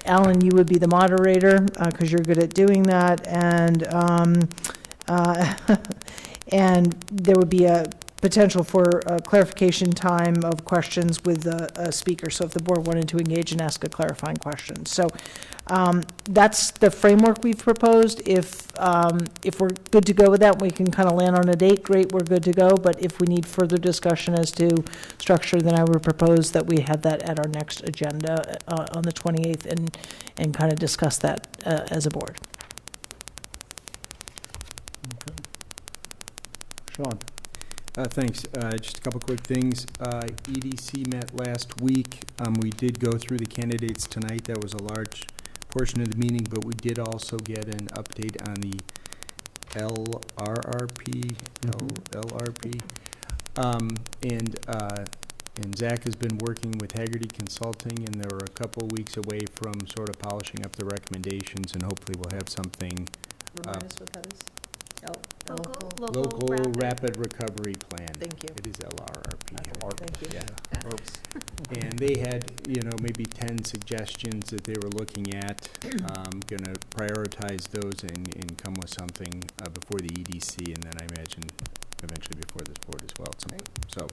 Alan, you would be the moderator because you're good at doing that, and and there would be a potential for a clarification time of questions with a speaker. So if the board wanted to engage and ask a clarifying question, so that's the framework we've proposed. If we're good to go with that, we can kind of land on a date. Great, we're good to go. But if we need further discussion as to structure, then I would propose that we have that at our next agenda on the 28th and kind of discuss that as a board. Sean. Thanks. Just a couple quick things. EDC met last week. We did go through the candidates tonight. That was a large portion of the meeting, but we did also get an update on the LRRP. And Zach has been working with Haggerty Consulting, and they're a couple weeks away from sort of polishing up the recommendations, and hopefully we'll have something. Remind us what that is. Local Rapid Recovery Plan. Thank you. It is LRRP. Thank you. Yeah. And they had, maybe 10 suggestions that they were looking at. Going to prioritize those and come with something before the EDC, and then I imagine eventually before this board as well. So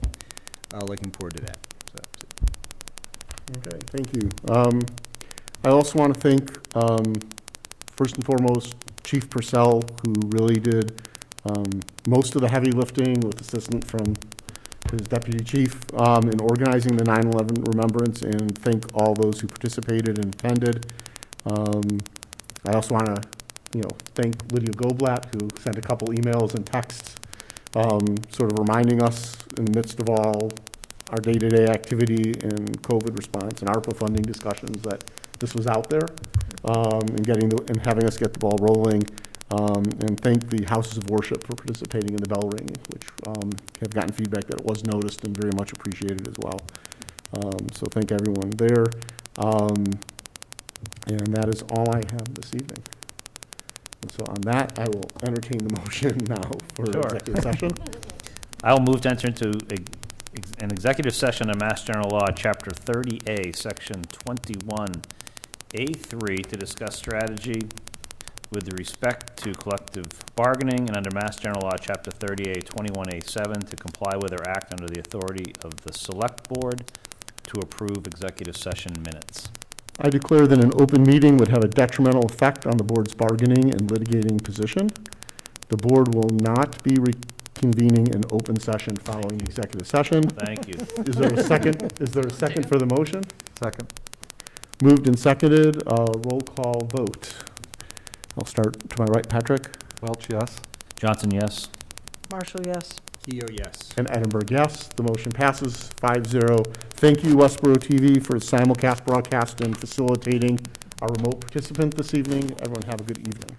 looking forward to that. Okay, thank you. I also want to thank, first and foremost, Chief Purcell, who really did most of the heavy lifting with assistance from his deputy chief in organizing the 9/11 remembrance, and thank all those who participated and attended. I also want to, thank Lydia Goblat, who sent a couple emails and texts, sort of reminding us in the midst of all our day-to-day activity and COVID response and ARPA funding discussions that this was out there, and having us get the ball rolling. And thank the houses of worship for participating in the bell ringing, which have gotten feedback that it was noticed and very much appreciated as well. So thank everyone there. And that is all I have this evening. And so on that, I will entertain the motion now for executive session. I will move to enter into an executive session of Mass General Law, Chapter 30A, Section 21A3, to discuss strategy with respect to collective bargaining, and under Mass General Law, Chapter 30A, 21A7, to comply with or act under the authority of the Select Board to approve executive session minutes. I declare that an open meeting would have a detrimental effect on the board's bargaining and litigating position. The board will not be reconvening an open session following the executive session. Thank you. Is there a second? Is there a second for the motion? Second. Moved and seconded. Roll call vote. I'll start to my right. Patrick? Welch, yes. Johnson, yes. Marshall, yes. Keo, yes. And Edinburgh, yes. The motion passes 5-0. Thank you, Westborough TV, for simulcast broadcast and facilitating our remote participant this evening. Everyone have a good evening.